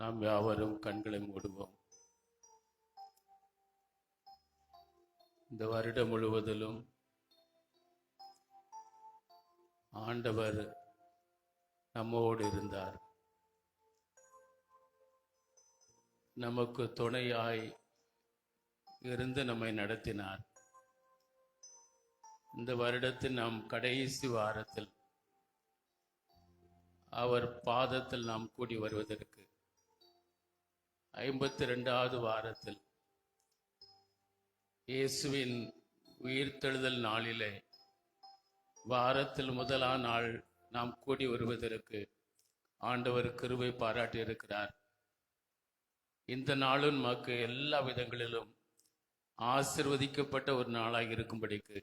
நாம் யாவரும் கண்களை மூடுவோம். இந்த வருடம் முழுவதிலும் ஆண்டவர் நம்மோடு இருந்தார். நமக்கு துணையாய் இருந்து நம்மை நடத்தினார். இந்த வருடத்தின் நாம் கடைசி வாரத்தில் அவர் பாதத்தில் நாம் கூடி வருவதற்கு 52வது வாரத்தில் இயேசுவின் உயிர்த்தெழுதல் நாளிலே வாரத்தில் முதலாம் நாள் நாம் கூடி வருவதற்கு ஆண்டவர் கிருபை பாராட்டியிருக்கிறார். இந்த நாளும் நமக்கு எல்லா விதங்களிலும் ஆசீர்வதிக்கப்பட்ட ஒரு நாளாக இருக்கும்படிக்கு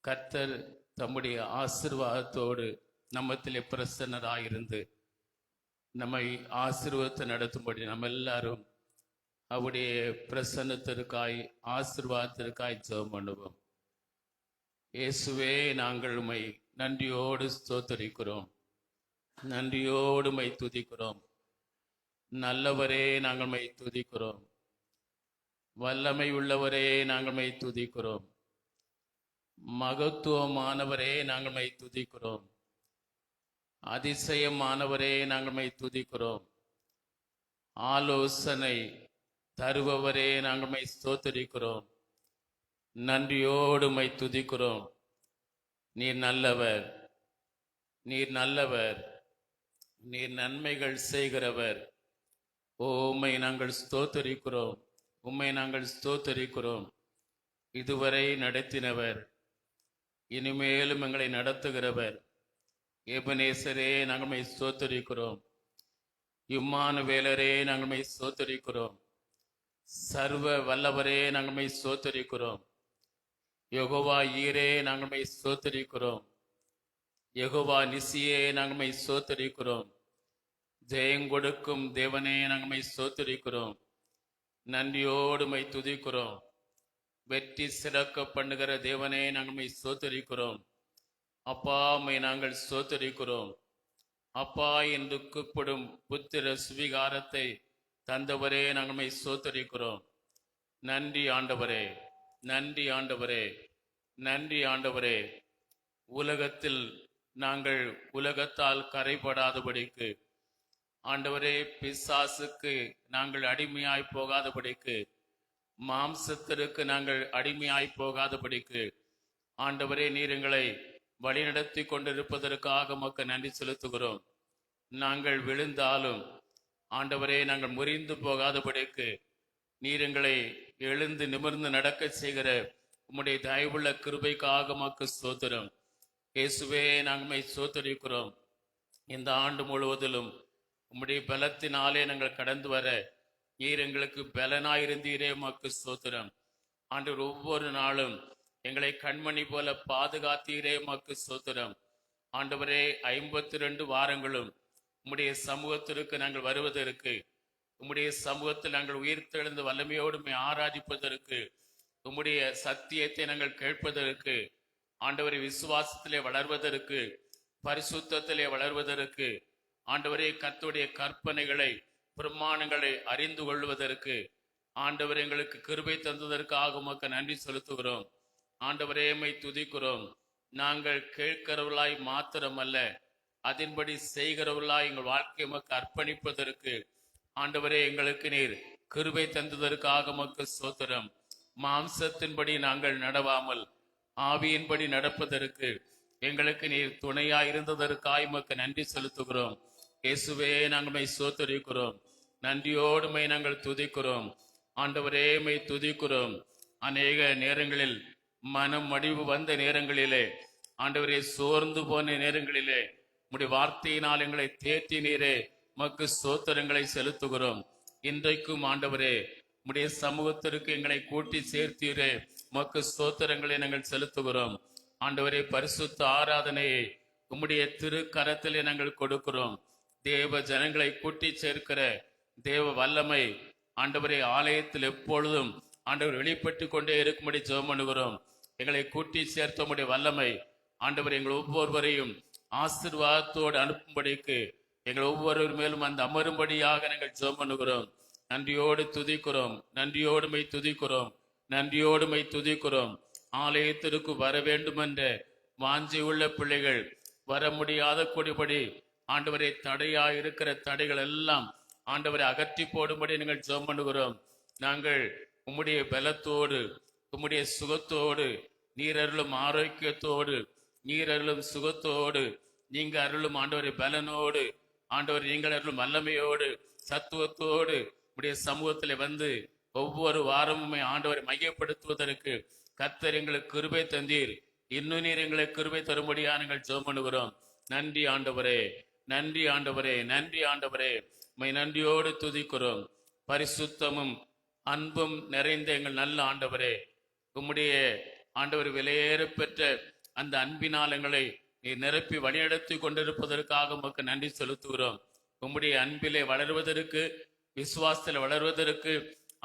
கர்த்தர் தம்முடைய ஆசீர்வாதத்தோடு நம்மத்திலே பிரசன்னராயிருந்து நம்மை ஆசீர்வாதத்தை நடத்தும்படி நம்ம எல்லாரும் அவருடைய பிரசன்னத்திற்காய் ஆசீர்வாதத்திற்காய் ஜெபம் பண்ணுவோம். இயேசுவே, நாங்கள் உம்மை நன்றியோடு ஸ்தோத்திரிக்கிறோம், நன்றியோடு உம்மை துதிக்கிறோம். நல்லவரே, நாங்கள் உம்மை துதிக்கிறோம். வல்லமை உள்ளவரே, நாங்கள் உம்மை துதிக்கிறோம். மகத்துவமானவரே, நாங்கள் உம்மை துதிக்கிறோம். அதிசயமானவரே, நாங்கள் உம்மை துதிக்கிறோம். ஆலோசனை தருபவரே, நாங்கள் உம்மை ஸ்தோத்திரிக்கிறோம். நன்றியோடு உம்மை துதிக்கிறோம். நீர் நல்லவர், நீர் நல்லவர், நீர் நன்மைகள் செய்கிறவர். உம்மை நாங்கள் ஸ்தோத்திரிக்கிறோம், உம்மை நாங்கள் ஸ்தோத்திரிக்கிறோம். இதுவரை நடத்தினவர், இனிமேலும் எங்களை நடத்துகிறவர். எபனேசரே, நாங்கள் உம்மை ஸ்தோத்திரிக்கிறோம். இம்மானுவேலரே, நாங்கள் உம்மை ஸ்தோத்திரிக்கிறோம். சர்வ வல்லவரே, நாங்கள் உம்மை ஸ்தோத்திரிக்கிறோம். யெகோவா ஈரே, நாங்கள் உம்மை ஸ்தோத்திரிக்கிறோம். யெகோவா நிசியே, நாங்கள் உம்மை ஸ்தோத்திரிக்கிறோம். ஜெயங்கொடுக்கும் தேவனே, நாங்கள் உம்மை ஸ்தோத்திரிக்கிறோம். நன்றியோடு உம்மை துதிக்கிறோம். வெற்றி சிறக்க பண்ணுகிற தேவனே, நாங்கள் உம்மை ஸ்தோத்திரிக்கிறோம். அப்பா, உம்மை நாங்கள் ஸ்தோத்திரிக்கிறோம். அப்பா என்று கூப்பிடும் புத்திர சுவிகாரத்தை தந்தவரே, நாங்கள் உம்மை ஸ்தோத்திரிக்கிறோம். நன்றி ஆண்டவரே, நன்றி ஆண்டவரே, நன்றி ஆண்டவரே. உலகத்தில் நாங்கள் உலகத்தால் கரைபடாதபடிக்கு, ஆண்டவரே, பிசாசுக்கு நாங்கள் அடிமையாய் போகாதபடிக்கு, மாம்சத்திற்கு நாங்கள் அடிமையாய் போகாதபடிக்கு, ஆண்டவரே, நீர் எங்களை வழிநடத்தி கொண்டிருப்பதற்காக உமக்கு நன்றி செலுத்துகிறோம். நாங்கள் விழுந்தாலும் ஆண்டவரே, நாங்கள் முறிந்து போகாதபடிக்கு நீர் எங்களை எழுந்து நிமிர்ந்து நடக்க செய்கிற உம்முடைய தயவுள்ள கிருபைக்காக உமக்கு ஸ்தோத்திரம். இயேசுவே, நாங்கள் உம்மை ஸ்தோத்திரிக்கிறோம். இந்த ஆண்டு முழுவதிலும் உம்முடைய பலத்தினாலே நாங்கள் கடந்து வர நீர் எங்களுக்கு பலனாயிருந்தீரே, உமக்கு ஸ்தோத்திரம். ஆண்டவர், ஒவ்வொரு நாளும் எங்களை கண்மணி போல பாதுகாத்தீரே, உமக்கு ஸ்தோத்திரம். ஆண்டவரே, 52 வாரங்களும் உம்முடைய சமூகத்திற்கு நாங்கள் வருவதற்கு, உம்முடைய சமூகத்தில் நாங்கள் உயிர்த்தெழுந்த வல்லமையோடு உம்மை ஆராதிப்பதற்கு, உம்முடைய சத்தியத்தை நாங்கள் கேட்பதற்கு, ஆண்டவரை விசுவாசத்திலே வளர்வதற்கு, பரிசுத்தத்திலே வளர்வதற்கு, ஆண்டவரே, கர்த்தருடைய கற்பனைகளை பிரமாணங்களை அறிந்து கொள்வதற்கு, ஆண்டவர் எங்களுக்கு கிருபை தந்ததற்காக உமக்கு நன்றி செலுத்துகிறோம். ஆண்டவரே, உம்மை துதிக்கிறோம். நாங்கள் கேட்கிறவர்களாய் மாத்திரமல்ல, அதன்படி செய்கிறவர்களாய் எங்கள் வாழ்க்கை உமக்கு அர்ப்பணிப்பதற்கு, ஆண்டவரே, எங்களுக்கு நீர் கிருபை தந்ததற்காக உமக்கு ஸ்தோத்திரம். மாம்சத்தின்படி நாங்கள் நடவாமல் ஆவியின்படி நடப்பதற்கு எங்களுக்கு நீர் துணையாயிருந்ததற்காய் உமக்கு நன்றி செலுத்துகிறோம். இயேசுவே, நாங்கள் உம்மை ஸ்தோத்திரிக்கிறோம். நன்றியோடு உம்மை நாங்கள் துதிக்கிறோம். ஆண்டவரே, உம்மை துதிக்கிறோம். அநேக நேரங்களில் மனம் மடிவு வந்த நேரங்களிலே, ஆண்டவரே, சோர்ந்து போன நேரங்களிலே உம்முடைய வார்த்தையினால் எங்களை தேற்றினீரே, உமக்கு ஸ்தோத்திரங்களை செலுத்துகிறோம். இன்றைக்கும் ஆண்டவரே, உம்முடைய சமூகத்திற்கு எங்களை கூட்டி சேர்த்தீரே, உமக்கு ஸ்தோத்திரங்களை நாங்கள் செலுத்துகிறோம். ஆண்டவரே, பரிசுத்த ஆராதனையை உம்முடைய திருக்கரத்திலே நாங்கள் கொடுக்கிறோம். தேவ ஜனங்களை கூட்டி சேர்க்கிற தேவ வல்லமை ஆண்டவரே ஆலயத்தில் எப்பொழுதும் ஆண்டவர் வெளிப்பட்டு கொண்டே இருக்கும்படி ஜெபம் பண்ணுகிறோம். எங்களை கூட்டி சேர்த்த உம்முடைய வல்லமை ஆண்டவர் எங்கள் ஒவ்வொருவரையும் ஆசீர்வாதத்தோடு அனுப்பும்படிக்கு எங்கள் ஒவ்வொருவர் மேலும் அந்த அமரும்படியாக நாங்கள் ஜெபம் பண்ணுகிறோம். நன்றியோடு துதிக்கிறோம், நன்றியோடுமை துதிக்கிறோம், நன்றியோடுமை துதிக்கிறோம். ஆலயத்திற்கு வர வேண்டும் என்ற வாஞ்சி உள்ள பிள்ளைகள் வர முடியாத கூடியபடி ஆண்டவரை தடையா இருக்கிற தடைகள் எல்லாம் ஆண்டவரை அகற்றி போடும்படி நாங்கள் ஜெபம் பண்ணுகிறோம். நாங்கள் உம்முடைய பலத்தோடு உம்முடைய சுகத்தோடு நீர் அருளும் ஆரோக்கியத்தோடு நீர் அருளும் சுகத்தோடு நீங்க அருளும் ஆண்டவரை பலனோடு ஆண்டவர் நீங்கள் அருளும் வல்லமையோடு சத்துவத்தோடு உடைய சமூகத்தில் வந்து ஒவ்வொரு வாரமுமே ஆண்டவரை மையப்படுத்துவதற்கு கர்த்தர் எங்களுக்கு கிருபை தந்தீர். இன்னும் நீர் எங்களுக்கு கிருபை தரும்படியா நாங்கள் ஜெபம் பண்ணுகிறோம். நன்றி ஆண்டவரே, நன்றி ஆண்டவரே, நன்றி ஆண்டவரே. உம்மை நன்றியோடு துதிக்கிறோம். பரிசுத்தமும் அன்பும் நிறைந்த எங்கள் நல்ல ஆண்டவரே, உம்முடைய ஆண்டவர் விலையேற பெற்ற அந்த அன்பினால் எங்களை நீர் நிரப்பி வழிநடத்தி கொண்டிருப்பதற்காக உமக்கு நன்றி செலுத்துகிறோம். உம்முடைய அன்பிலே வளருவதற்கு, விசுவாசத்தில் வளருவதற்கு,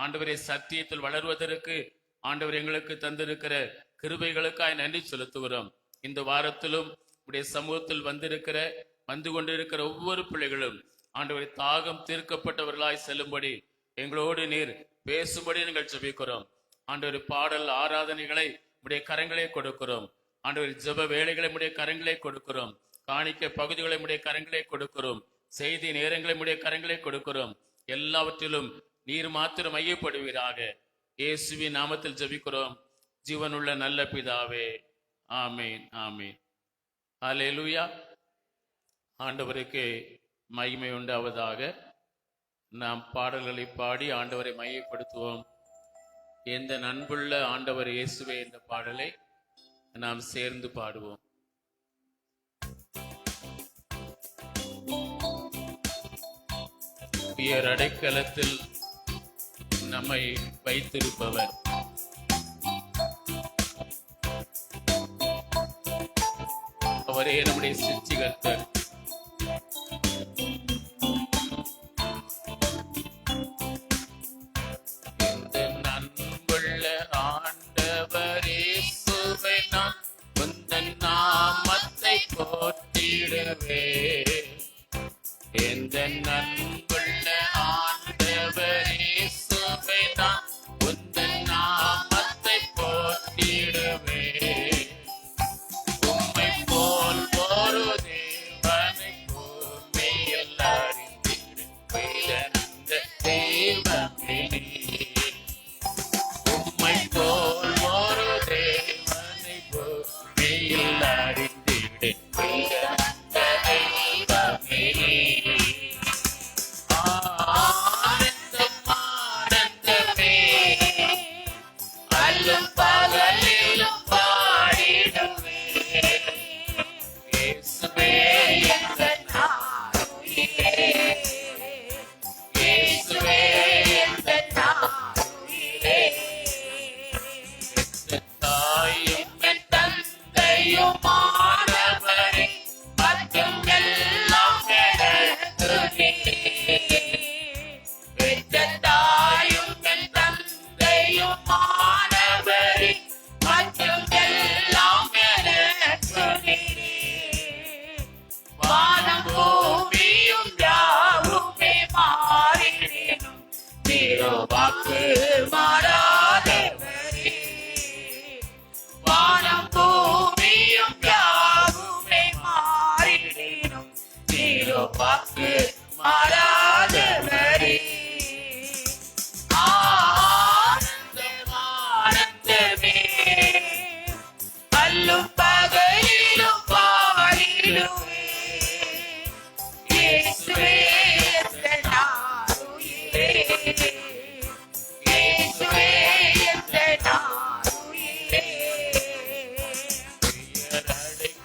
ஆண்டவரை சத்தியத்தில் வளருவதற்கு ஆண்டவர் எங்களுக்கு தந்திருக்கிற கிருபைகளுக்காய் நன்றி செலுத்துகிறோம். இந்த வாரத்திலும் உடைய சமூகத்தில் வந்து கொண்டிருக்கிற ஒவ்வொரு பிள்ளைகளும் ஆண்டவரை தாகம் தீர்க்கப்பட்டவர்களாய் செல்லும்படி எங்களோடு நீர் பேசும்படி நாங்கள் ஜெபிக்கிறோம். ஆண்டவர் பாடல் ஆராதனைகளை உடைய கரங்களே கொடுக்கிறோம். ஆண்டவர் ஜெப வேலைகளை உடைய கரங்களே கொடுக்கிறோம். காணிக்க பகுதிகளை உடைய கரங்களே கொடுக்கிறோம். செய்தி நேரங்களை உடைய கரங்களே கொடுக்கிறோம். எல்லாவற்றிலும் நீர் மாத்திரம் மையப்படுவீராக. இயேசுவின் நாமத்தில் ஜெபிக்கிறோம் ஜீவனுள்ள நல்ல பிதாவே, ஆமேன், ஆமேன். ஹல்லேலூயா. ஆண்டவருக்கு மகிமை உண்டாவதாக. நாம் பாடல்களை பாடி ஆண்டவரை மையப்படுத்துவோம். எந்த அன்புள்ள ஆண்டவர் இயேசுவே என்ற பாடலை நாம் சேர்ந்து பாடுவோம். உயர் அடைக்கலத்தில் நம்மை வைத்திருப்பவர், அவரே நம்முடைய சிருஷ்டிகர்த்தர். எந்த நன்புள்ள ஆண்டவர் இயேசுவே, நான் உந்தன் நாமத்தை போற்றிடுவே. உம்மை போல் ஒரு தேவனை பூமியில் அறிந்திடுவேன் தேவனே. உம்மை போல் ஒரு தேவனை பூமியில் அறிந்திடுவேன்.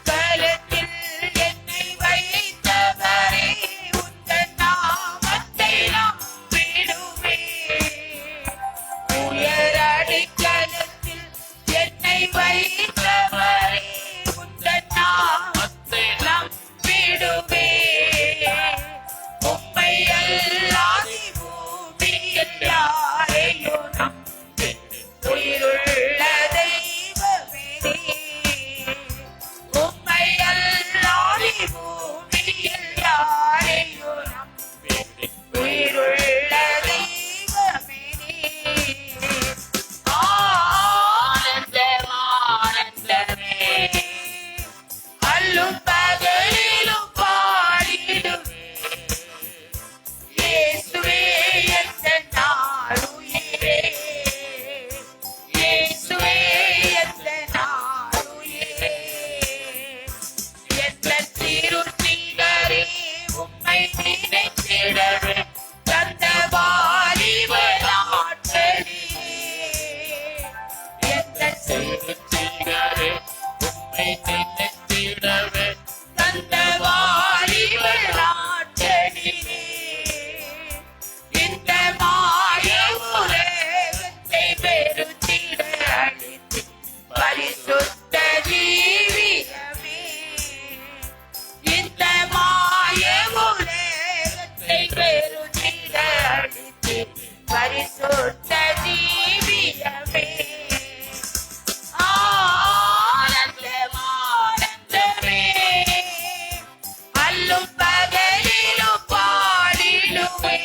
கலத்தில் என்னை வைத்தவரே, உந்தன் அல்லும் பகலிலும் பாடிடுவே.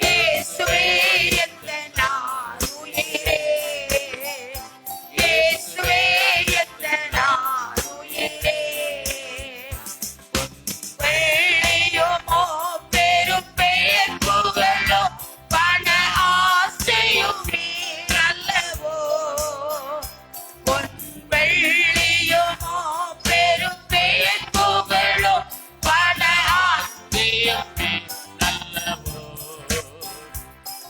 இயேசுவே எந்த நாளுயிரே, இயேசுவே எந்த நாளுயிரே. வெள்ளியுமோ பெரும் பெயர் புகழோ பண ஆசையும் நீரல்லவோ. பொன் வெள்ளியுமோ பெரும் பெயர் புகழோ பண ஆசையும் நல்லவோ.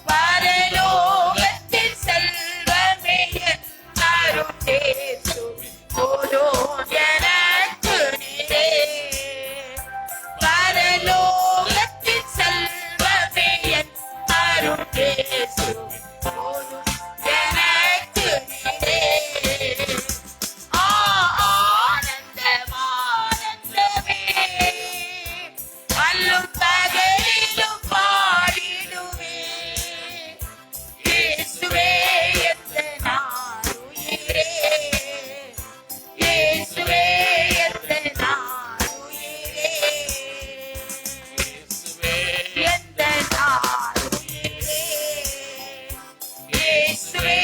பரலோகத்தில் செல்வமே என் அருளேசு போதும் எனக்கு நீரே. பரலோகத்தில் செல்வமே என் அருளேசு போதும் எனக்கு நீரே. ஆனந்தம் ஆனந்தமே அல்லும் பகலிலும் பாடிடுவே. இயேசுவே எந்த நாளுயிரே, இயேசுவே எந்த நாளுயிரே, இயேசுவே எந்த நாளுயிரே, இயேசுவே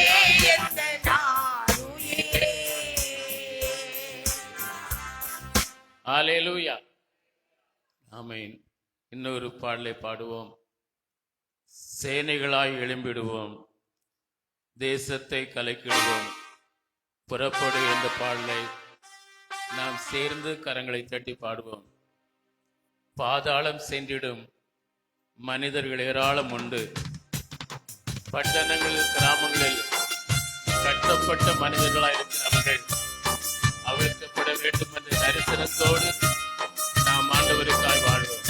எந்த நாளுயிரே. ஹல்லேலூயா. ஆமென். இன்னொரு பாடலை பாடுவோம். சேனைகளாய் எழும்பிடுவோம், தேசத்தை கலக்கிடுவோம், புறப்படு என்ற பாடலை நாம் சேர்ந்து கரங்களை தட்டி பாடுவோம். பாதாளம் சென்றிடும் மனிதர்கள் ஏராளம் உண்டு. பட்டணங்களில் கிராமங்களில் கட்டப்பட்ட மனிதர்களாய் இருக்கிறவர்கள் அவிழ்க்கப்பட வேண்டும் என்ற தரிசனத்தோடு நாம் ஆண்டவருக்காய் வாழ்வோம்.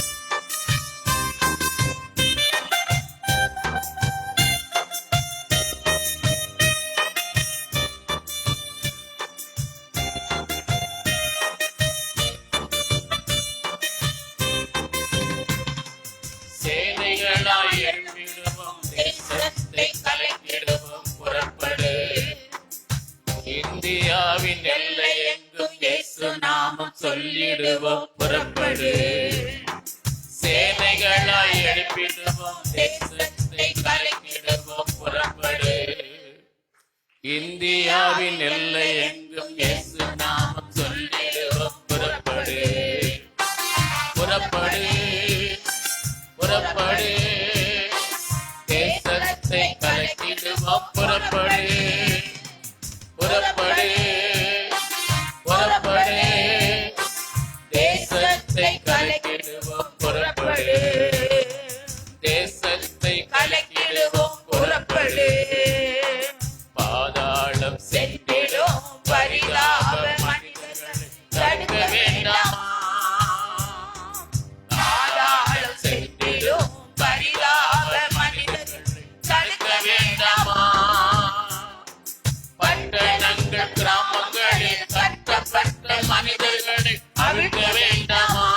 சேனைகளாய் எழும்பிடுவோம், தேசத்தை கலக்கிடுவோம், புறப்படு. இந்தியாவின் எல்லை எங்கும் இயேசு நாமம் சொல்லிடுவோம், புறப்படு. சேனைகளாய் எழுப்பிடுவோம், தேசத்தை கலக்கிடுவோம், புறப்படு. இந்தியாவின் எல்லை எங்கும் இயேசு நாமம் சொல்லிடுவோம், புறப்படு. புறப்படு, புறப்படு, தேசத்தை கலக்கிடுவோம், புறப்படு. புறப்படு, புறப்படு, தேசத்தை கலக்கிடுவோம், புறப்படு. தேசத்தை கலக்கிடுவோம், புறப்படு. பாதாளம் சென்றிடும் பரிதாப மனிதர்களை தடுக்க வேண்டாமா. பாதாளம் சென்றிடும் பரிதாப மனிதர்களை தடுக்க வேண்டாமா. பட்டணங்கள் கிராமங்களில் கட்டப்பட்ட மனிதர்களை அவிழ்க்க வேண்டாமா.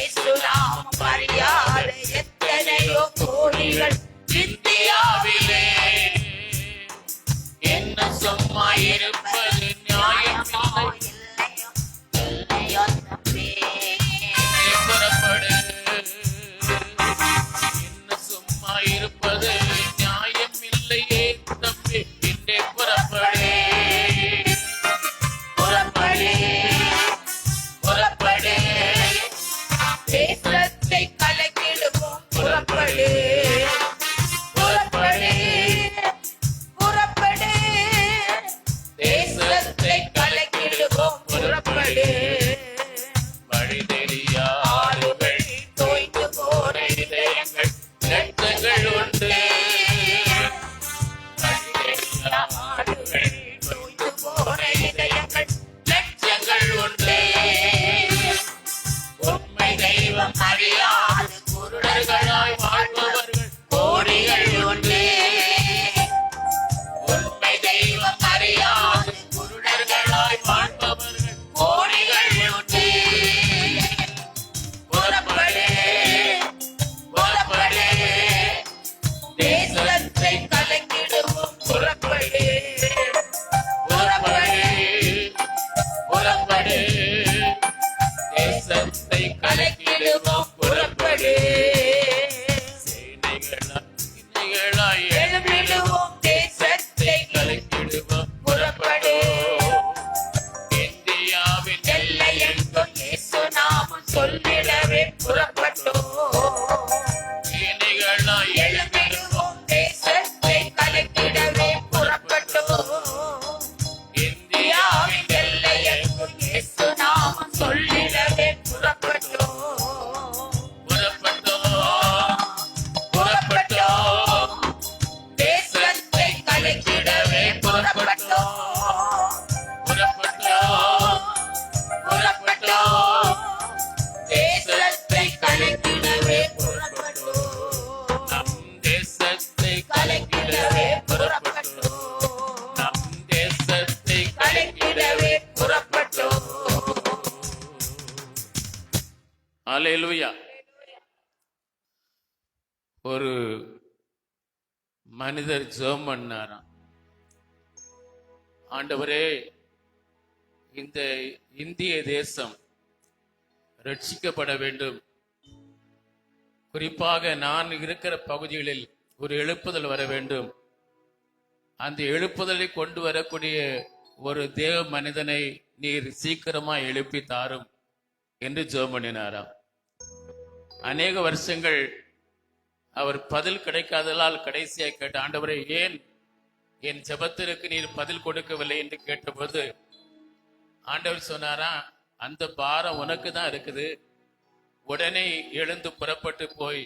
இயேசு நாமம் அறியாத எத்தனையோ கோடிகள் இந்தியாவிலே என்ன சும்மா இருப்பது நியாயமில்லை. இல்லையோ தம்பி, புறப்படு, என்ன சும்மா இருப்பது நியாயம் இல்லையே தம்பி, இன்றே புறப்படு, புறப்படு, புறப்படு. தேசத்தை கலக்கிடுவோம் புறப்படு, புறப்படு, புறப்படு. தேசத்தை கலக்கிடுவோம் புறப்படு. வழி தெரியாதவர்கள் தோய்ந்து போன இதயங்கள் லட்சங்கள் உண்டு. வழி தெரியாதவர்கள் தோய்ந்து போன இதயங்கள் லட்சங்கள் உண்டு. உண்மை தெய்வம் அறியாது குருடர்களாய் வாழ்பவர்கள் கோடிகள் உண்டு. உண்மை தெய்வம் அறியாது குருடர்களாய் வாழ்பவர்கள் கோடிகள் உண்டு. புறப்படு, புறப்படு. தேசத்தை கலக்கிடுவோம் புறப்படு, புறப்படு, புறப்படு. தேசத்தை கலக்கிடுவோம் புறப்படு. சேனைகளாய் எழும்பிடுவோம் தேசத்தை கலக்கிடுவோம் புறப்படு. இந்தியாவின் எல்லையெங்கும் இயேசு நாமம் சொல்லிடவே புறப்பட்டோம். சேனைகளாய் எழும்பிடுவோம் தேசத்தை கலக்கிடவே புறப்பட்டோம். இந்தியாவின் எல்லையெங்கும் இயேசு நாமம் சொல்லிடவே புறப்பட்டோம். புறப்பட்டோம், புறப்பட்டோம். தேசத்தை கலக்கிடவே புறப்பட்டோம். புறப்பட்டோம், புறப்பட்டோம். தேசத்தை கலக்கிடவே புறப்பட்டோம். நம் தேசத்தை கலக்கிடவே புறப்பட்டோம். புறப்பட்டோம். நம் தேசத்தை கலக்கிடவே புறப்பட்டோம். அல்லேலூயா. ஒரு மனிதர் ஜெபம் பண்ணாராம். ஆண்டவரே, இந்த இந்திய தேசம் ரட்சிக்கப்பட வேண்டும். குறிப்பாக நான் இருக்கிற பகுதிகளில் ஒரு எழுப்புதல் வர வேண்டும். அந்த எழுப்புதலை கொண்டு வரக்கூடிய ஒரு தேவ மனிதனை நீர் சீக்கிரமா எழுப்பி தாரும் என்று ஜெபம் பண்ணினாராம். அநேக வருஷங்கள் அவர் பதில் கிடைக்காததால் கடைசியாக கேட்ட, ஆண்டவரே, ஏன் என் ஜெபத்திற்கு நீர் பதில் கொடுக்கவில்லை என்று கேட்டபோது ஆண்டவர் சொன்னாரா, அந்த பாரம் உனக்கு தான் இருக்குது. உடனே எழுந்து புறப்பட்டு போய்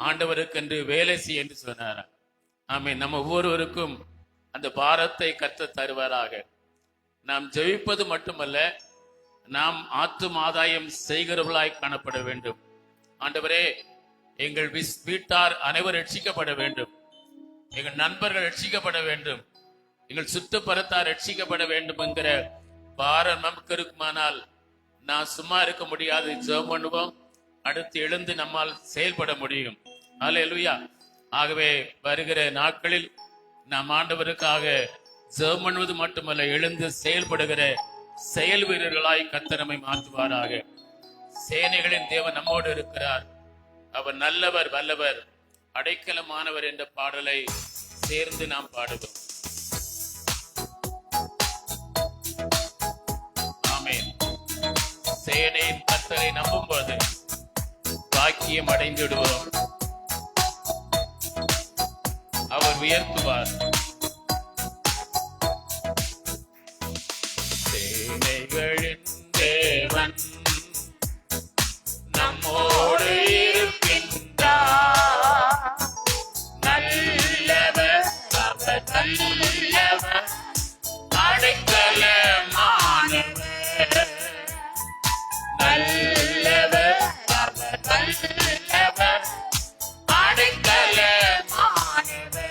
ஆண்டவருக்கு என்று வேலை செய் என்று சொன்னாரா. ஆமே, நம்ம ஒவ்வொருவருக்கும் அந்த பாரத்தை கர்த்தர் தருவாராக. நாம் ஜெபிப்பது மட்டுமல்ல, நாம் ஆத்தும ஆதாயம் செய்கிறவர்களாய் காணப்பட வேண்டும். ஆண்டவரே, எங்கள் வீட்டார் அனைவரும் ரட்சிக்கப்பட வேண்டும். எங்கள் நண்பர்கள் ரட்சிக்கப்பட வேண்டும். எங்கள் சுற்றுப்புறத்தார் ரட்சிக்கப்பட வேண்டும் என்கிற பாரம் நமக்கு இருக்குமானால் நான் சும்மா இருக்க முடியாது. ஜெபம் பண்ணுவோம். அடுத்து எழுந்து நம்மால் செயல்பட முடியும். அல்லேலூயா. ஆகவே வருகிற நாட்களில் நாம் ஆண்டவருக்காக ஜெபம் பண்ணுவது மட்டுமல்ல, எழுந்து செயல்படுகிற செயல் வீரர்களாய் கர்த்தர் நம்மை மாற்றுவாராக. சேனைகளின் தேவன் நம்மோடு இருக்கிறார். அவர் நல்லவர், வல்லவர், அடைக்கலமானவர் என்ற பாடலை சேர்ந்து நாம் பாடுவோம். ஆமென். சேனையின் கர்த்தரை நம்பும்போது பாக்கியம் அடைந்துவிடுவோம். அவர் உயர்த்துவார். சேனைகளின் தேவன் நம்மோடு இருக்கின்றார். நல்லவர், அவர் நல்லவர், அடைக்கலமானவர். நல்லவர், அவர் நல்லவர், அடைக்கலமானவர்.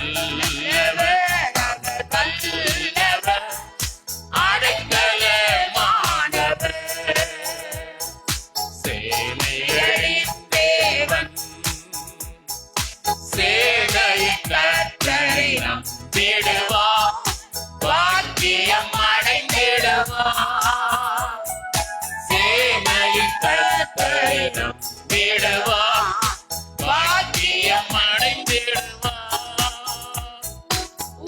நல்லவர், அவர் வல்லவர், அடைக்கலமானவர். சேனைகளின் தேவன், சேனையின் கர்த்தரை நம்பிடுவார், பாக்கியம் அடைந்திடுவார். சேனையின் கர்த்தரை நம்பிடுவார், பாக்கியம் அடைந்திடுவார்.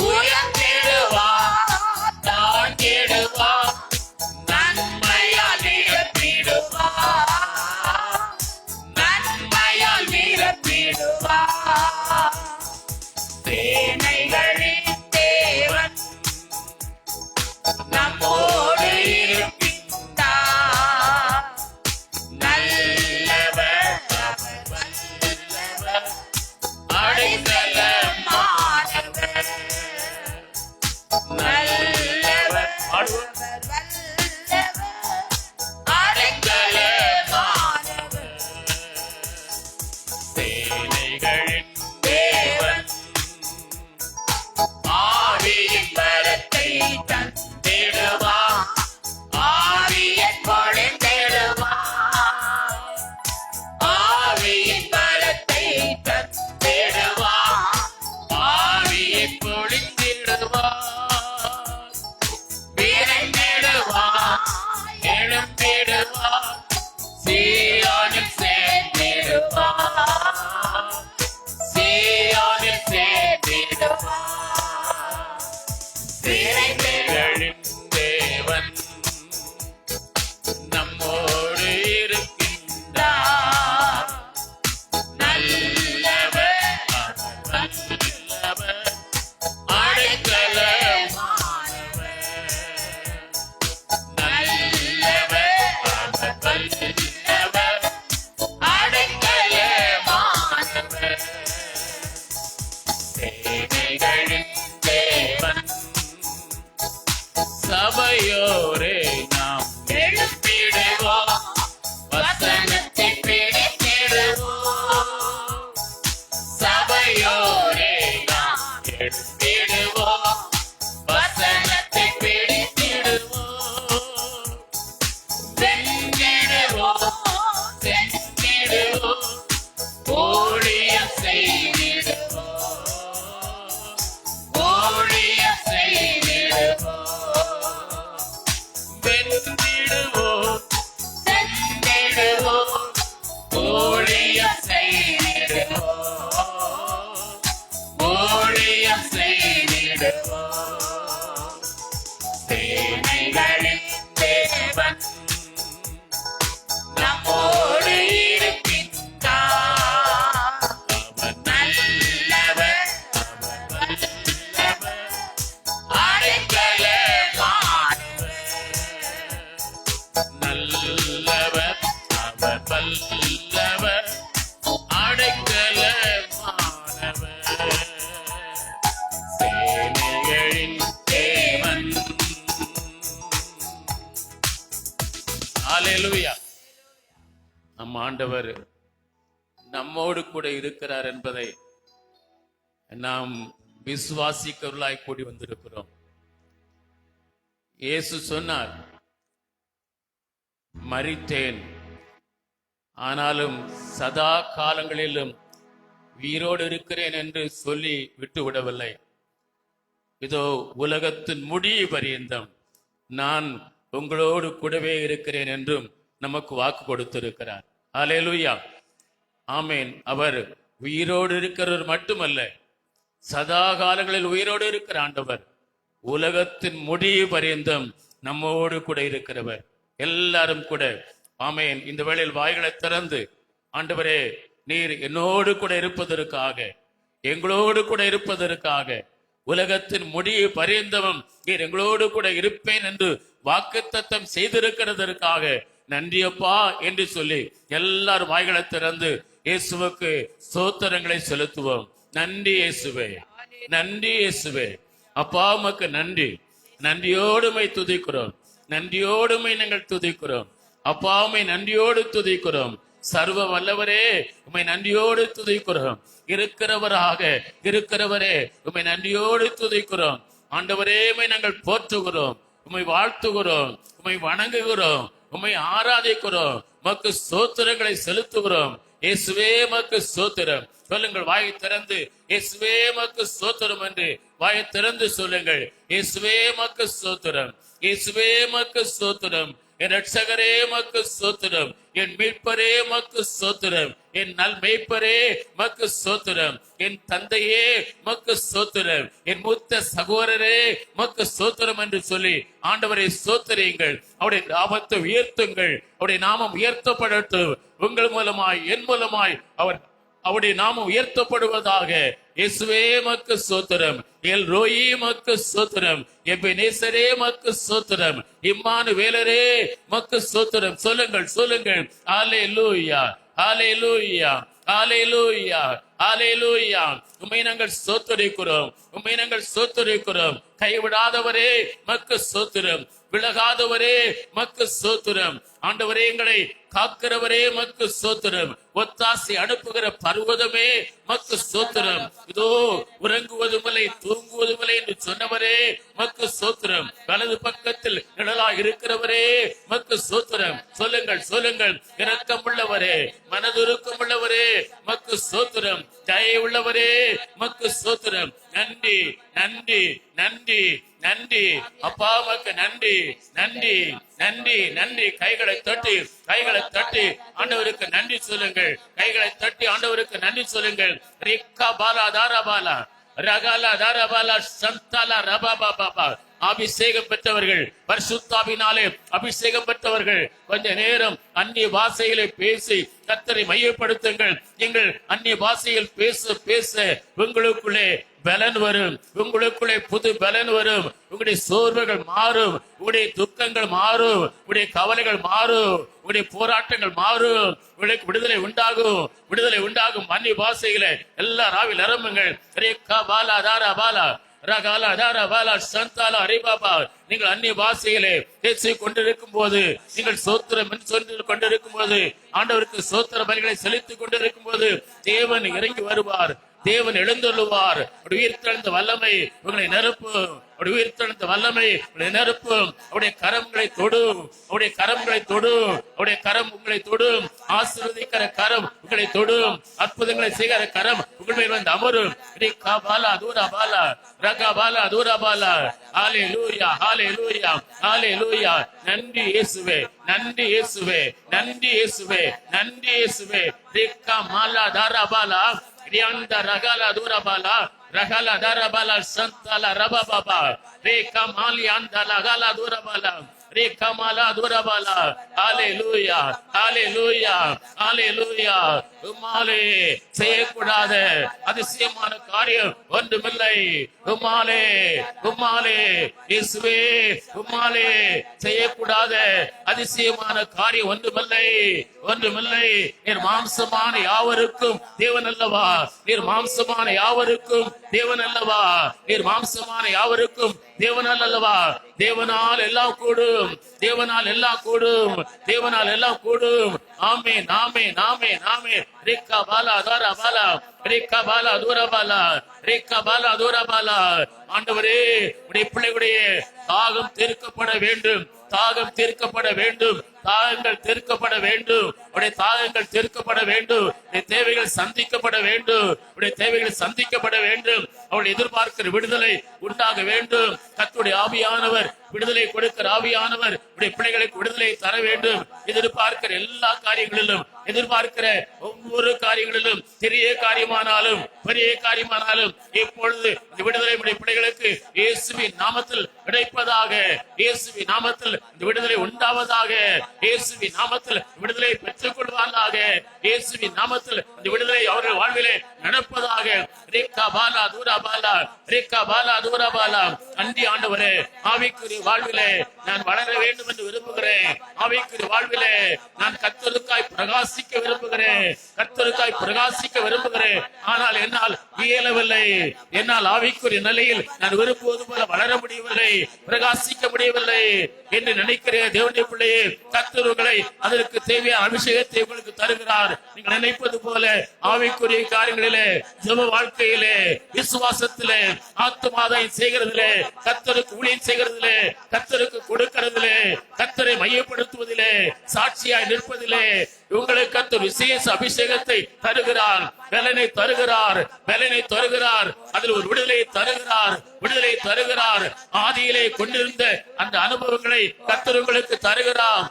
உயர்ந்திடுவார், தாழ்ந்திடுவார், நன்மையால் நிரப்பிடுவார், நன்மையால் நிரப்பிடுவார். சேனைகளின் தேவன் நம்மோடு இருக்கின்றார். நல்லவர், அவர் வல்லவர், அடைக்கலமானவர். நல்லவர், அவர் வல்லவர், அடைக்கலமானவர். சேனைகளின் தேவன் ஆவியின் பலத்தை தந்திடுவார், ஆவியின் பொழிந்திடுவார், ஆவியின் பலத்தை தந்திடுவார், ஆவியின் பொழிந்திடுவார். விரைந்திடுவார், எழும்பிடுவார், சீயோனில் சேர்ந்திடுவார், சீயோனில் சேர்ந்திடுவார். சேனைகளின் தேவன் நம்மோடு இருக்கின்றார். நல்லவர், அவர் வல்லவர், அடைக்கலமானவர். நல்லவர், அவர் வல்லவர், அடைக்கலமானவர். சேனைகளின் தேவன் சபையோரே நாம் எழுப்பிடுவோம், வசனத்தை பிடித்திடுவோம். சபையோரே நாம் எழுப்பிடுவோம், வசனத்தை பிடித்திடுவோம். சென்றிடுவோம், சென்றிடுவோம், ஊழியம் செய்திடுவோம், ஊழியம் செய்திடுவோம். வென்றிடுவோம், சென்றிடுவோம், ஊழியம் செய்திடுவோம், ஊழியம் செய்திடுவோம். சேனைகளின் தேவன் நம்மோடு இருக்கின்றார். அவர் நல்லவர், அவர் வல்லவர், அடைக்கலமானவர். நல்லவர், அவர் வல்லவர், அடைக்கலமானவர். சேனைகளின் தேவன். ஹல்லேலூயா. நம் ஆண்டவர் நம்மோடு கூட இருக்கிறார் என்பதை நாம் விசுவாசிக்கிறவர்களாய் கூடி வந்திருக்கிறோம். இயேசு சொன்னார், மரித்தேன், ஆனாலும் சதா காலங்களிலும் உயிரோடு இருக்கிறேன் என்று சொல்லி விட்டுவிடவில்லை. இதோ உலகத்தின் முடிவு பரியந்தம் நான் உங்களோடு கூடவே இருக்கிறேன் என்றும் நமக்கு வாக்கு கொடுத்திருக்கிறார். ஹல்லேலூயா, ஆமேன். அவர் உயிரோடு இருக்கிறவர் மட்டுமல்ல, சதா காலங்களில் உயிரோடு இருக்கிற ஆண்டவர், உலகத்தின் முடிவு பரியந்தம் நம்மோடு கூட இருக்கிறவர். எல்லாரும் கூட ஆமேன் இந்த வேளையில் வாய்களை திறந்து, ஆண்டவரே நீர் என்னோடு கூட இருப்பதற்காக, எங்களோடு கூட இருப்பதற்காக, உலகத்தின் முடிவு பரியந்தமும் நீர் எங்களோடு கூட இருப்பேன் என்று வாக்குத்தத்தம் செய்திருக்கிறதற்காக நன்றியப்பா என்று சொல்லி எல்லாரும் வாய்களை திறந்து இயேசுவுக்கு ஸ்தோத்திரங்களை செலுத்துவோம். நன்றி இயேசுவே, நன்றி இயேசுவே. அப்பா உமக்கு நன்றி. நன்றியோடுமை துதிக்கிறோம், நன்றியோடுமை நாங்கள் துதிக்கிறோம். அப்பாவுமை நன்றியோடு துதிக்கிறோம். சர்வ வல்லவரே உம்மை நன்றியோடு துதிக்கிறோம். இருக்கிறவரே உம்மை நன்றியோடு துதிக்கிறோம். ஆண்டவரே உம்மை நாங்கள் போற்றுகிறோம், உம்மை வாழ்த்துகிறோம், உம்மை வணங்குகிறோம், உம்மை ஆராதிக்கிறோம், உமக்கு ஸ்தோத்திரங்களை செலுத்துகிறோம். இயேசுவே உமக்கு ஸ்தோத்திரம். சொல்லுங்கள், வாயை திறந்து இயேசுவே உமக்கு ஸ்தோத்திரம் என்று வாயை திறந்து சொல்லுங்கள். இயேசுவே உமக்கு ஸ்தோத்திரம், இயேசுவே உமக்கு ஸ்தோத்திரம். என் ரட்சகரே உமக்கு ஸ்தோத்திரம், என் மீட்பரே உமக்கு ஸ்தோத்திரம், என் நல் மேய்ப்பரே உமக்கு ஸ்தோத்திரம், என் தந்தையே உமக்கு ஸ்தோத்திரம், என் மூத்த சகோதரரே உமக்கு ஸ்தோத்திரம் என்று சொல்லி ஆண்டவரை ஸ்தோத்திரியுங்கள். அவருடைய நாமத்தை உயர்த்துங்கள். அவருடைய நாமம் உயர்த்தப்படட்டும். உங்கள் மூலமாய் என் மூலமாய் அவருடைய நாமம் உயர்த்தப்படுவதாக. இயேசுவே உமக்கு ஸ்தோத்திரம், எல் ரோயி உமக்கு ஸ்தோத்திரம், எபெனேசரே உமக்கு ஸ்தோத்திரம், இம்மானுவேலரே உமக்கு ஸ்தோத்திரம். சொல்லுங்கள். அல்லேலூயா, அல்லேலூயா, அல்லேலூயா, அல்லேலூயா. உம்மை நாங்கள் ஸ்தோத்திரிக்கிறோம், உம்மை நாங்கள் ஸ்தோத்திரிக்கிறோம். கைவிடாதவரே உமக்கு ஸ்தோத்திரம், விலகாதவரே உமக்கு ஸ்தோத்திரம். ஆண்டவரே எங்களை காக்கிறவரே உமக்கு ஸ்தோத்திரம். ஒத்தாசை அனுப்புகிற பர்வதமே உமக்கு ஸ்தோத்திரம். இதோ உறங்குவதுமில்லை தூங்குவதுமில்லை என்று சொன்னவரே உமக்கு ஸ்தோத்திரம். வலது பக்கத்தில் நிழலாய் இருக்கிறவரே உமக்கு ஸ்தோத்திரம். சொல்லுங்கள். இரக்கமுள்ளவரே, மனதுருக்கமுள்ளவரே உமக்கு ஸ்தோத்திரம். தயை உள்ளவரே உமக்கு ஸ்தோத்திரம். நன்றி நன்றி நன்றி நன்றி அப்பா, உமக்கு நன்றி நன்றி நன்றி நன்றி. கைகளை தட்டி ஆண்டவருக்கு நன்றி சொல்லுங்கள். கைகளை தட்டி ஆண்டவருக்கு நன்றி சொல்லுங்கள். ரிக்கா பாலா தாரா பாலா ரகாலா தாரா பாலா சந்தாலா ரபா பாபா. அபிஷேகம் பெற்றவர்கள், பரிசுத்தாவினாலே அபிஷேகம் பெற்றவர்கள், கொஞ்ச நேரம் அந்நிய பாஷைகளை பேசி கர்த்தரை மையப்படுத்துங்கள். நீங்கள் அந்நிய பாஷையில் பேச உங்களுக்குள்ளே பலன் வரும், உங்களுக்குள்ளே புது பலன் வரும். உங்களுடைய சோர்வுகள் மாறும், உங்களுடைய துக்கங்கள் மாறும், உங்களுடைய கவலைகள் மாறும், உங்களுடைய போராட்டங்கள் மாறும். உங்களுக்கு விடுதலை உண்டாகும். அந்நிய பாஷைகளை எல்லா ராவில் நிரம்புங்கள். ரேகா பாலா தாரா பாலா ரகாலா தாரா பாலா சந்தாலா அரிபாபா. நீங்கள் அந்நிய பாஷையிலே பேசிக் கொண்டிருக்கும் போது, நீங்கள் சோத்திரம் சொல்லி கொண்டிருக்கும் போது, ஆண்டவருக்கு சோத்திர பலிகளை செலுத்திக் கொண்டிருக்கும் போது தேவன் இறங்கி வருவார், தேவன் எழுந்தருளுவார். உயிர்த்தெழுந்த வல்லமை உங்களை நிரப்பும், உயிர்த்தெழுந்த வல்லமை உங்களை நிரப்பும். அவருடைய கரங்களை தொடும், அவருடைய கரம் உங்களை தொடும். ஆசீர்வதிக்கிற கரம் உங்களை தொடும். அற்புதங்களை செய்கிற கரம் உங்கள் மேல் வந்து அமரும். ரிகா பாலா தூரா பாலா ரகா பாலா தூரா பாலா. ஹalleluya, ஹalleluya, ஹalleluya. நன்றி இயேசுவே, நன்றி இயேசுவே, நன்றி இயேசுவே, நன்றி இயேசுவே. ரிகா மாலா தாரா பாலா ரியாண்டா ரகாலா தூரா பாலா ரகாலா தாரா பாலா சந்தாலா ரபா பாபா. ரேகா மாலி ஆண்டா ரகாலா தூரா பாலா ரேகா மாலா தூரா பாலா. ஹalleluya, ஹalleluya, ஹalleluya. உம்மாலே செய்யக்கூடாத அதிசயமான காரியம் ஒன்றுமில்லை. உம்மாலே இயேசுவே, உம்மாலே செய்யக்கூடாத அதிசயமான காரியம் ஒன்றுமில்லை. நீர் மாம்சமான யாவருக்கும் தேவன் அல்லவா? நீர் மாம்சமான யாவருக்கும் தேவன் அல்லவா? நீர் மாம்சமான யாவருக்கும் தேவன் அல்லவா? தேவனால் எல்லாம் கூடும், தேவனால் எல்லாம் கூடும், தேவனால் எல்லாம் கூடும். ஆமென், ஆமென், ஆமென், ஆமென். ரிக்கா பாலா தாரா பாலா ரிக்கா பாலா தூரா பாலா ரிக்கா பாலா தூரா பாலா. ஆண்டவரே, உடைய பிள்ளைகளுடைய தாகம் தீர்க்கப்பட வேண்டும், தாகம் தீர்க்கப்பட வேண்டும், தாகங்கள் தீர்க்கப்பட வேண்டும், உடைய தாகங்கள் தீர்க்கப்பட வேண்டும், உடைய தேவைகள் சந்திக்கப்பட வேண்டும், உடைய தேவைகள் சந்திக்கப்பட வேண்டும். அவள் எதிர்பார்க்கிற விடுதலை உண்டாக வேண்டும். கர்த்தருடைய ஆவியானவர் விடுதலை கொடுக்கிற ஆவியானவர் உடைய பிள்ளைகளுக்கு விடுதலை தர வேண்டும். எதிர்பார்க்கிற எல்லா காரியங்களிலும், எதிர்பார்க்கிற ஒவ்வொரு காரியங்களிலும், சிறிய காரியமானாலும் பெரிய காரியமானாலும் இப்பொழுது இந்த விடுதலை உடைய பிள்ளைகளுக்கு இயேசுவின் நாமத்தில் கிடைப்பதாக. இயேசுவின் நாமத்தில் இந்த விடுதலை உண்டாவதாக. இயேசுவின் நாமத்தில் விடுதலை பெற்றுக் கொள்வார்களாக. இயேசுவின் நாமத்தில் இந்த விடுதலை அவர்கள் வாழ்விலே நடப்பதாக. ரேகா பாலா தூரா பாலா ரேகா பாலா தூரா பாலா. நன்றி ஆண்டவரே, ஆவிக்குரிய வாழ்விலே நான் வளர வேண்டும் என்று விரும்புகிறேன். ஆவிக்குரிய வாழ்விலே நான் கர்த்தருக்காய் பிரகாசிக்க விரும்புகிறேன். கர்த்தருக்காய் பிரகாசிக்க விரும்புகிறேன். ஆனால் என்னால் இயலவில்லை. என்னால் ஆவிக்குரிய நிலையில் நான் விரும்புவது போல வளர முடியவில்லை, பிரகாசிக்க முடியவில்லை என்று நினைக்கிறேன். தேவனுடைய பிள்ளையே, கர்த்தர்களை அதற்கு தேவையான அபிஷேகத்தை உங்களுக்கு தருகிறார். நீங்கள் நினைப்பது போல ஆவிக்குரிய காரியங்களிலே, ஜெப வாழ்க்கையிலே, விசுவாசத்திலே, ஆத்துமாதாயம் செய்கிறதிலே, கர்த்தருக்கு ஊழியம் செய்கிறதிலே, கர்த்தருக்கு கொடுக்கிறதிலே, கர்த்தரை மையப்படுத்துவதிலே, சாட்சியாய் நிற்பதிலே உங்களுக்கு கர்த்தர் விசேஷ அபிஷேகத்தை தருகிறார். பலனை தருகிறார், பலனை தருகிறார். அதில் ஒரு விடுதலை தருகிறார், விடுதலை தருகிறார். ஆதியிலே கொண்டிருந்த அந்த அனுபவங்களை கர்த்தர் உங்களுக்கு தருகிறார்.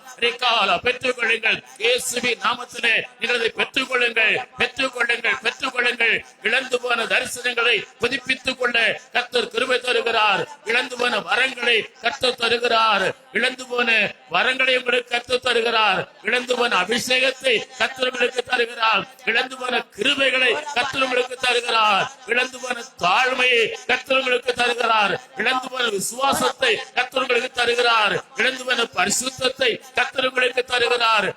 பெற்றுக் கொள்ளுங்கள். இயேசுவின் நாமத்திலே நீங்கள் அதை பெற்றுக் கொள்ளுங்கள், பெற்றுக் கொள்ளுங்கள், பெற்றுக் கொள்ளுங்கள். இழந்து போன தரிசனங்களை புதுப்பித்துக் கொள்ள கர்த்தர் கிருபை தருகிறார். இழந்து போன வரங்களை கர்த்தர் தருகிறார். இழந்து போன வரங்களை உங்களுக்கு கர்த்தர் தருகிறார். இழந்து போன அபிஷேகத்தை கர்த்தர் உங்களுக்கு தருகிறார். இழந்து போன கிருபைகளை கர்த்தர் உங்களுக்கு தருகிறார். இழந்து போன தாழ்மையை கர்த்தர் உங்களுக்கு தருகிறார். இழந்து போன விசுவாசத்தை கர்த்தர் உங்களுக்கு தருகிறார். இழந்து போன பரிசுத்தத்தை கர்த்தர் உங்களுக்கு தருகிறார்.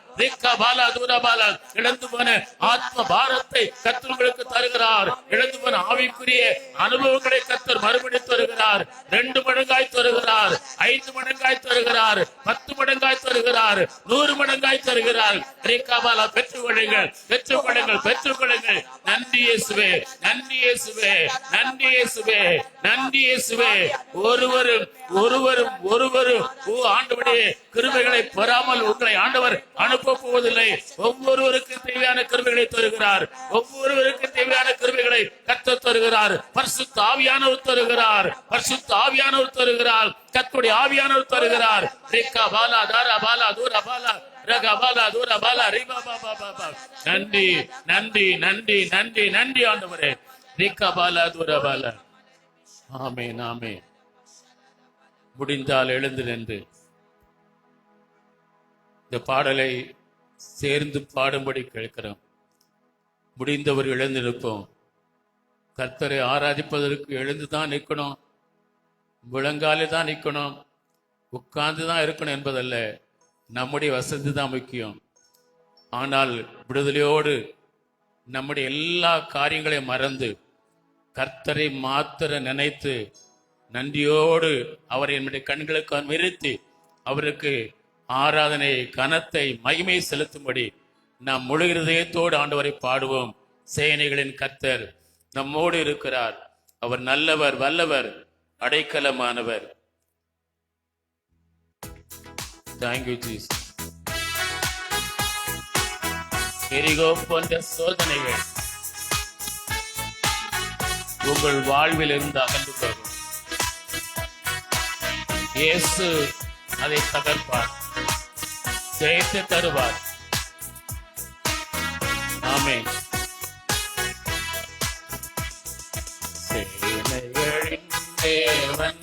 இழந்து போன ஆத்ம பாரத்தை கர்த்தர் உங்களுக்கு தருகிறார். இழந்து போன ஆவிக்குரிய அனுபவங்களை கர்த்தர் மறுபடி தருகிறார். 2 மடங்காய் தருகிறார், 5 மடங்காய் தருகிறார், 10 மடங்காய் தருகிறார், 100 மடங்காய் தருகிறார். பெற்றுக் கொள்ளுங்கள், பெற்றுக் கொள்ளுங்கள், பெற்றுக் கொள்ளுங்கள். நன்றி இயேசுவே, நன்றி இயேசுவே, நன்றி இயேசுவே, நன்றி இயேசுவே. ஒருவரும் ஒருவரும் ஒருவரும் ஆண்டவருடைய கிருபைகளை பெறாமல் உங்களை ஆண்டவர் அனுப்ப போவதில்லை. ஒவ்வொருவருக்கு தேவையான கிருபைகளை தருகிறார். ஒவ்வொருவருக்கு தேவையான கிருபைகளை கர்த்தர் தருகிறார். பரிசுத்த ஆவியானவர் தருகிறார். பரிசுத்த ஆவியானவர் தருகிறார். கர்த்தருடைய ஆவியானவர் தருகிறார். ரேகா பாலா தாரா பாலா தூரா பாலா நன்றி, நன்றி, நன்றி, நன்றி, நன்றி ஆண்டவரே. ஆமென், ஆமென். முடிந்தால் எழுந்து நின்று இந்த பாடலை சேர்ந்து பாடும்படி கேட்கிறோம். முடிந்தவர் எழுந்து நிற்போம். கர்த்தரை ஆராதிப்பதற்கு எழுந்துதான் நிற்கணும், முழங்காலே தான் நிற்கணும், உட்கார்ந்து தான் இருக்கணும் என்பதல்ல. நம்முடைய வசதி தான் முக்கியம். ஆனால் விடுதலையோடு நம்முடைய எல்லா காரியங்களையும் மறந்து கர்த்தரை மாத்திர நினைத்து நன்றியோடு அவரை நம்முடைய கண்களுக்கு நிறுத்தி அவருக்கு ஆராதனை, கனத்தை, மகிமை செலுத்தும்படி நாம் முழு இருதயத்தோடு ஆண்டவரை பாடுவோம். சேனைகளின் கர்த்தர் நம்மோடு இருக்கிறார். அவர் நல்லவர், வல்லவர், அடைக்கலமானவர். Thank you, Jesus. எரிகோ போன்ற சோதனைகள் உங்கள் வாழ்வில் இருந்து அகன்று போகும். இயேசு அதை தகர்ப்பார், ஜெயத்தை தருவார். ஆமென். சேனைகளின் தேவன்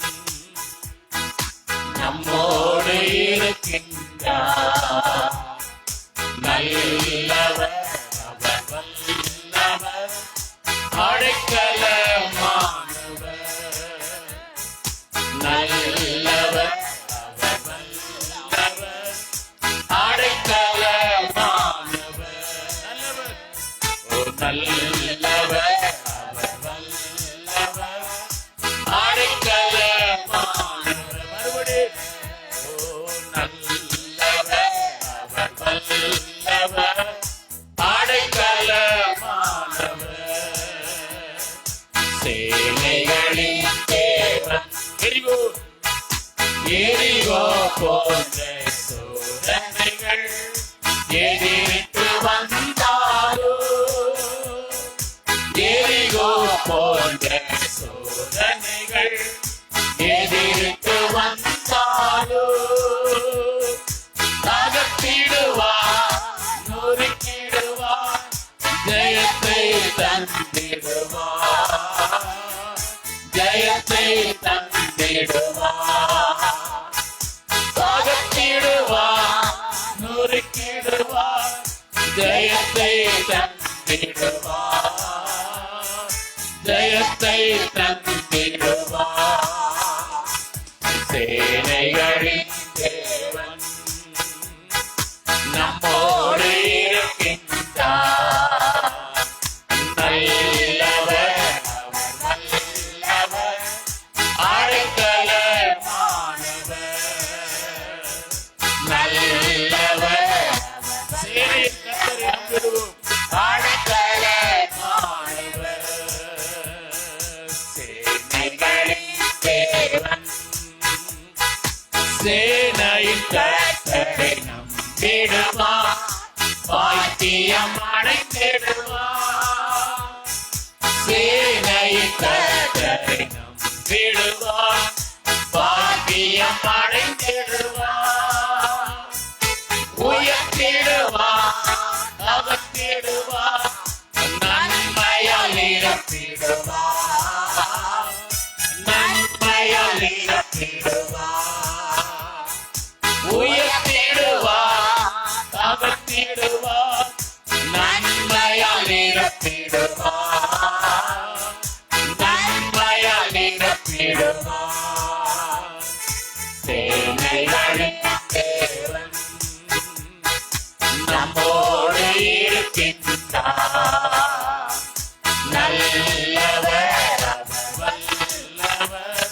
நம்மோடு இருக்கின்றார். நல்லவர், அவர் வல்லவர், அடைக்கலமானவர். நல்லவர், அவர் வல்லவர், அடைக்கலமானவர். நல்லவர், ஓ நல்லவர், அவர் வல்லவர், அடைக்கலமானவர். மறுபடி சேனைகளின் தேவன் எரிகோ போன்ற சோதனைகள் எதிர்த்து வந்தாரோ, எரிகோ போன்ற சோதனைகள் எதிர்த்து வந்தாரோ, தகர்த்திடுவார், நொறுக்கிடுவார், ஜெயத்தை தந்திடுவார், ஜெயத்தை தந்திடுவார், தகர்த்திடுவார், நொறுக்கிடுவார், ஜெயத்தை தந்திடுவார், ஜெயத்தை தந்திடுவார். சேனை சேனையின் கர்த்தரை நம்பிடுவான், பாக்கியம் அடைந்திடுவான். சேனையின் கர்த்தரை நம்பிடுவான், பாக்கியம் அடைந்திடுவான். உயர்த்திடுவான், அகற்றிடுவான், நன்மையால் நிரப்பிடுவான், நன்மையால் நிரப்பிடுவான். உயர்த்திடுவான், அகற்றிடுவான், நன்மையால் நிரப்பிடுவான், நன்மையால் நிரப்பிடுவான். சேனைகளின் தேவன் நம்மோடு இருக்கின்றார். நல்லவர் அவர், வல்லவர்,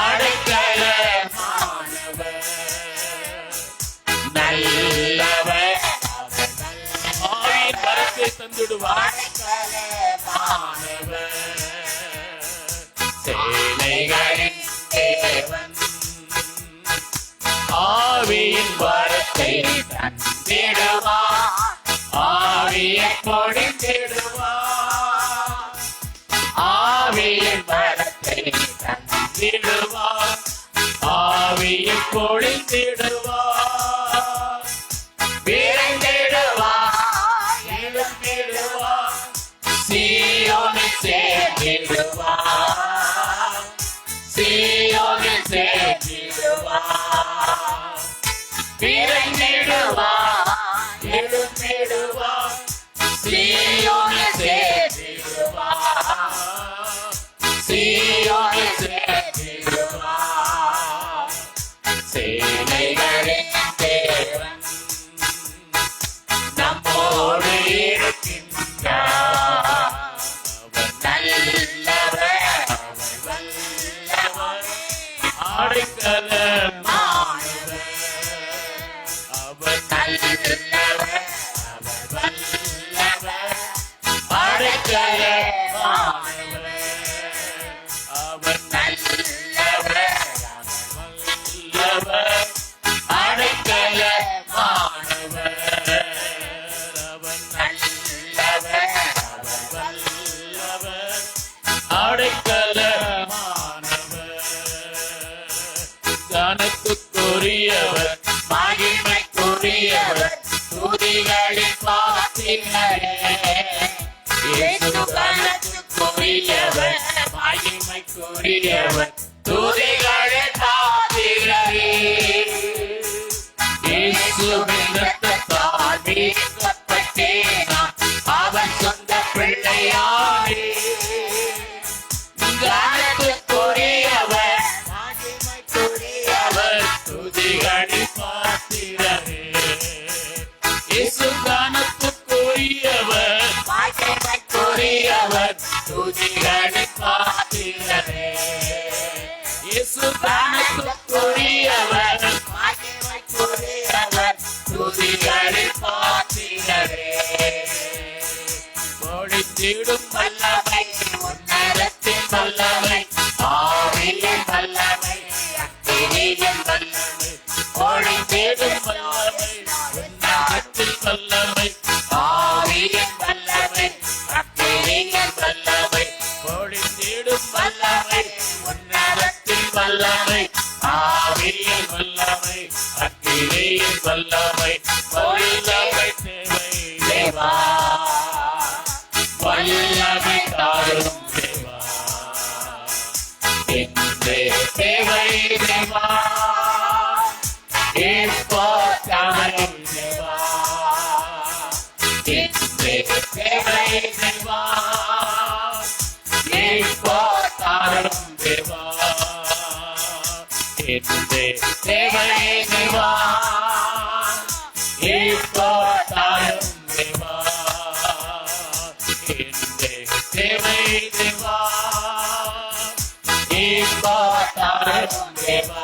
அடைக்கலமானவர். நல்லவர் அவர், ஆவியின் வரத்தை தந்திடுவார், அடைக்கலமானவர். சேனைகளின் தேவன் ஆவியின் வரத்தை தந்திடுவார், ஆவியை பொழிந்திடுவார். ஆவியின் வரத்தை தந்திடுவார், ஆவியை பொழிந்திடுவார். விரைந்திடுவார், எழுந்திடுவார், சீயோனில் சேர்ந்திடுவார், சீயோனில் சேர்ந்திடுவார். விரைந்திடுவார், எழுந்திடுவார், சீயோனில் சேர்ந்திடுவார், சீயோனில் சேர்ந்திடுவார். சேனைகளின் தேவன் நம்மோடு இருக்கின்றார். அவர் நல்லவர், அவர் வல்லவர், அடைக்கலமானவர். அவர் நல்லவர், அவர் வல்லவர், அடைக்கலமானவர். அவர் நல்லவர், அவர் வல்லவர், அடைக்கலமானவர். அவர் நல்லவர், அவர் வல்லவர், அடைக்கலமானவர். கனத்துக்குரியவர், மகிமைக்குரியவர், துதிகளின் பாத்திரரே. இயேசு கனத்துக்குரியவர், மகிமைக்குரியவர், துதிகளின் பாத்திரரே. இயேசுவின் இரத்தத்தால் மீட்கப்பட்டேன் நான், அவர் சொந்த பிள்ளையானே. கனத்துக்குரியவர், மகிமைக்குரியவர், துதிகளின் பாத்திரரே. இயேசு கனத்துக்குரியவர், மகிமைக்குரியவர், துதிகளின் பாத்திரரே. இயேசு கனத்துக்குரியவர், மகிமைக்குரியவர், துதிகளின் பாத்திரரே. பொழிந்திடும் வல்லமை, உன்னதத்தின் வல்லமை, ஆவியின் வல்லமை, அக்கினியின் வல்லமை. பொழிந்திடும் வல்லமை, உன்னதத்தின் வல்லமை, ஆவியின் வல்லமை, அக்கினியின் வல்லமை. பொழிந்திடும் வல்லமை, உன்னதத்தின் வல்லமை, ஆவியின் வல்லமை, அக்கினியின் வல்லமை. வல்லமை தேவை தேவா, வல்லமை தாரும் தேவா. இன்றே தேவை தேவா, இப்போ தாரும் தேவா. இன்றே தேவை தேவா, இப்போ தாரும் தேவா. இன்றே தேவை தேவா, இப்போ தாரும் தேவா. இன்றே தேவை தேவா, இப்போ தாரும் தேவா.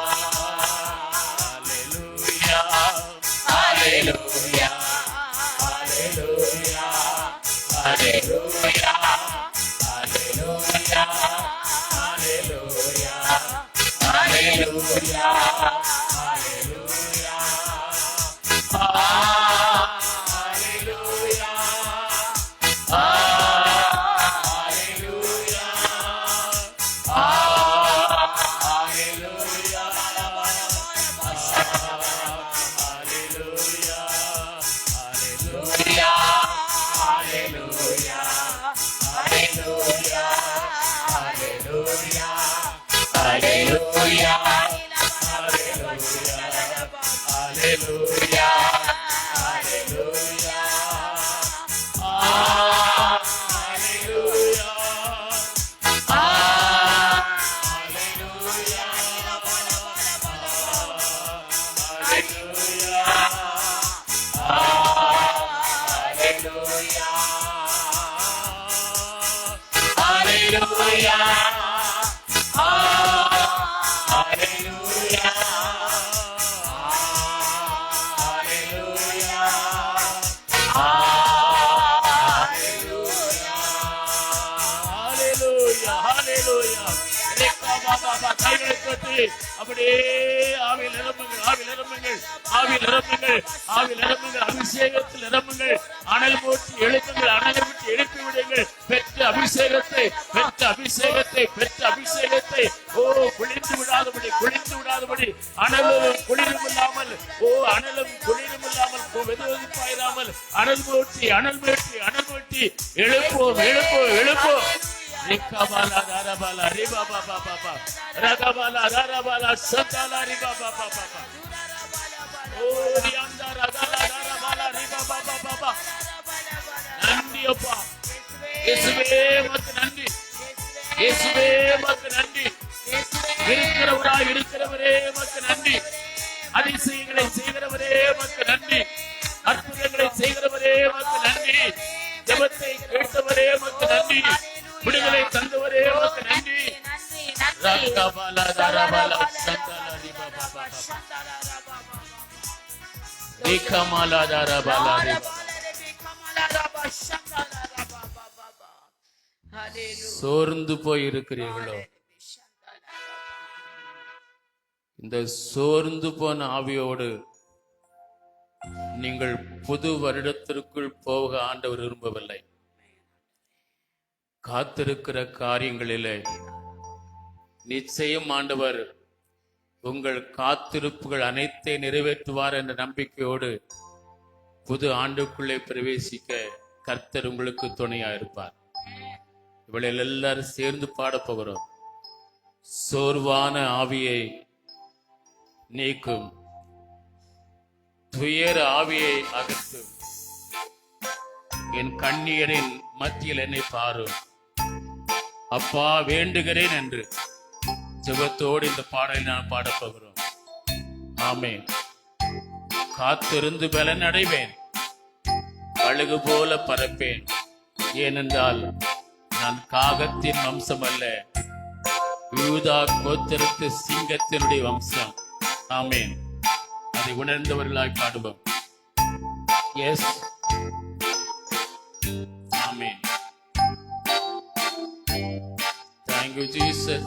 Hallelujah, hallelujah, hallelujah, hallelujah, hallelujah, hallelujah, hallelujah, கைகளை தட்டி அப்படியே ஆவியில் நிரம்புங்கள், ஆவியில் நிரம்புங்கள், ஆவியில் நிரம்புங்கள், ஆவியில் நிரம்புங்கள், அபிஷேகத்தில் நிரம்புங்கள். அனல் மூட்டி எழுப்புங்கள், அனலை விட்டு எழுப்பி விடுங்கள். பெற்ற அபிஷேகத்தை, பெற்ற அபிஷேகத்தை, பெற்ற அபிஷேகத்தை குளிர்ந்து விடாதபடி, குளிர்ந்து விடாதபடி, அனலும் குளிரும் இல்லாமல், அனலும் குளிரும் இல்லாமல் வெதுவெதுப்பாயிராமல் அனல் மூட்டி, அனல் மூட்டி, அனல் மூட்டி எழுப்போம், எழுப்போம், எழுப்போம். ரிகபாலா தாரபாலா ரிபா பாபா பாபா ரகபாலா தாரபாலா சந்தாலா ரிபா பாபா பாபா ஓ ரியாந்தா ரகபாலா தாரபாலா ரிபா பாபா பாபா. நன்றி அப்பா இயேசுவே, உமக்கு நன்றி. இயேசுவே, உமக்கு நன்றி. இருக்கிறவராய் இருக்கிறவரே உமக்கு நன்றி. அதிசயங்களை செய்கிறவரே உமக்கு நன்றி. அற்புதங்களை செய்கிறவரே உமக்கு நன்றி. ஜெபத்தை கேட்டவரே உமக்கு நன்றி. விடுதலை தந்தவரே உமக்கு நன்றி. ரகபாலா தாரபாலா சந்தாலா ரிபா பாபா பாபா ரிகமாலா தாரபாலா ரிபா. சோர்ந்து போய் இருக்கிறீர்களோ? இந்த சோர்ந்து போன ஆவியோடு நீங்கள் புது வருடத்திற்குள் போக ஆண்டவர் விரும்பவில்லை. காத்திருக்கிற காரியங்களிலே நிச்சயம் ஆண்டவர் உங்கள் காத்திருப்புகள் அனைத்தை நிறைவேற்றுவார் என்ற நம்பிக்கையோடு புது ஆண்டுக்குள்ளே பிரவேசிக்க கர்த்தர் உங்களுக்கு துணையா இருப்பார். இவளில் எல்லாரும் சேர்ந்து பாடப் போகிறோம். சோர்வான ஆவியை நீக்கும், துயர ஆவியை அகற்றும், என் கண்ணீரின் மத்தியில் என்னை பாரும், அப்பா வேண்டுகிறேன் என்று ஜெபத்தோடு இந்த பாடலை நான் பாடப் போகிறோம். ஆமென். காத்திருந்து பலன் அடைவேன், அழுகு போல பறப்பேன், ஏனென்றால் நான் காகத்தின் வம்சம் அல்ல, யூதா கோத்திரத்து சிங்கத்தினுடைய வம்சம். ஆமென். அதை உணர்ந்தவர்களாய் பாடுவோம். Yes, amen. Thank you, Jesus.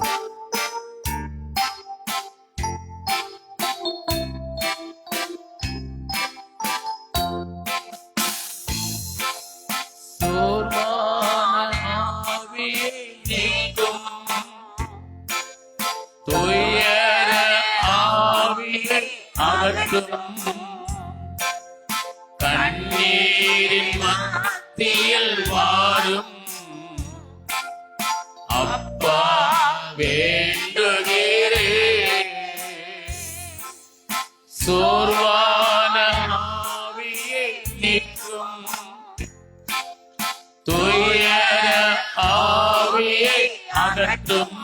சோர்வான ஆவியை நீக்கும், துயர ஆவியை அகற்றும், கண்ணீரின் மத்தியில் வாரும், அப்பா வேண்டுகிறேன். சோர்வான ஆவியை நீக்கும், துயர ஆவியை அகற்றும்,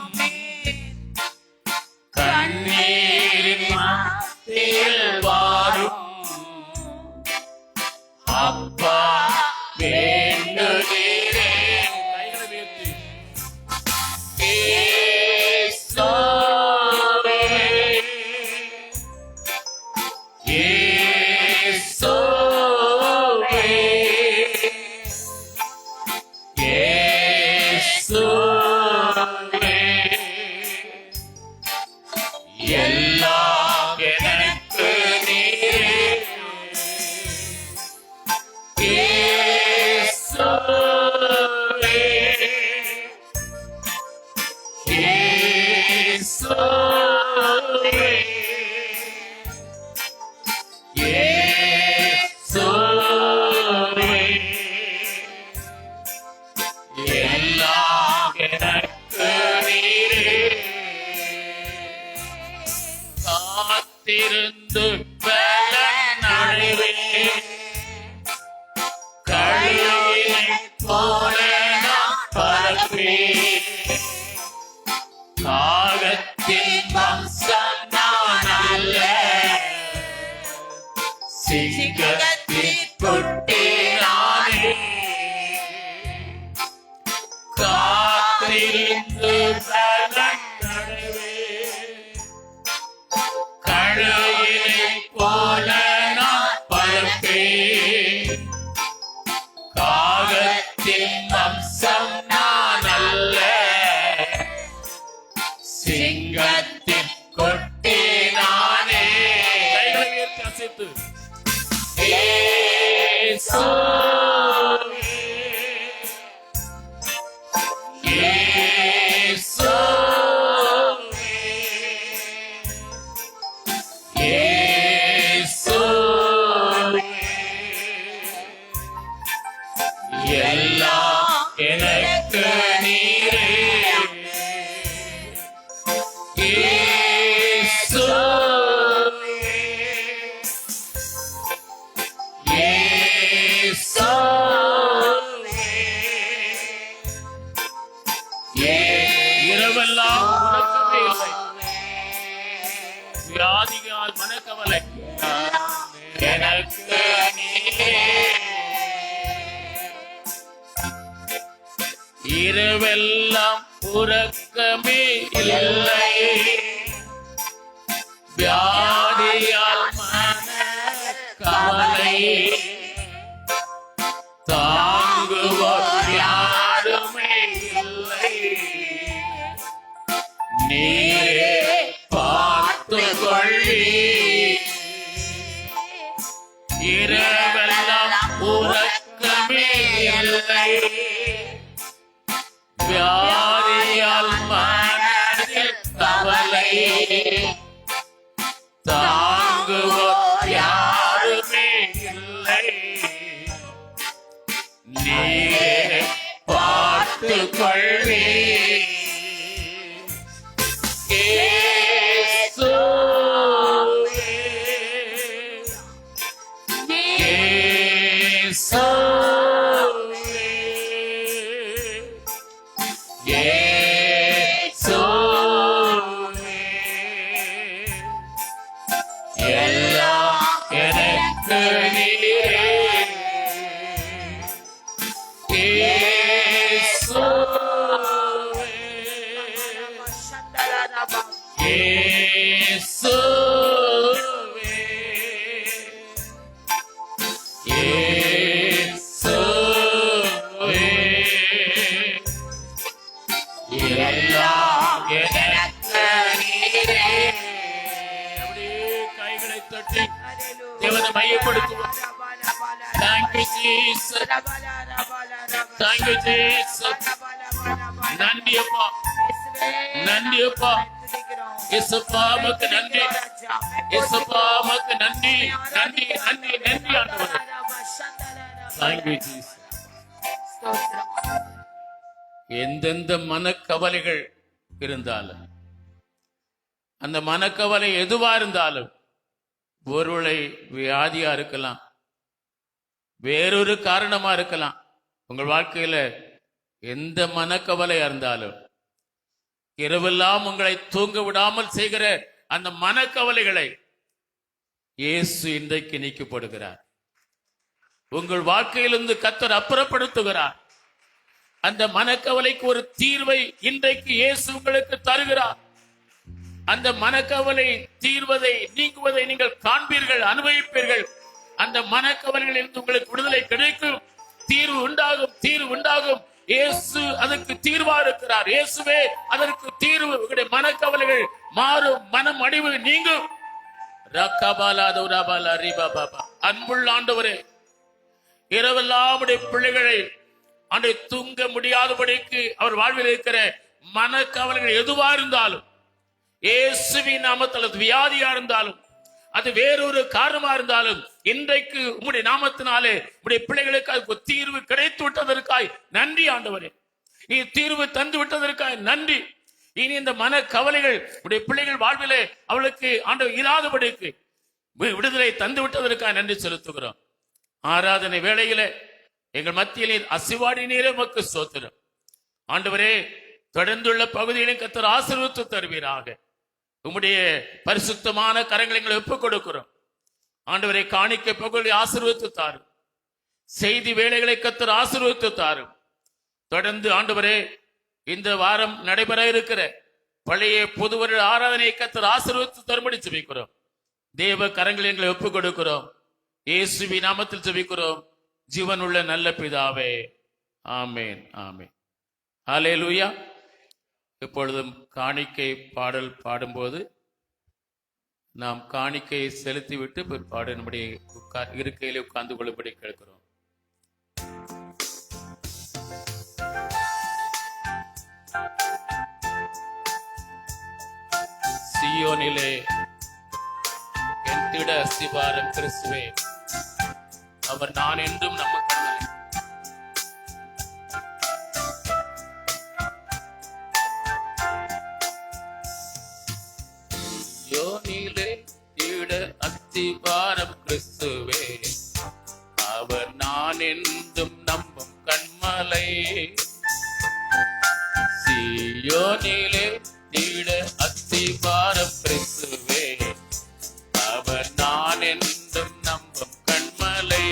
கண்ணீரின் மத்தியில் வாரும், அப்பா வேண்டுகிறேன். கைகளை உயர்த்தி இயேசுவே, இயேசுவே, இயேசுவே, எல்லாம் எனக்கு நீரே. இயேசுவே, இயேசுவே, இயேசுவே, எல்லாம் எனக்கு நீரே. காத்திருந்து பலன் அடைவேன், கழுகினைப் போல நான் பறப்பேன், காகத்தின் வம்சம் நான் சிங்கத்தின் கொட்டினானே. கைகளை உயர்த்தி அசைத்து இயேசுவே, இயேசுவே, இயேசுவே, எல்லாம் எனக்கு நீரே. இயேசுவே, இயேசுவே, இரவெல்லாம் உறக்கமே இல்லை, வியாதியால் மனக்கவலை எனக்கு நீரே. இரவெல்லாம் உறக்கமே இல்லை, வியாதியால் மனக்கவலை தாங்குவோர் யாருமே இல்லை, நீரே பார்த்துக் கொள்ளீர். இரவெல்லாம் உறக்கமே இல்லை, வியாதியால் மனதில் கவலை தாங்குவோர் யாருமே இல்லை, நீரே பார்த்துக் கொள்வீர். இயேசுவே, இயேசுவே, இயேசுவே, எல்லாம் எனக்கு நீரே. இயேசுவே, இயேசுவே, இயேசுவே, எல்லாம் எனக்கு நீரே. அப்படியே கைகளை தட்டி தேவனை மையப்படுத்துவோம். Thank you, Jesus. Thank you, Jesus. நன்றி அப்பா, நன்றி அப்பா. இயேசுப்பா உமக்கு நன்றி, இயேசுப்பா உமக்கு நன்றி, நன்றி, நன்றி, நன்றி ஆண்டவரே. Thank you, Jesus. எந்தெந்த மனக்கவலைகள் இருந்தாலும், அந்த மனக்கவலை எதுவா இருந்தாலும், ஒருவேளை வியாதியா இருக்கலாம், வேறொரு காரணமா இருக்கலாம். உங்கள் வாழ்க்கையில எந்த மனக்கவலையா இருந்தாலும், இரவெல்லாம் உங்களை தூங்க விடாமல் செய்கிற அந்த மனக்கவலைகளை இயேசு இன்றைக்கு நீக்கப்படுகிறார். உங்கள் வாழ்க்கையிலிருந்து கர்த்தர் அப்புறப்படுத்துகிறார். அந்த மனக்கவலைக்கு ஒரு தீர்வை இன்றைக்கு இயேசு உங்களுக்கு தருகிறார். அந்த மனக்கவலை தீர்வதை நீக்குவதை நீங்கள் காண்பீர்கள், அனுபவிப்பீர்கள். அந்த மனக்கவலைகளிலிருந்து உங்களுக்கு விடுதலை கிடைக்கும், தீர்வு உண்டாகும், தீர்வு உண்டாகும். இயேசு அதற்கு தீர்வா இருக்கிறார். இயேசுவே அதற்கு தீர்வு. உங்களுடைய மனக்கவலைகள் மாறும், மனம் அடிவு நீங்கும். அன்புள்ள ஆண்டவரே, இரவெல்லாம் உடைய பிள்ளைகளை அன்றை தூங்க முடியாதபடிக்கு அவர் வாழ்வில் இருக்கிற மனக்கவலைகள் எதுவா இருந்தாலும், இயேசுவின் நாமத்தில் அது வியாதியா இருந்தாலும், அது வேறொரு காரணமா இருந்தாலும், இன்றைக்கு உம்முடைய நாமத்தினாலே உம்முடைய பிள்ளைகளுக்கு அதுக்கு தீர்வு கிடைத்து விட்டதற்காய் நன்றி ஆண்டவரே. நீ தீர்வு தந்து விட்டதற்காய் நன்றி. இனி இந்த மன கவலைகள் உடைய பிள்ளைகள் வாழ்விலே அவளுக்கு ஆண்டவர் இராதபடிக்கு விடுதலை தந்து விட்டதற்காக நன்றி செலுத்துகிறோம். ஆராதனை வேளையிலே எங்கள் மத்தியில் அசிவாடி நீரே உமக்கு ஸ்தோத்திரம். ஆண்டவரே, தொடர்ந்துள்ள பகுதியிலும் கர்த்தர் ஆசீர்வதித்து தருவீராக. உம்முடைய பரிசுத்தமான கரங்களை எங்களை ஒப்புக் கொடுக்கிறோம். ஆண்டவரை காணிக்க பகுதி ஆசீர்வதித்து தாரும். செய்தி வேளைகளை கர்த்தர் ஆசீர்வதித்து தாரும். தொடர்ந்து ஆண்டவரே, இந்த வாரம் நடைபெற இருக்கிற பழைய புது வருட ஆராதனையை கர்த்தர் ஆசீர்வதித்து தரும்படி ஜெபிக்கிறோம். தேவ கரங்களை எங்களை ஒப்புக் கொடுக்கிறோம். இயேசுவின் நாமத்தில் ஜெபிக்கிறோம் ஜீவனுள்ள நல்ல பிதாவே, ஆமேன், ஆமேன். ஹல்லேலூயா. எப்பொழுதும் காணிக்கை பாடல் பாடும்போது நாம் காணிக்கையை செலுத்திவிட்டு பிற்பாடு நம்முடைய இருக்கையிலே உட்கார்ந்து கொள்ளும்படி கேட்கிறோம். சியோனிலே என் திட அஸ்திபாரம் கிறிஸ்துவே, அவர் நான் என்றும் நம்ம சியோனிலே திட அஸ்திபாரம் கிறிஸ்துவே, அவர் நான் என்றும் நம்பும் கண்மலை. சியோனிலே திட அஸ்திபாரம் கிறிஸ்துவே, அவர் நான் என்றும் நம்பும் கண்மலை.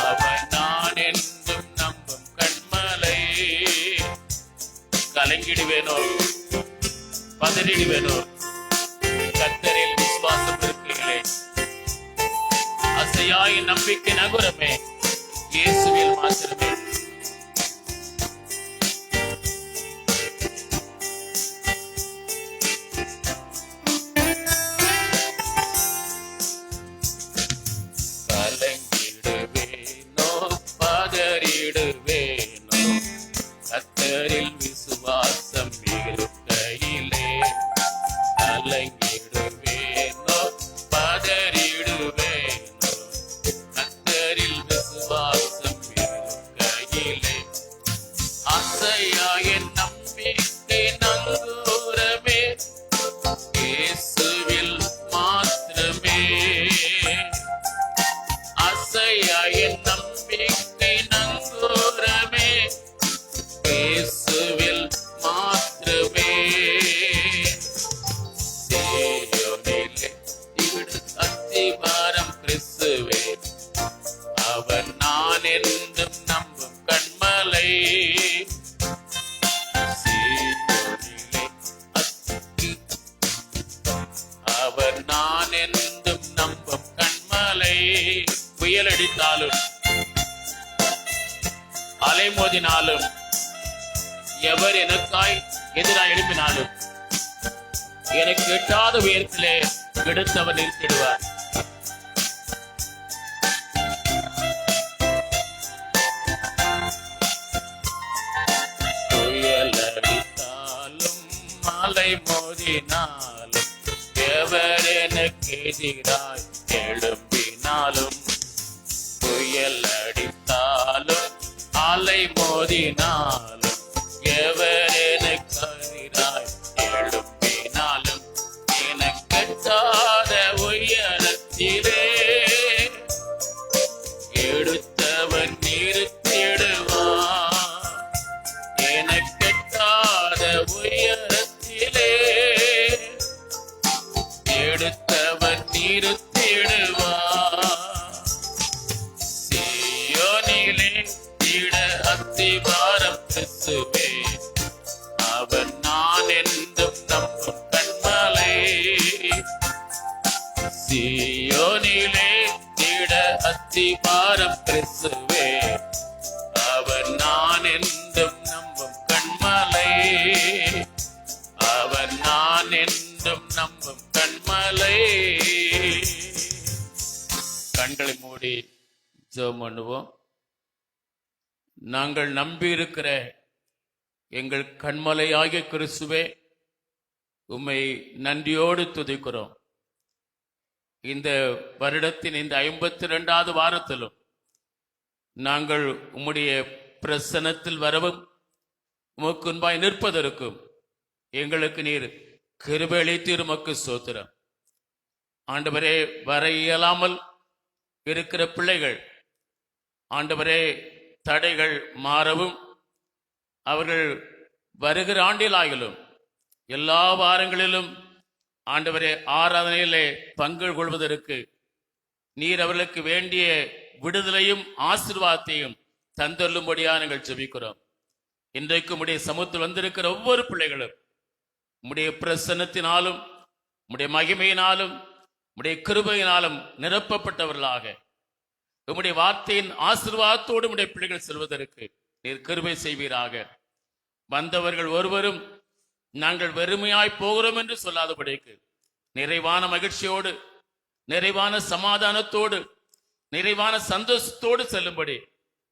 அவர் நான் என்றும் நம்பும் கண்மலை. கலங்கிடுவேனோ பதறிடுவேனோ, கர்த்தரில் விசுவாசம் இருக்கிறீர்களே. அசையாய் நம்பிக்கை நகுரமே, இயேசுவில் மாத்திரமே. கலங்கிடுவேனோ பதறிடுவேனோ, கர்த்தரில் விசுவாசம் இருக்கையிலே. கலங்கிடுவேனோ பதறிடுவேனோ, கர்த்தரில் விசுவாசம் இருக்கையிலே. அசையாய நம்பிக்கை நங்கூரமே, இயேசுவில் மாத்திரமே. அசையாய நம்பிக்கை நங்கூரமே, இயேசுவில் மாத்திரமே. சியோனிலே திட அஸ்திபாரம் கிறிஸ்துவே, அவர் நான் என்றும் நம்பும் கண்மலை. சியோனிலே அவர் நான் என்றும் நம்பும் கண்மலை. புயல் அடித்தாலும் அலை மோதினாலும், எவர் எனக்காய் எதிராக எழுப்பினாலும், எனக்கு எட்டாத உயரத்திலே எடுத்தவர் நிறுத்திடுவார். புயல் அடித்தாலும் மலை மோதினாலும், எவர் எனக்கு எதிராய் எழும்பினாலும், புயல் அடித்தாலும் அலை மோதினாலும், எவர் எனக்கு எதிராய் எழும்பினாலும், எனக்கெட்டாத உயரத்திலே எடுத்தவர் நிறுத்திடுவார். எனக்கெட்டாத உயரத்திலே எடுத்தவர் நிறுத்திடுவார். சியோனிலே திட அஸ்திபாரம் கிறிஸ்துவே, அவர் நான் என்றும் நம்பும் கண்மலை. சியோனிலே திட அஸ்திபாரம் கிறிஸ்துவே, அவர் நான் என்றும் நம்பும் கண்மலை. அவர் நான் என்றும் நம்பும் கண்மலை. கண்களை மூடி ஜெபம் பண்ணுவோம். நாங்கள் நம்பி இருக்கிற எங்கள் கண்மலையாகிய கிறிஸ்துவே, உம்மை நன்றியோடு துதிக்கிறோம். இந்த வருடத்தின் இந்த 52வது வாரத்திலும் நாங்கள் உம்முடைய பிரசன்னத்தில் வரவும் உமக்கு முன்பாய் நிற்பதற்கும் எங்களுக்கு நீர் கிருபை அளித்தீர். உமக்கு ஸ்தோத்திரம். ஆண்டவரே, வர இயலாமல் இருக்கிற பிள்ளைகள் ஆண்டவரே தடைகள் மாறவும், அவர்கள் வருகிற ஆண்டிலாகிலும் எல்லா வாரங்களிலும் ஆண்டவரே ஆராதனையிலே பங்கு கொள்வதற்கு நீர் அவர்களுக்கு வேண்டிய விடுதலையும் ஆசீர்வாதத்தையும் தந்தருளும்படியா நாங்கள் ஜெபிக்கிறோம். இன்றைக்கு உம்முடைய சமூகத்தில் வந்திருக்கிற ஒவ்வொரு பிள்ளைகளும் உம்முடைய பிரசன்னத்தினாலும் உம்முடைய மகிமையினாலும் உம்முடைய கிருபையினாலும் நிரப்பப்பட்டவர்களாக உம்முடைய வார்த்தையின் ஆசீர்வாதத்தோடு உம்முடைய பிள்ளைகள் செல்வதற்கு நீர் கிருபை செய்வீராக. வந்தவர்கள் ஒருவரும் நாங்கள் வெறுமையாய் போகிறோம் என்று சொல்லாதபடிக்கு நிறைவான மகிழ்ச்சியோடு, நிறைவான சமாதானத்தோடு, நிறைவான சந்தோஷத்தோடு செல்லும்படி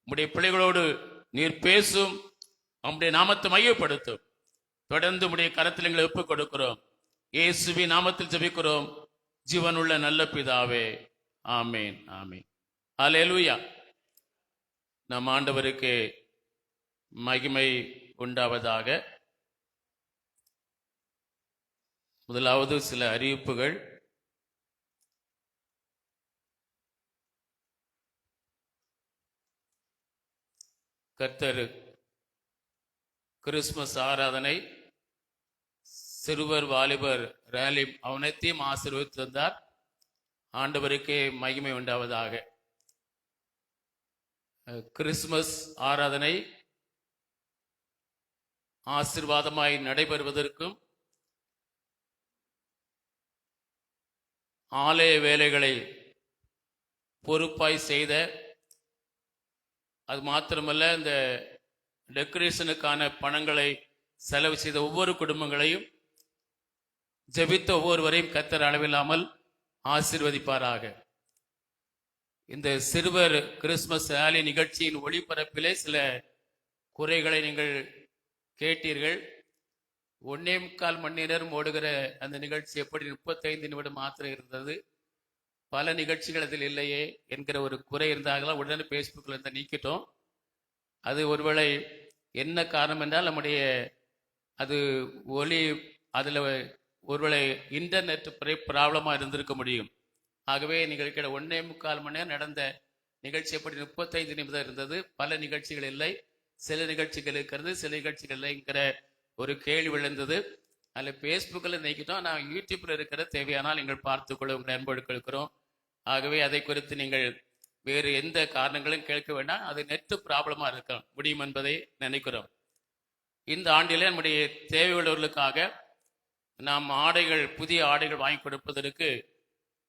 உம்முடைய பிள்ளைகளோடு நீர் பேசும், உம்முடைய நாமத்தை மையப்படுத்தும். தொடர்ந்து உம்முடைய கரத்தில் எங்களை ஒப்புக் கொடுக்கிறோம். இயேசுவின் நாமத்தில் ஜெபிக்கிறோம் ஜீவனுள்ள நல்ல பிதாவே, ஆமேன், ஆமேன். அல்லேலூயா. நம் ஆண்டவருக்கு மகிமை உண்டாவதாக. முதலாவது சில அறிவிப்புகள். கர்த்தர் கிறிஸ்துமஸ் ஆராதனை, சிறுவர் வாலிபர் ரேலி அவனைத்தையும் ஆசீர்வதித்து வந்தார். ஆண்டவருக்கே மகிமை உண்டாவதாக. கிறிஸ்துமஸ் ஆராதனை ஆசீர்வாதமாய் நடைபெறுவதற்கும் ஆலய வேலைகளை பொறுப்பாய் செய்த, அது மாத்திரமல்ல இந்த டெக்கரேஷனுக்கான பணங்களை செலவு செய்த ஒவ்வொரு குடும்பங்களையும், ஜெபித்த ஒவ்வொருவரையும் கர்த்தர் அளவில்லாமல் ஆசீர்வதிப்பாராக. இந்த சிறுவர் கிறிஸ்துமஸ் ரேலி நிகழ்ச்சியின் ஒளிபரப்பிலே சில குறைகளை நீங்கள் கேட்டீர்கள். 1.25 மணி நேரம் ஓடுகிற அந்த நிகழ்ச்சி எப்படி 35 நிமிடம் மாத்திரம் இருந்தது, பல நிகழ்ச்சிகள் அதில் இல்லையே என்கிற ஒரு குறை இருந்தாங்களா, உடனே ஃபேஸ்புக்கில் இருந்து நீக்கிட்டோம். அது ஒருவேளை என்ன காரணம் என்றால் நம்முடைய அது ஒளி அதில் ஒருவேளை இன்டர்நெட் ப்ராப்ளமாக இருந்திருக்க முடியும். ஆகவே நிகழ்ச்சியோட 1.25 மணி நேரம் நடந்த நிகழ்ச்சி எப்படி 35 நிமிடம் இருந்தது, பல நிகழ்ச்சிகள் இல்லை, சில நிகழ்ச்சிகள் இருக்கிறது, சில நிகழ்ச்சிகள் இல்லைங்கிற ஒரு கேள்வி விழுந்தது. அதில் ஃபேஸ்புக்கில் நீக்கிட்டோம். நான் யூடியூப்பில் இருக்கிற தேவையானால் நீங்கள் பார்த்துக்கொள்ள உங்களை அன்போடு கேட்கிறோம். ஆகவே அதை குறித்து நீங்கள் வேறு எந்த காரணங்களும் கேட்க வேண்டாம். அது நெட்டு ப்ராப்ளமாக இருக்க முடியும் என்பதை நினைக்கிறோம். இந்த ஆண்டிலே நம்முடைய தேவையுள்ளவர்களுக்காக நாம் ஆடைகள், புதிய ஆடைகள் வாங்கி கொடுப்பதற்கு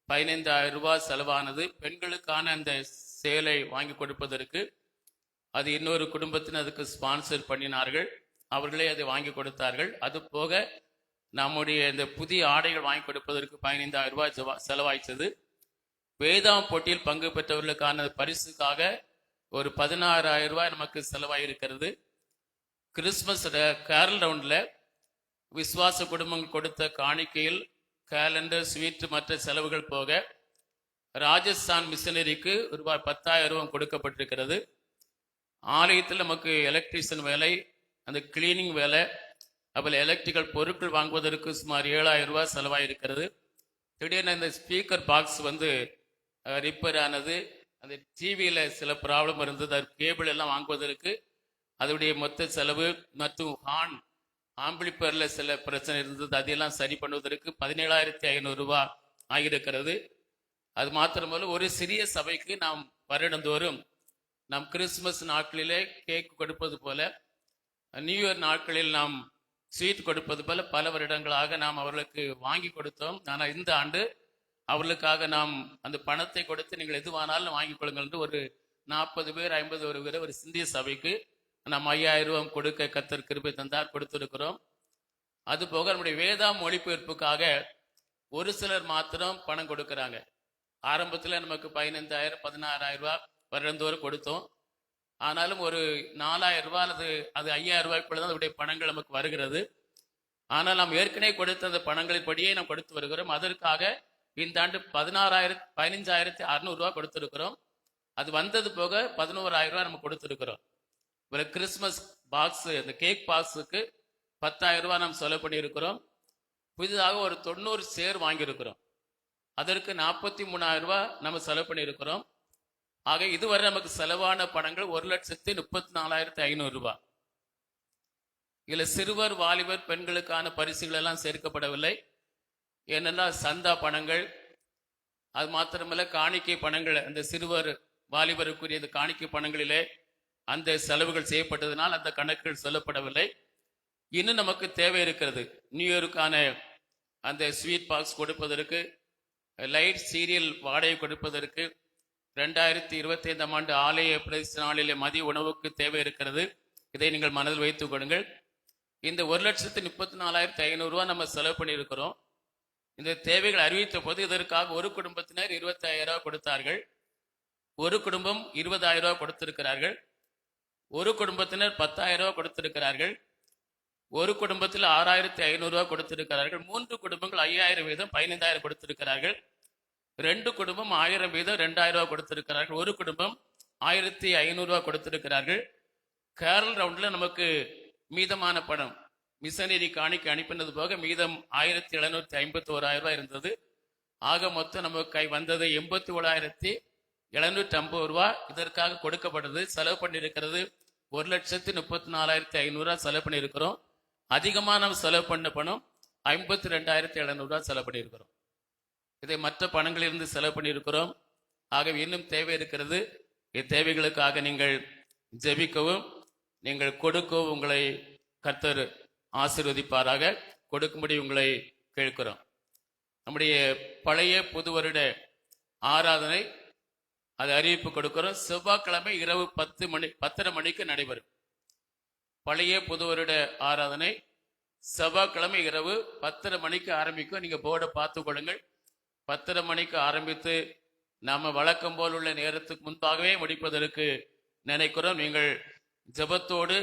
15,000 ரூபாய் செலவானது. பெண்களுக்கான அந்த சேலை வாங்கி கொடுப்பதற்கு அது இன்னொரு குடும்பத்தினர் அதுக்கு ஸ்பான்சர் பண்ணினார்கள், அவர்களே அதை வாங்கி கொடுத்தார்கள். அது போக நம்முடைய இந்த புதிய ஆடைகள் வாங்கி கொடுப்பதற்கு 15,000 ரூபாய் செலவாய்ச்சது. வேதாம் போட்டியில் பங்கு பெற்றவர்களுக்கான பரிசுக்காக ஒரு 16,000 ரூபாய் நமக்கு செலவாயிருக்கிறது. கிறிஸ்துமஸ் கேரல் ரவுண்டில் விசுவாச குடும்பங்கள் கொடுத்த காணிக்கையில் கேலண்டர், ஸ்வீட், மற்ற செலவுகள் போக ராஜஸ்தான் மிஷனரிக்கு ரூபாய் 10,000 ரூபாய் கொடுக்கப்பட்டிருக்கிறது. ஆலயத்தில் நமக்கு எலக்ட்ரீஷியன் வேலை, அந்த கிளீனிங் வேலை, அப்போ எலக்ட்ரிக்கல் பொருட்கள் வாங்குவதற்கு சுமார் 7,000 ரூபாய் செலவாயிருக்கிறது. திடீர்னு இந்த ஸ்பீக்கர் பாக்ஸ் ரிப்பேர் ஆனது, அந்த டிவியில் சில ப்ராப்ளம் இருந்தது, அது கேபிள் எல்லாம் வாங்குவதற்கு அதனுடைய மொத்த செலவு, மற்றும் ஆம்பிளிப்பரில் சில பிரச்சனை இருந்தது, அதையெல்லாம் சரி பண்ணுவதற்கு 17,500 ரூபாய் ஆகியிருக்கிறது. அது மாத்திரமல்ல, ஒரு சிறிய சபைக்கு நாம் வருடந்தோறும் நாம் கிறிஸ்துமஸ் நாட்களிலே கேக் கொடுப்பது போல, நியூ இயர் நாட்களில் நாம் ஸ்வீட் கொடுப்பது போல பல வருடங்களாக நாம் அவர்களுக்கு வாங்கி கொடுத்தோம். ஆனால் இந்த ஆண்டு அவர்களுக்காக நாம் அந்த பணத்தை கொடுத்து நீங்கள் எதுவானாலும் வாங்கி கொடுங்கள் என்று ஒரு 40 பேர் 50 பேர் ஒரு சிந்திய சபைக்கு நாம் 5,000 ரூபாய் கொடுக்க கர்த்தர் கிருபை தந்தார், கொடுத்திருக்கிறோம். அது போக நம்முடைய வேதாம் மொழிபெயர்ப்புக்காக ஒரு சிலர் மாத்திரம் பணம் கொடுக்கறாங்க. ஆரம்பத்தில் நமக்கு 15,000 16,000 ரூபாய் வருடந்தோறும் கொடுத்தோம். ஆனாலும் ஒரு 4,000 ரூபாய் அது 5,000 ரூபாய்க்குள்ள தான் அதனுடைய பணங்கள் நமக்கு வருகிறது. ஆனால் நாம் ஏற்கனவே கொடுத்த அந்த பணங்களின் படியே நாம் கொடுத்து வருகிறோம். அதற்காக இந்த ஆண்டு 15,600 ரூபாய் கொடுத்திருக்கிறோம். அது வந்தது போக 11,000 ரூபாய் நம்ம கொடுத்திருக்கிறோம். ஒரு கிறிஸ்துமஸ் பாக்ஸ், இந்த கேக் பாக்ஸுக்கு 10,000 ரூபாய் நாம் செலவு பண்ணியிருக்கிறோம். புதிதாக ஒரு 90 சேர் வாங்கியிருக்கிறோம். அதற்கு 43,000 ரூபாய் நம்ம செலவு பண்ணியிருக்கிறோம். ஆக இதுவரை நமக்கு செலவான பணங்கள் 1,34,500 ரூபாய். இதுல சிறுவர் வாலிபர் பெண்களுக்கான பரிசுகள் எல்லாம் சேர்க்கப்படவில்லை. ஏனென்றால் சந்தா பணங்கள், அது மாத்திரமல்ல காணிக்கை பணங்கள், அந்த சிறுவர் வாலிபருக்குரிய அந்த காணிக்கை பணங்களிலே அந்த செலவுகள் செய்யப்பட்டதனால் அந்த கணக்குகள் சொல்லப்படவில்லை. இன்னும் நமக்கு தேவை இருக்கிறது. நியூ இயருக்கான அந்த ஸ்வீட் பாக்ஸ் கொடுப்பதற்கு, லைட் சீரியல் வாடகை கொடுப்பதற்கு, 2025 ஆண்டு ஆலய பிரதிஷ்டை நாளிலே மதிய உணவுக்கு தேவை இருக்கிறது. இதை நீங்கள் மனதில் வைத்துக் கொள்ளுங்கள். இந்த 1,34,500 ரூபாய் நம்ம செலவு பண்ணியிருக்கிறோம். இந்த தேவைகள் அறிவித்த போது இதற்காக ஒரு குடும்பத்தினர் 25,000 ரூபாய் கொடுத்தார்கள். ஒரு குடும்பம் 20,000 ரூபாய் கொடுத்திருக்கிறார்கள். ஒரு குடும்பத்தினர் 10,000 ரூபாய் கொடுத்திருக்கிறார்கள். ஒரு குடும்பத்தில் 6,500 ரூபாய் கொடுத்திருக்கிறார்கள். 3 குடும்பங்கள் 5,000 வீதம் 15,000 கொடுத்திருக்கிறார்கள். 2 குடும்பம் 1,000 வீதம் 2,000 ரூபாய் கொடுத்திருக்கிறார்கள். ஒரு குடும்பம் 1,500 ரூபாய் கொடுத்திருக்கிறார்கள். கேரல் ரவுண்ட்ல நமக்கு மீதமான பணம் மிஷனரி காணிக்கு அனுப்பினது போக மீதம் 1,751 ரூபாய் இருந்தது. ஆக மொத்தம் நமக்கு கை வந்தது 87,750 ரூபாய் இதற்காக கொடுக்கப்படுது. செலவு பண்ணியிருக்கிறது 1,34,500 ரூபாய் செலவு பண்ணியிருக்கிறோம். அதிகமாக நம்ம செலவு பண்ண பணம் 52,700 ரூபாய் செலவு பண்ணியிருக்கிறோம். இதை மற்ற பணங்களிலிருந்து செலவு பண்ணியிருக்கிறோம். ஆகவே இன்னும் தேவை இருக்கிறது. இத்தேவைகளுக்காக நீங்கள் ஜெபிக்கவும் நீங்கள் கொடுக்கவும் உங்களை கர்த்தர் ஆசீர்வதிப்பாராக. கொடுக்கும்படி உங்களை கேட்கிறோம். நம்முடைய பழைய புது வருட ஆராதனை அது அறிவிப்பு கொடுக்கிறோம். செவ்வாய்க்கிழமை இரவு 10:30 மணிக்கு நடைபெறும். பழைய புது வருட ஆராதனை செவ்வாய்க்கிழமை இரவு 10:30 மணிக்கு ஆரம்பிக்கும். நீங்க போர்டை பார்த்து கொள்ளுங்கள். 10:30 மணிக்கு ஆரம்பித்து நாம வழக்கம் போல் உள்ள நேரத்துக்கு முன்பாகவே முடிப்பதற்கு நினைக்கிறோம். நீங்கள் ஜெபத்தோடு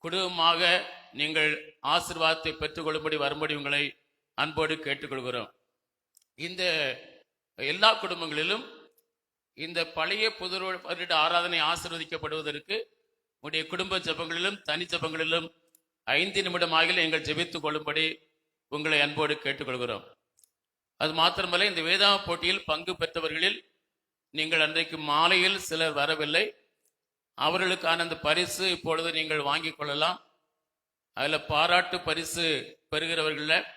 குடும்பமாக நீங்கள் ஆசீர்வாதத்தை பெற்றுக்கொள்ளும்படி வரும்படி உங்களை அன்போடு கேட்டுக்கொள்கிறோம். இந்த எல்லா குடும்பங்களிலும் இந்த பழைய புது வருட ஆராதனை ஆசீர்வதிக்கப்படுவதற்கு உடைய குடும்ப ஜெபங்களிலும் தனி ஜெபங்களிலும் 5 நிமிடம் ஆகில நீங்கள் ஜெபித்துக் கொள்ளும்படி உங்களை அன்போடு கேட்டுக்கொள்கிறோம். அது மாத்திரமல்ல, இந்த வேதாம போட்டியில் பங்கு பெற்றவர்களில் நீங்கள் அன்றைக்கு மாலையில் சிலர் வரவில்லை. அவர்களுக்கான அந்த பரிசு இப்பொழுது நீங்கள் வாங்கிக் கொள்ளலாம். அதில் பாராட்டு பரிசு பெறுகிறவர்களில்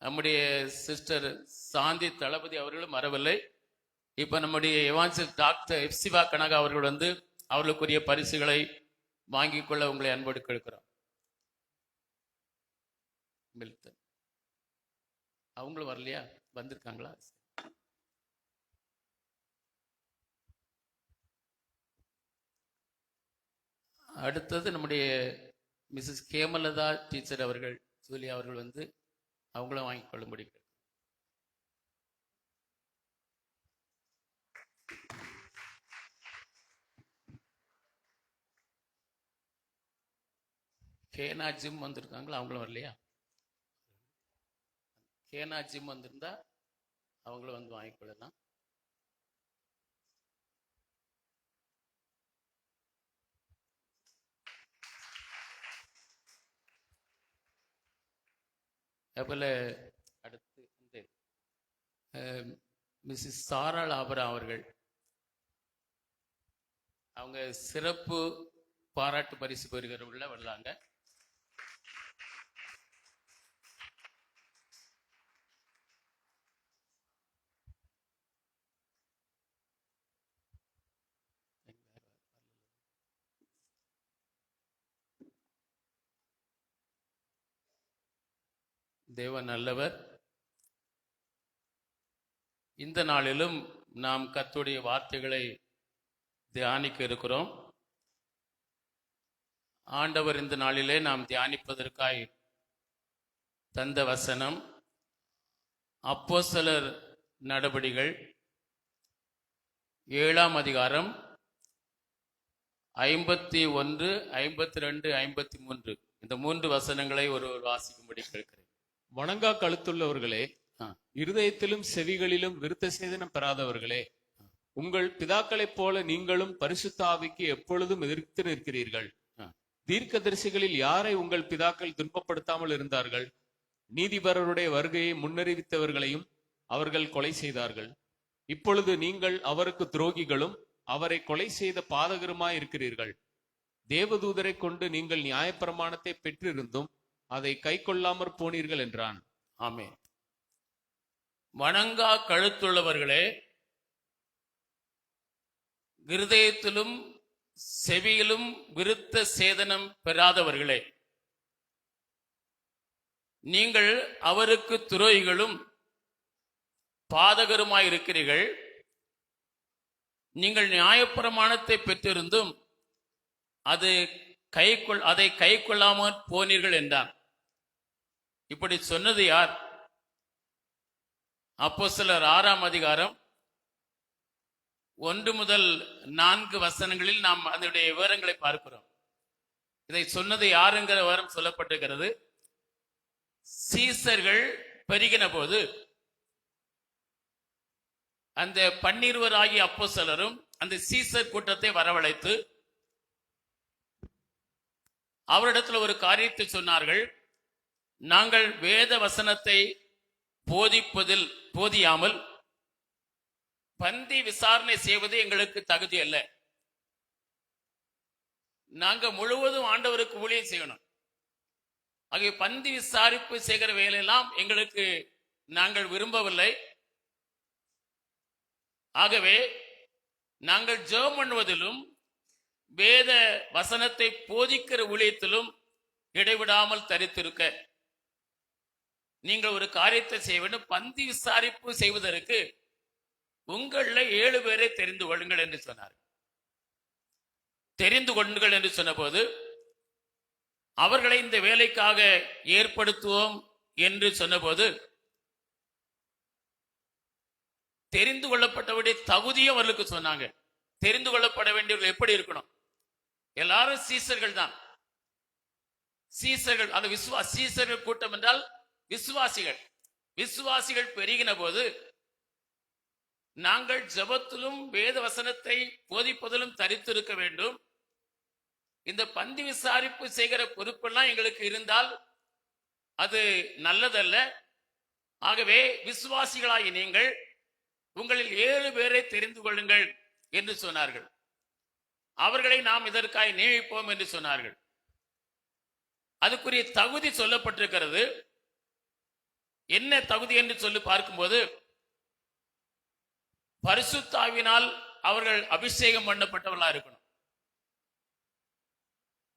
நம்முடைய சிஸ்டர் சாந்தி தளபதி அவர்களும் வரவில்லை. இப்போ நம்முடைய எவான்சில் டாக்டர் எப்சிவா கனகா அவர்கள் வந்து அவர்களுக்குரிய பரிசுகளை வாங்கிக் கொள்ள உங்களை அன்போடு கேட்கிறோம். அவங்களும் வரலையா? வந்திருக்காங்களா? அடுத்தது நம்முடைய மிஸ்ஸஸ் கேமலதா டீச்சர் அவர்கள், ஜூலியா அவர்கள் வந்து அவங்களும் வாங்கிக் கொள்ளும்படி. கேனா ஜிம் வந்திருக்காங்களா? அவங்களும் வரலையா? கேனா ஜிம் வந்திருந்தா அவங்களும் வந்து வாங்கிக் கொள்ளலாம். அதுபோல அடுத்து மிஸ்ஸஸ் சாரா லாபரா அவர்கள், அவங்க சிறப்பு பாராட்டு பரிசு பெறுகிறவர்கள வரலாங்க. தேவன் நல்லவர். இந்த நாளிலும் நாம் கர்த்தருடைய வார்த்தைகளை தியானிக்க இருக்கிறோம். ஆண்டவர் இந்த நாளிலே நாம் தியானிப்பதற்காய் தந்த வசனம் அப்போஸ்தலர் நடபடிகள் 7ஆம் அதிகாரம் 51, 52, 53 இந்த 3 வசனங்களை ஒருவர் வாசிக்கும்படி கேட்கிறேன். வணங்கா கழுத்துள்ளவர்களே, இருதயத்திலும் செவிகளிலும் விருத்த சேதனம் பெறாதவர்களே, உங்கள் பிதாக்களைப் போல நீங்களும் பரிசுத்த ஆவிக்கு எப்பொழுதும் எதிர்த்து நிற்கிறீர்கள். தீர்க்கதரிசிகளில் யாரை உங்கள் பிதாக்கள் துன்பப்படுத்தாமல் இருந்தார்கள்? நீதிபரருடைய வருகையை முன்னறிவித்தவர்களையும் அவர்கள் கொலை செய்தார்கள். இப்பொழுது நீங்கள் அவருக்கு துரோகிகளும் அவரை கொலை செய்த பாதகருமாய் இருக்கிறீர்கள். தேவதூதரை கொண்டு நீங்கள் நியாயப்பிரமாணத்தை பெற்றிருந்தும் அதை கை கொள்ளாமற் போனீர்கள் என்றான். ஆமென். வணங்கா கழுத்துள்ளவர்களே, இருதயத்திலும் செவியிலும் விருத்த சேதனம் பெறாதவர்களே, நீங்கள் அவருக்கு துரோகிகளும் பாதகருமாய் இருக்கிறீர்கள். நீங்கள் நியாயப்பிரமாணத்தை பெற்றிருந்தும் அது அதை கை கொள்ளாமல் போனீர்கள் என்றான். இப்படி சொன்னது யார்? அப்போஸ்தலர் 6ஆம் அதிகாரம் 1 முதல் 4 வசனங்களில் நாம் அதனுடைய விவரங்களை பார்க்கிறோம். இதை சொன்னது யாருங்கிற விவரம் சொல்லப்பட்டிருக்கிறது. சீசர்கள் பெருகின போது அந்த 12 ஆகிய அப்போஸ்தலரும் அந்த சீசர் கூட்டத்தை வரவழைத்து அவரிடத்தில் ஒரு காரியத்தை சொன்னார்கள். நாங்கள் வேத வசனத்தை போதியாமல் பந்தி விசாரணை செய்வது எங்களுக்கு தகுதி அல்ல. நாங்க முழுவதும் ஆண்டவருக்கு ஊழியம் செய்யணும். ஆகிய பந்தி விசாரிப்பு செய்கிற வேலையெல்லாம் எங்களுக்கு நாங்கள் விரும்பவில்லை. ஆகவே நாங்கள் ஜெபம் பண்ணுவதிலும் வேத வசனத்தை போதிக்கிற ஊழியத்திலும் இடைவிடாமல் தரித்திருக்க நீங்கள் ஒரு காரியத்தை செய்ய வேண்டும். பந்தி விசாரிப்பு செய்வதற்கு உங்களில் 7 பேரை தெரிந்து கொள்ளுங்கள் என்று சொன்னார். தெரிந்து கொள்ளுங்கள் என்று சொன்னபோது அவர்களை இந்த வேலைக்காக ஏற்படுத்துவோம் என்று சொன்னபோது தெரிந்து கொள்ளப்பட்டவருடைய தகுதியும் அவர்களுக்கு சொன்னாங்க. தெரிந்து கொள்ளப்பட வேண்டியவர்கள் எப்படி இருக்கணும்? எல்லாரும் சீசர்கள் தான். சீசர்கள், அந்த சீசர்கள் கூட்டம் என்றால் விசுவாசிகள் பெருகின போது நாங்கள் ஜெபத்திலும் வேத வசனத்தை போதிப்பதிலும் தரித்திருக்க வேண்டும். இந்த பந்தி விசாரிப்பு செய்கிற பொறுப்பெல்லாம் எங்களுக்கு இருந்தால் அது நல்லதல்ல. ஆகவே விசுவாசிகளாகி நீங்கள் உங்களில் 7 பேரை தெரிந்து கொள்ளுங்கள் என்று சொன்னார்கள். அவர்களை நாம் இதற்காக நியமிப்போம் என்று சொன்னார்கள். அதுக்குரிய தகுதி சொல்லப்பட்டிருக்கிறது. என்ன தகுதி என்று சொல்லி பார்க்கும்போது பரிசுத்த ஆவியினால் அவர்கள் அபிஷேகம் பண்ணப்பட்டவர்களா இருக்கணும்.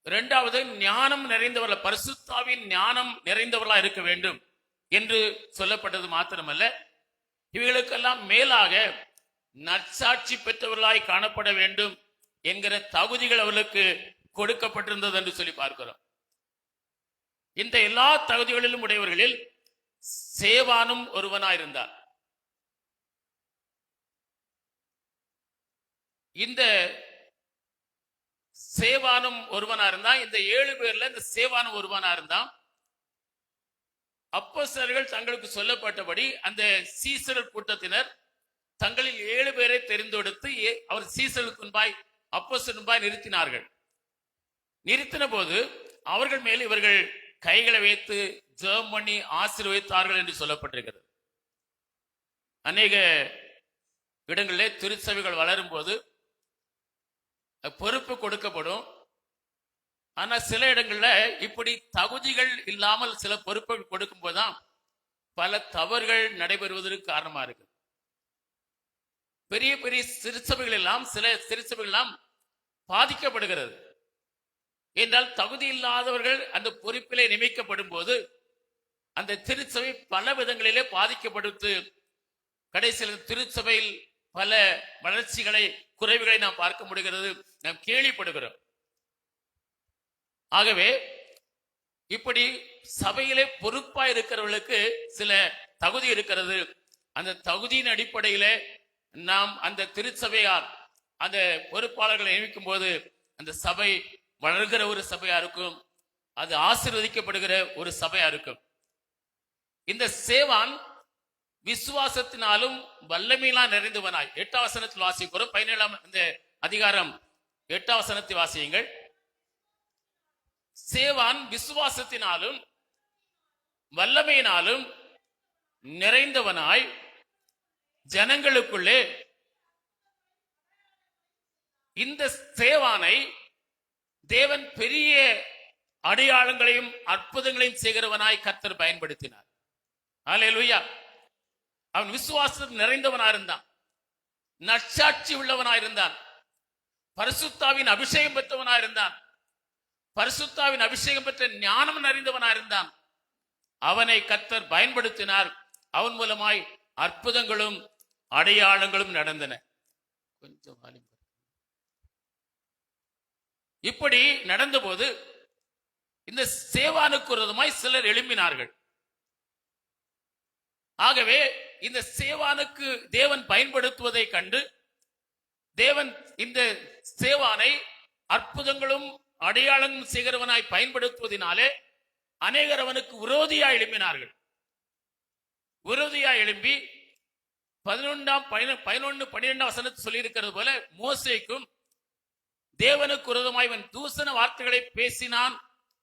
இரண்டாவது, ஞானம் நிறைந்தவர்கள், பரிசுத்த ஆவியின் ஞானம் நிறைந்தவர்களா இருக்க வேண்டும் என்று சொல்லப்பட்டது மாத்திரமல்ல, இவைகளுக்கெல்லாம் மேலாக நற்சாட்சி பெற்றவர்களாய் காணப்பட வேண்டும் என்கிற தகுதிகள் அவர்களுக்கு கொடுக்கப்பட்டிருந்தது என்று சொல்லி பார்க்கிறோம். இந்த எல்லா தகுதிகளிலும் உடையவர்களில் சேவானும் ஒருவனாயிருந்தார். இந்த சேவானும் ஒருவனா இருந்தா, இந்த 7 பேர்ல இந்த சேவானும் ஒருவனா இருந்தான். அப்போஸ்தலர்கள் தங்களுக்கு சொல்லப்பட்டபடி அந்த சீசர் கூட்டத்தினர் தங்களில் 7 பேரை தெரிந்தெடுத்து அவர் சீசருக்கு முன்பாய் அப்போஸ்தலர் முன்பாய் நிறுத்தினார்கள். நிறுத்தின போது அவர்கள் மேல் இவர்கள் கைகளை வைத்து ஜெபம் பண்ணி ஆசீர்வதித்தார்கள் என்று சொல்லப்பட்டிருக்கிறது. அநேக இடங்களிலே திருச்சபைகள் வளரும் போது பொறுப்பு கொடுக்கப்படும். ஆனா சில இடங்கள்ல இப்படி தகுதிகள் இல்லாமல் சில பொறுப்புகள் கொடுக்கும் போதுதான் பல தவறுகள் நடைபெறுவதற்கு காரணமா இருக்கு. பெரிய பெரிய திருச்சபைகள் எல்லாம், சில திருச்சபைகள் எல்லாம் பாதிக்கப்படுகிறது என்றால் தகுதி இல்லாதவர்கள் அந்த பொறுப்பிலே நியமிக்கப்படும் போது அந்த திருச்சபை பல விதங்களிலே பாதிக்கப்படுத்து கடைசியில் திருச்சபையில் பல வளர்ச்சிகளை, குறைவுகளை நாம் பார்க்க முடிகிறது, நாம் கேள்விப்படுகிறோம். ஆகவே இப்படி சபையிலே பொறுப்பாய் இருக்கிறவர்களுக்கு சில தகுதி இருக்கிறது. அந்த தகுதியின் அடிப்படையிலே நாம் அந்த திருச்சபையார் அந்த பொறுப்பாளர்களை நியமிக்கும் போது அந்த சபை வளர்கிற ஒரு சபையா இருக்கும், அது ஆசீர்வதிக்கப்படுகிற ஒரு சபையா இருக்கும். இந்த சேவான் விசுவாசத்தினாலும் வல்லமையிலாம் நிறைந்தவனாய், 8ஆம் வசனத்தில் வாசிக்கிறோம். 17ஆம் இந்த அதிகாரம் 8ஆம் வசனத்தை வாசியுங்கள். சேவான் விசுவாசத்தினாலும் வல்லமையினாலும் நிறைந்தவனாய் ஜனங்களுக்குள்ளே, இந்த சேவானை தேவன் பெரிய அடையாளங்களையும் அற்புதங்களையும் செய்கிறவனாய் கர்த்தர் பயன்படுத்தினார். அல்லேலூயா. அவன் விசுவாசத்தில் நிறைந்தவனா இருந்தான், நற்சாட்சி உள்ளவனா இருந்தான், பரிசுத்தாவின் அபிஷேகம் பெற்றவனா இருந்தான், பரிசுத்தாவின் அபிஷேகம் பெற்ற ஞானம் அறிந்தவனா இருந்தான். அவனை கர்த்தர் பயன்படுத்தினார். அவன் மூலமாய் அற்புதங்களும் அடையாளங்களும் நடந்தன. கொஞ்சம் இப்படி நடந்தபோது இந்த சேவானுக்கு விரோதமாய் சிலர் எழும்பினார்கள். ஆகவே இந்த சேவானுக்கு தேவன் பயன்படுத்துவதை கண்டு தேவன் இந்த சேவானை அற்புதங்களும் அடையாளங்களும் செய்கிறவனாய் பயன்படுத்துவதனாலே அநேகர் அவனுக்கு விரோதியாய் எழும்பினார்கள். விரோதியாய் எழும்பி 11-12 வசனத்தை சொல்லி இருக்கிறது போல மோசேக்கும் தேவனுக்கு விரோதமாய் இவன் தூசண வார்த்தைகளை பேசினான்,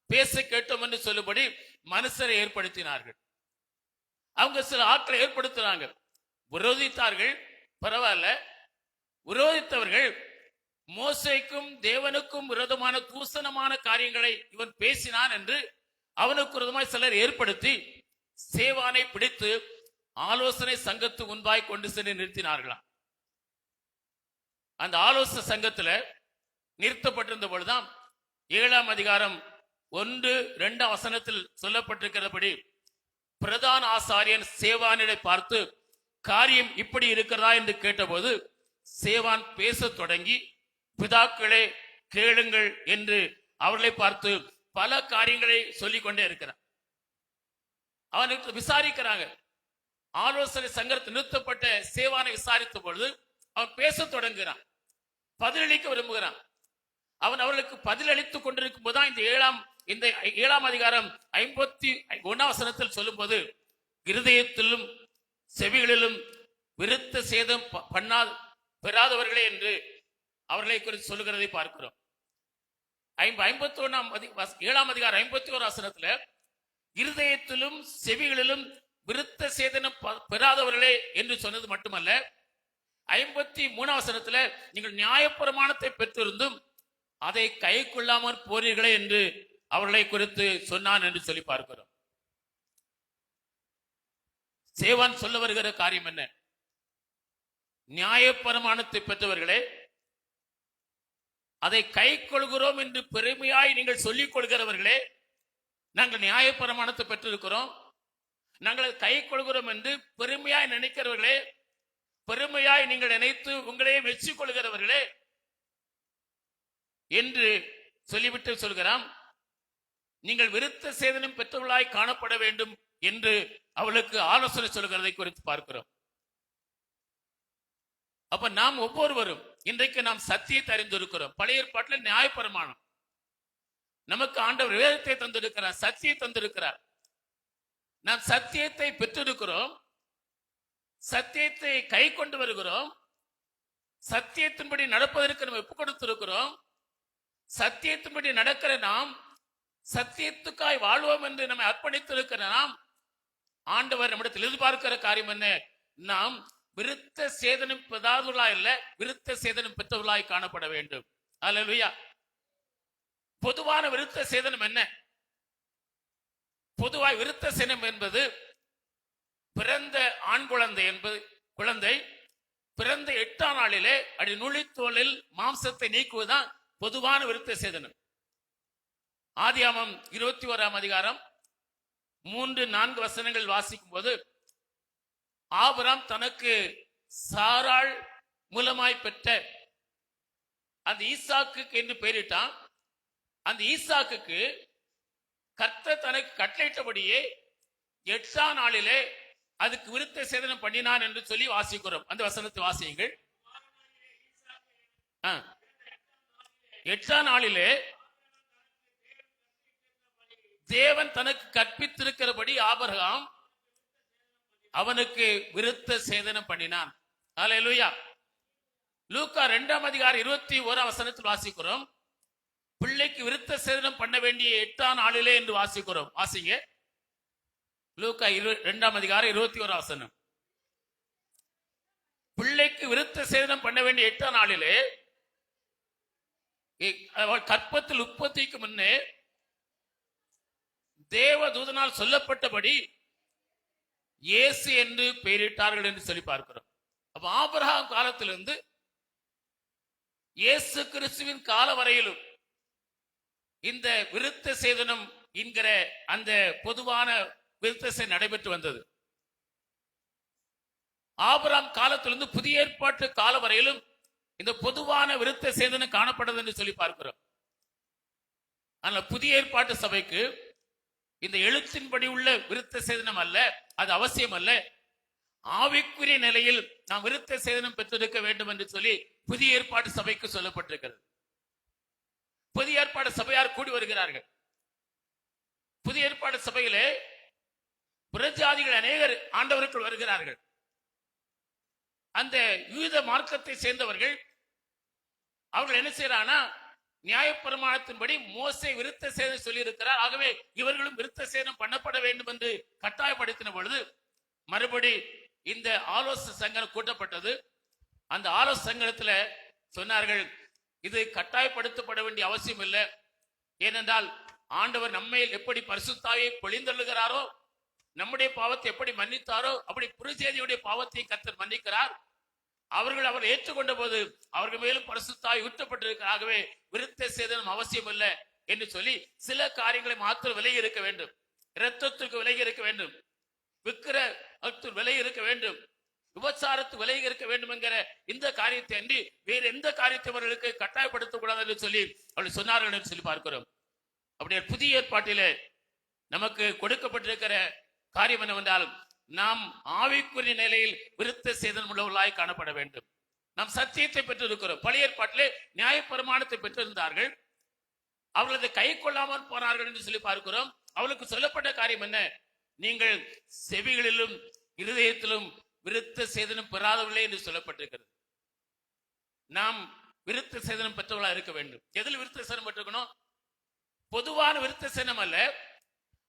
பேச கேட்டோம் என்று சொல்லும்படி மனுஷரை ஏற்படுத்தினார்கள். அவங்க சில ஆட்களை ஏற்படுத்தினாங்க. விரோதித்தார்கள், பரவாயில்ல. விரோதித்தவர்கள் மோசேக்கும் தேவனுக்கும் விரோதமான தூசணமான காரியங்களை இவன் பேசினான் என்று அவனுக்கு விரோதமாய் சிலர் ஏற்படுத்தி சேவானை பிடித்து ஆலோசனை சங்கத்து முன்பாய் கொண்டு சென்று நிறுத்தினார்களாம். அந்த ஆலோசனை சங்கத்துல நிறுத்தப்பட்டிருந்த பொழுதுதான் 7ஆம் அதிகாரம் 1-2 வசனத்தில் சொல்லப்பட்டிருக்கிறபடி பிரதான ஆசாரியன் சேவானிடை பார்த்து காரியம் இப்படி இருக்கிறதா என்று கேட்டபோது சேவான் பேசத் தொடங்கி பிதாக்களே கேளுங்கள் என்று அவர்களை பார்த்து பல காரியங்களை சொல்லிக் கொண்டே இருக்கிறான். அவனுக்கு விசாரிக்கிறாங்க. ஆலோசனை சங்கத்தில் நிறுத்தப்பட்ட சேவானை விசாரித்த பொழுது அவன் பேசத் தொடங்குகிறான், பதிலளிக்க விரும்புகிறான். அவன் அவர்களுக்கு பதிலளித்துக் கொண்டிருக்கும் போதுதான் இந்த 7ஆம் அதிகாரம் 51 வசனத்தில் சொல்லும் போது இருதயத்திலும் செவிகளிலும் விருத்த சேதம் பெறாதவர்களே என்று அவர்களை குறித்து சொல்லுகிறதை பார்க்கிறோம். 7ஆம் அதிகாரம் 51 வசனத்துல இருதயத்திலும் செவிகளிலும் விருத்த சேதனம் பெறாதவர்களே என்று சொன்னது மட்டுமல்ல, 53 வசனத்துல நீங்கள் நியாயப்பிரமாணத்தை பெற்றிருந்தும் அதை கை கொள்ளாமற் போறீர்களே என்று அவர்களை குறித்து சொன்னான் என்று சொல்லி பார்க்கிறோம். சேவான் சொல்ல வருகிற காரியம் என்ன? நியாயப்பிரமாணத்தை பெற்றவர்களே, அதை கை கொள்கிறோம் என்று பெருமையாய் நீங்கள் சொல்லிக் கொள்கிறவர்களே, நாங்கள் நியாயப்பிரமாணத்தை பெற்றிருக்கிறோம், நாங்கள் கை கொள்கிறோம் என்று பெருமையாய் நினைக்கிறவர்களே, பெருமையாய் நீங்கள் நினைத்து உங்களையே மெச்சிக் கொள்கிறவர்களே என்று சொல்லிவிட்டு சொல்கிறான், நீங்கள் விருத்த சேதனம் பெற்றவர்களாய் காணப்பட வேண்டும் என்று அவளுக்கு ஆலோசனை சொல்கிறதை குறித்து பார்க்கிறோம். அப்ப நாம் ஒவ்வொருவரும் இன்றைக்கு நாம் சத்தியத்தை அறிந்திருக்கிறோம். பழைய ஏற்பாட்டில் நியாயப்பிரமாணம் நமக்கு ஆண்டவர் வேதத்தை தந்திருக்கிறார், சத்தியை தந்திருக்கிறார். நாம் சத்தியத்தை பெற்றிருக்கிறோம், சத்தியத்தை கை கொண்டு வருகிறோம், சத்தியத்தின்படி நடப்பதற்கு நம்ம ஒப்புக் கொடுத்திருக்கிறோம். சத்தியத்தின்படி நடக்கிற நாம் சத்தியத்துக்காய் வாழ்வோம் என்று நம்மை அர்ப்பணித்திருக்கிற நாம் ஆண்டவர் நம்மிடத்தில் எதிர்பார்க்கிற காரியம் என்ன? நாம் விருத்த சேதனம் பெறாதவர்களாய் இல்ல, விருத்த சேதனம் பெற்றவர்களாய் காணப்பட வேண்டும். அல்லேலூயா. பொதுவான விருத்த சேதனம் என்ன? பொதுவாய் விருத்த சேதனம் என்பது பிறந்த ஆண் குழந்தை பிறந்த 8ஆம் நாளிலே அடி நுழித்தோலில் மாம்சத்தை நீக்குவதுதான் பொதுவான விருத்த சேதனம். ஆதியாகமம் 21ஆம் அதிகாரம் 3-4 வசனங்கள் வாசிக்கும் போது ஆபிரகாம் தனக்கு சாராள் மூலமாய் பெற்ற அந்த ஈசாக்கு என்று பெயரிட்டான். அந்த ஈசாக்குக்கு கர்த்தர் தனக்கு கட்டளையிட்டபடியே 8ஆம் நாளிலே அதுக்கு விருத்த சேதனம் பண்ணினான் என்று சொல்லி வாசிக்கிறோம். அந்த வசனத்தை வாசியுங்கள். 8ஆம் நாளிலே தேவன் தனக்கு கற்பித்திருக்கிறபடி ஆபிரகாம் அவனுக்கு விருத்த சேதனம் பண்ணினான். அல்லேலூயா. லூக்கா 2ஆம் அதிகாரம் 21ஆம் வசனத்தில் வாசிக்கிறோம், பிள்ளைக்கு விருத்த சேதனம் பண்ண வேண்டிய 8ஆம் நாளிலே என்று வாசிக்கிறோம். வாசிங்க. லூக்கா 2ஆம் அதிகாரம் 21ஆம் வசனம். பிள்ளைக்கு விருத்த சேதனம் பண்ண வேண்டிய 8ஆம் நாளிலே கற்பத்தில் உற்பத்திக்கு முன்னே தேவதூதனால் சொல்லப்பட்டபடி இயேசு என்று பெயரிட்டார்கள் என்று சொல்லி பார்க்கிறோம். அப்ப ஆபிரகாம் காலத்திலிருந்து இயேசு கிறிஸ்துவின் கால வரையிலும் இந்த விருத்த சேதனம் என்கிற அந்த பொதுவான விருத்த சேதனம் நடைபெற்று வந்தது. ஆபிரகாம் காலத்திலிருந்து புதிய ஏற்பாட்டு கால வரையிலும் இந்த பொதுவான விருத்த சேதனம் காணப்பட்டது என்று சொல்லி பார்க்கிறோம். ஆனால் புதிய ஏற்பாட்டு சபைக்கு இந்த எழுத்தின்படி உள்ள விருத்த சேதனம் அல்ல, அது அவசியம் அல்ல. ஆவிக்குரிய நிலையில் நாம் விருத்த சேதனம் பெற்றிருக்க வேண்டும் என்று சொல்லி புதிய ஏற்பாட்டு சபைக்கு சொல்லப்பட்டிருக்கிறது. புதிய ஏற்பாடு சபையார் கூடி வருகிறார்கள். புதிய ஏற்பாடு சபையிலே புறஜாதிகள் அநேகர் ஆண்டவருக்குள் வருகிறார்கள். அந்த யூத மார்க்கத்தை சேர்ந்தவர்கள் அவர்கள் என்ன செய்யறானா, நியாயப்பிரமாணத்தின்படி மோசே விருத்த சேதனம் சொல்லி இருக்கிறார், ஆகவே இவர்களும் விருத்த சேதனம் பண்ணப்பட வேண்டும் என்று கட்டாயப்படுத்தின பொழுது மறுபடி இந்த ஆலோசனை சங்கம் கூட்டப்பட்டது. அந்த ஆலோசனை சங்கத்துல சொன்னார்கள், இது கட்டாயப்படுத்தப்பட வேண்டிய அவசியம் இல்லை. ஏனென்றால் ஆண்டவர் நம்மையில் எப்படி பரிசுத்தாயை பொழிந்தள்ளுகிறாரோ, நம்முடைய பாவத்தை எப்படி மன்னித்தாரோ அப்படி புறஜாதியுடைய பாவத்தை கர்த்தர் மன்னிக்கிறார். அவர்கள் அவர் ஏற்றுக்கொண்ட போது அவர்கள் மேலும் பரிசுத்தாய் ஊற்றப்பட்டிருக்கிறாகவே விருத்த சேதனம் அவசியம் இல்லை என்று சொல்லி சில காரியங்களை மாத்திரம் விலகி இருக்க வேண்டும். இரத்தத்துக்கு விலகி இருக்க வேண்டும், விக்கிர விலகி இருக்க வேண்டும், விபச்சாரத்து விலகி இருக்க வேண்டும் என்கிற இந்த காரியத்தை அன்றி வேறு எந்த காரியத்தை அவர்களுக்கு கட்டாயப்படுத்தக்கூடாது என்று சொல்லி அவர்கள் சொன்னார்கள் என்று சொல்லி பார்க்கிறோம். அப்படியே புதிய ஏற்பாட்டிலே நமக்கு கொடுக்கப்பட்டிருக்கிற காரியம் என்னவென்றால், நாம் ஆவிக்குரிய நிலையில் விருத்த சேதனம் உள்ளவர்களாய் காணப்பட வேண்டும். நாம் சத்தியத்தை பெற்றிருக்கிறோம். பழைய ஏற்பாட்டிலே நியாயப்பிரமாணத்தை பெற்றிருந்தார்கள், அவர்கள் அதை கை கொள்ளாமல் போனார்கள் என்று சொல்லி பார்க்கிறோம். அவளுக்கு சொல்லப்பட்ட காரியம் என்ன? நீங்கள் செவிகளிலும் இருதயத்திலும் விருத்த சேதனம் பெறாதவர்களே என்று சொல்லப்பட்டிருக்கிறது. நாம் விருத்த சேதனம் பெற்றவர்களாக இருக்க வேண்டும். எதில் விருத்த சேதனம் பெற்றிருக்கணும்? பொதுவான விருத்த சேதனம் அல்ல,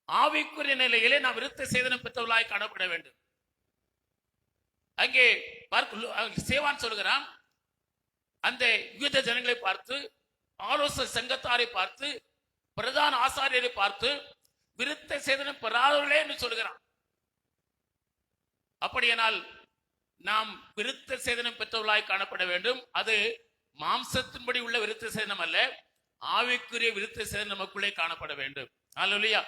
ஆவிக்குரிய நிலையிலே நாம் விருத்த சேதனம் பெற்றவர்களாய் காணப்பட வேண்டும். அங்கே சேவான் சொல்கிறான், அந்த யூத ஜனங்களை பார்த்து, ஆலோசனை சங்கத்தாரை பார்த்து, பிரதான ஆசாரியரை பார்த்து விருத்த சேதனம் பெறாதவர்களே என்று சொல்கிறான். அப்படியானால் நாம் விருத்த சேதனம் பெற்றவர்களாய் காணப்பட வேண்டும். அது மாம்சத்தின்படி உள்ள விருத்த சேதனம் அல்ல, ஆவிக்குரிய விருத்த சேதனம் நமக்குள்ளே காணப்பட வேண்டும். அல்லேலூயா.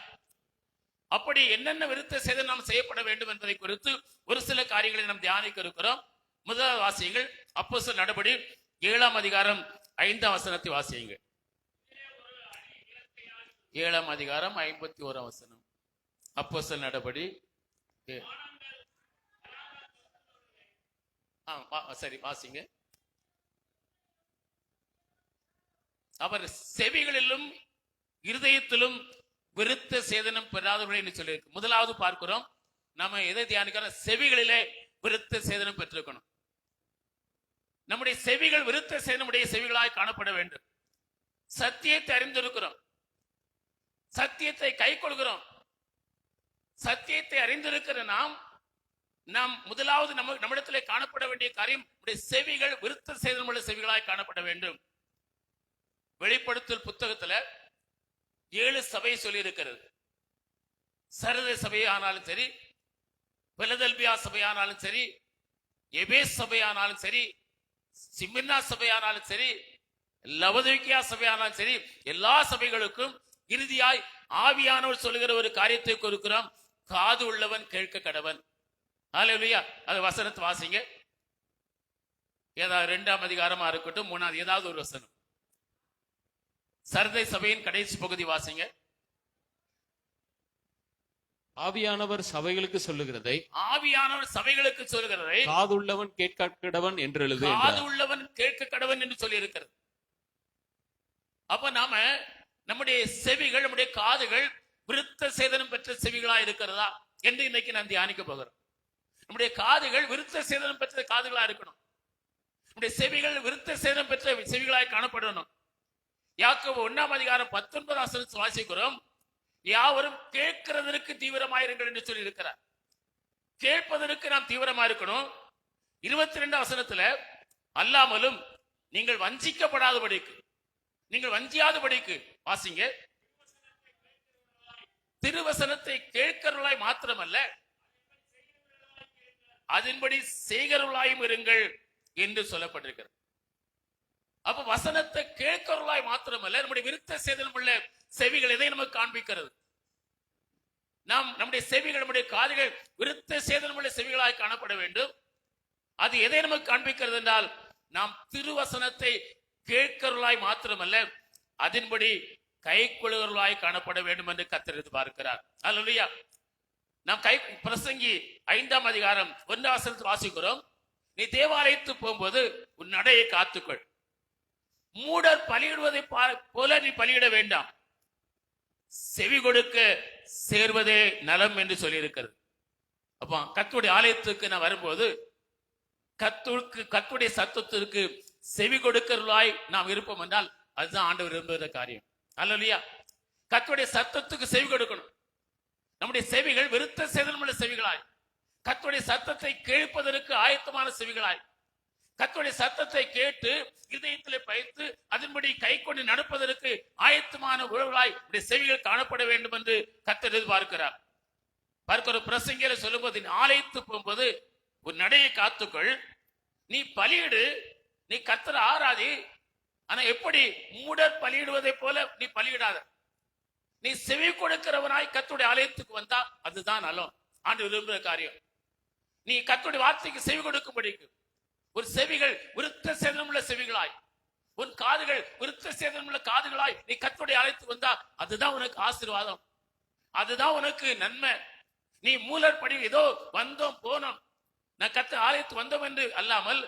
அப்படி என்னென்ன விருத்த சேதனம் நாம் செய்யப்பட வேண்டும் என்பதை குறித்து ஒரு சில காரியங்களை நாம் தியானிக்க இருக்கிறோம். முதல் வாசியுங்கள், அப்போஸ்தலர் நடபடி 7ஆம் அதிகாரம் 5ஆம் வசனத்தை வாசியுங்கள். 7ஆம் அதிகாரம் 51ஆம் வசனம். அப்போஸ்தலர் நடபடி சரி வாசிங்க. அவர் செவிகளிலும் இருதயத்திலும் விருத்த சேதனம் பெறாதவர்கள் என்று சொல்லியிருக்கு. முதலாவது பார்க்கிறோம், நம்ம எதை தியானிக்கிறோம்? செவிகளிலே விருத்த சேதனம் பெற்றிருக்கணும். நம்முடைய செவிகள் விருத்த சேதனுடைய செவிகளாய் காணப்பட வேண்டும். சத்தியத்தை அறிந்திருக்கிறோம், சத்தியத்தை கை கொள்கிறோம். சத்தியத்தை அறிந்திருக்கிற நாம் முதலாவது நம்மிடத்திலே காணப்பட வேண்டிய காரியம், செவிகள் விருத்த சேதனமுள்ள செவிகளாய் காணப்பட வேண்டும். வெளிப்படுத்தல் புத்தகத்துல 7 சபையை சொல்லி இருக்கிறது. சரத சபையானாலும் சரி, பிலதெல்பியா சபையானாலும் சரி, எபேஸ் சபையானாலும் சரி, சிமிர்னா சபையானாலும் சரி, லவோதிக்கேயா சபையானாலும் சரி, எல்லா சபைகளுக்கும் இறுதியாய் ஆவியானவர் சொல்லுகிற ஒரு காரியத்தை கொடுக்கிறோம், காது உள்ளவன் கேட்க கடவன். அல்லேலூயா. அது வசனத்தை வாசிங்க. ஏதாவது 2ஆம் அதிகாரமா இருக்கட்டும், 3ஆவது ஏதாவது ஒரு வசனம். சரதை சபையின் கடைசி பகுதி வாசிங்க. ஆவியானவர் சபைகளுக்கு சொல்லுகிறதை, ஆவியானவர் சபைகளுக்கு சொல்லுகிறதை காதுள்ளவன் கேட்க கடவன் என்று எழுது. காது உள்ளவன் கேட்க கடவன் என்று சொல்லி இருக்கிறது. அப்ப நாம நம்முடைய செவிகள், நம்முடைய காதுகள் விருத்த சேதனம் பெற்ற செவிகளா இருக்கிறதா என்று இன்னைக்கு நான் தியானிக்க போகிறோம். நம்முடைய காதுகள் விருத்த சேதனம் பெற்ற காதுகளா இருக்கணும். நம்முடைய செவிகள் விருத்த சேதனம் பெற்ற செவிகளாய் காணப்படணும். யாக்கோபு 1ஆம் அதிகாரம் 19ஆம் வசனத்தை வாசிக்கிறோம், யாவரும் கேட்கிறதற்கு தீவிரமாயிருங்கள் என்று சொல்லி இருக்கிறார். கேட்பதற்கு நாம் தீவிரமா இருக்கணும். 22ஆம் வசனத்துல அல்லாமலும் நீங்கள் வஞ்சிக்கப்படாதபடிக்கு, நீங்கள் வஞ்சியாதபடிக்கு வாசிங்க, திருவசனத்தை கேட்கிறவர்களாய் மாத்திரமல்ல அதன்படி செய்கிறவர்களாயும் இருங்கள் என்று சொல்லப்பட்டிருக்கிறது. அப்ப வசனத்தை கேட்கிறவர்களாய் மாத்திரமல்ல, நம்முடைய விருத்த சேதனம் உள்ள செவிகள் எதை நமக்கு காண்பிக்கிறது? நம்முடைய செவிகள், நம்முடைய காதுகள் விருத்த சேதனம் உள்ள செவிகளாய் காணப்பட வேண்டும். அது எதை நமக்கு காண்பிக்கிறது என்றால், நாம் திருவசனத்தை கேட்கிறவர்களாய் மாத்திரமல்ல அதன்படி கை கொள்ளுகிறவர்களாய் காணப்பட வேண்டும் என்று கர்த்தர் எதிர்பார்க்கிறார். அல்லேலூயா. நாம் பிரசங்கி 5ஆம் அதிகாரம் 1ஆம் வசனத்தில் வாசிக்கிறோம், நீ தேவாலயத்துக்கு போகும்போது உன் நடையை காத்துக்கொள். மூடர் பலியிடுவதை போல நீ பலியிட வேண்டாம், செவி கொடுக்க சேர்வதே நலம் என்று சொல்லி இருக்கிறது. அப்போ கர்த்தருடைய ஆலயத்துக்கு நான் வரும்போது கர்த்தருடைய சத்தத்திற்கு செவி கொடுக்கிறவர்களாய் நாம் இருப்போம் என்றால் அதுதான் ஆண்டவர் விரும்புகிற காரியம். அல்லேலூயா. கர்த்தருடைய சத்தத்துக்கு செவி கொடுக்கணும். நம்முடைய செவிகள் விருத்த சேதனமுள்ள செவிகளாய், கர்த்தருடைய சத்தத்தை கேட்பதற்கு ஆயத்தமான செவிகளாய், கர்த்தருடைய சத்தத்தை கேட்டு இதயத்திலே வைத்து அதன்படி கை கொண்டு நடப்பதற்கு ஆயத்தமான உறவுகளாய் செவிகள் காணப்பட வேண்டும் என்று கர்த்தர் எதிர்பார்க்கிறார். பார்க்கிற பிரசங்கில சொல்லும்போது, நீ ஆலயத்துக்கு போகும்போது ஒரு நடையை காத்துக்கொள், நீ பலியிடு, நீ கர்த்தரை ஆராதி. ஆனா எப்படி மூடர் பலியிடுவதை போல நீ பலியிடாத. நீ செவி கொடுக்கிறவனாய் கர்த்தருடைய ஆலயத்துக்கு வந்தா அதுதான் நலம், ஆண்டு விரும்புகிற காரியம். நீ கர்த்தருடைய வார்த்தைக்கு செவி கொடுக்கும்படிக்கு ஒரு செவிகள் விருத்த சேதனமுள்ள செவிகளாய், உன் காதுகள் விருத்த சேதனமுள்ள காதுகளாய் நீ கர்த்தருடைய ஆலயத்துக்கு வந்தா அதுதான் உனக்கு ஆசீர்வாதம், அதுதான் உனக்கு நன்மை. நீ மூலர் படி ஏதோ வந்தோம் போனோம், நான் கர்த்தர் ஆலயத்துக்கு வந்தோம் என்று அல்லாமல்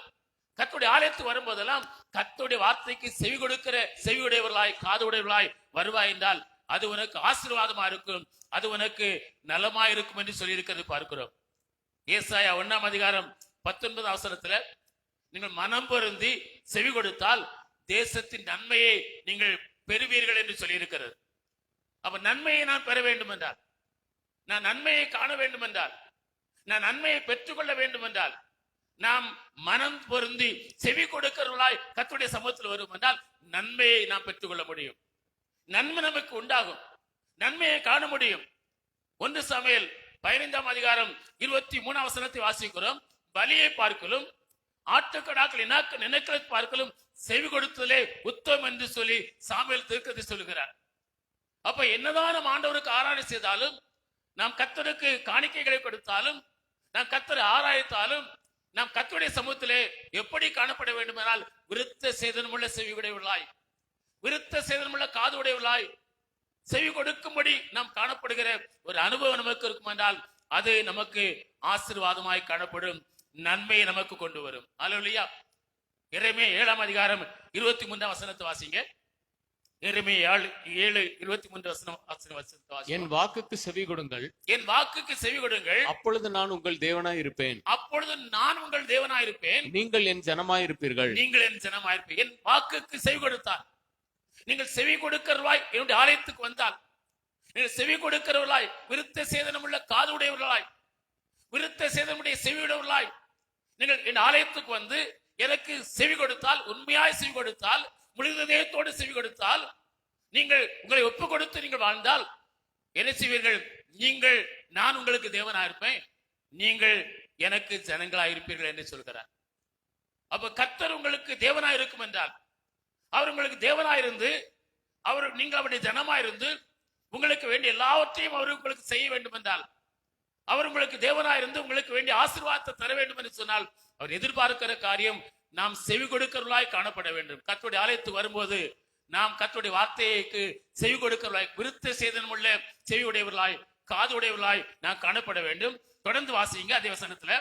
கர்த்தருடைய ஆலயத்துக்கு வரும்போதெல்லாம் கர்த்தருடைய வார்த்தைக்கு செவி கொடுக்கிற செவியுடையவர்களாய் காதுடையவர்களாய் வருவாய் என்றால் அது உனக்கு ஆசீர்வாதமா இருக்கும், அது உனக்கு நலமா இருக்கும் என்று சொல்லி இருக்கிறது பார்க்கிறோம். ஏசாயா 1ஆம் அதிகாரம் 19ஆம் வசனத்துல, நீங்கள் மனம் பொருந்தி செவி கொடுத்தால் தேசத்தின் நன்மையை நீங்கள் பெறுவீர்கள் என்று சொல்லி இருக்கிறது. அப்ப நன்மையை நான் பெற வேண்டும் என்றால், நான் நன்மையை காண வேண்டும் என்றால், நான் நன்மையை பெற்றுக்கொள்ள வேண்டும் என்றால், நாம் மனம் பொருந்தி செவி கொடுக்கிறவர்களாய் கர்த்தருடைய சமூகத்தில் வரும் என்றால் நன்மையை நாம் பெற்றுக்கொள்ள முடியும், நன்மை நமக்கு உண்டாகும், நன்மையை காண முடியும். 1 சாமுவேல் 15ஆம் அதிகாரம் 23ஆம் வசனத்தை வாசிக்கிறோம், பலியை பார்க்கலும் ஆட்டுக்கடாக்கள் நினைக்களை பார்க்கலும் செவி கொடுத்ததிலே உத்தமம் என்று சொல்லி சாமுவேல் தீர்க்கதை சொல்லுகிறார். அப்ப என்னதான் நாம் ஆண்டவருக்கு ஆராதனை செய்தாலும், நாம் கர்த்தருக்கு காணிக்கைகளை கொடுத்தாலும், நாம் கர்த்தரை ஆராய்த்தாலும், நாம் கர்த்தருடைய சமூகத்திலே எப்படி காணப்பட வேண்டும் என்றால் விருத்த சேதனமுள்ள செவி உடையவர்களாய், விருத்த சேதனமுள்ள காது உடையவர்களாய், செவி கொடுக்கும்படி நாம் காணப்படுகிற ஒரு அனுபவம் நமக்கு இருக்கும் என்றால் அது நமக்கு ஆசீர்வாதமாய் காணப்படும், நன்மையை நமக்கு கொண்டு வரும். அல்லேலூயா. எரேமியா 7ஆம் அதிகாரம் 23ஆம் வசனத்தை வாசிங்க. எரேமியா 7:23 வசனம். என் வாக்குக்கு செவி கொடுங்கள், என் வாக்குக்கு செவி கொடுங்கள், அப்பொழுது நான் உங்கள் தேவனாய் இருப்பேன், அப்பொழுது நான் உங்கள் தேவனாய் இருப்பேன், நீங்கள் என் ஜனமாய் இருப்பீர்கள். நீங்கள் என் ஜனமாய் இருப்பீர்கள். என் வாக்குக்கு செவி கொடுத்தால், நீங்கள் செவி கொடுக்கிறவர்களாய் என்னுடைய ஆலயத்துக்கு வந்தால், நீங்கள் செவி கொடுக்கிறவர்களாய் விருத்த சேதனமுள்ள காது உடையவர்களாய், விருத்த சேதனமுடைய செவி உடையவர்களாய் நீங்கள் என் ஆலயத்துக்கு வந்து எனக்கு செவி கொடுத்தால், உண்மையாய் செவி கொடுத்தால், முழுதயத்தோடு செவி கொடுத்தால், நீங்கள் உங்களை ஒப்பு கொடுத்து நீங்கள் வாழ்ந்தால் என்ன செய்வீர்கள்? நீங்கள் நான் உங்களுக்கு தேவனாய் இருப்பேன், நீங்கள் எனக்கு ஜனங்களாய் இருப்பீர்கள் என்று சொல்கிறார். அப்ப கர்த்தர் உங்களுக்கு தேவனாய் இருக்கும் என்றால், அவர் உங்களுக்கு தேவனாயிருந்து நீங்கள் அவருடைய ஜனமாயிருந்து உங்களுக்கு வேண்டிய எல்லாவற்றையும் அவர் உங்களுக்கு செய்ய வேண்டும் என்றால், அவர் உங்களுக்கு தேவனாயிருந்து உங்களுக்கு வேண்டிய ஆசீர்வாதத்தை தர வேண்டும் என்று சொன்னால் அவர் எதிர்பார்க்கிற காரியம் நாம் செவி கொடுக்கிறவர்களாய் காணப்பட வேண்டும். கர்த்தருடைய ஆலயத்துக்கு வரும்போது நாம் கர்த்தருடைய வார்த்தைக்கு செவி கொடுக்கிறவர்களாய், விருத்த சேதனமுள்ள செவி உடையவர்களாய், காது உடையவர்களாய் நாம் காணப்பட வேண்டும். தொடர்ந்து வாசிங்க அதே வசனத்துல,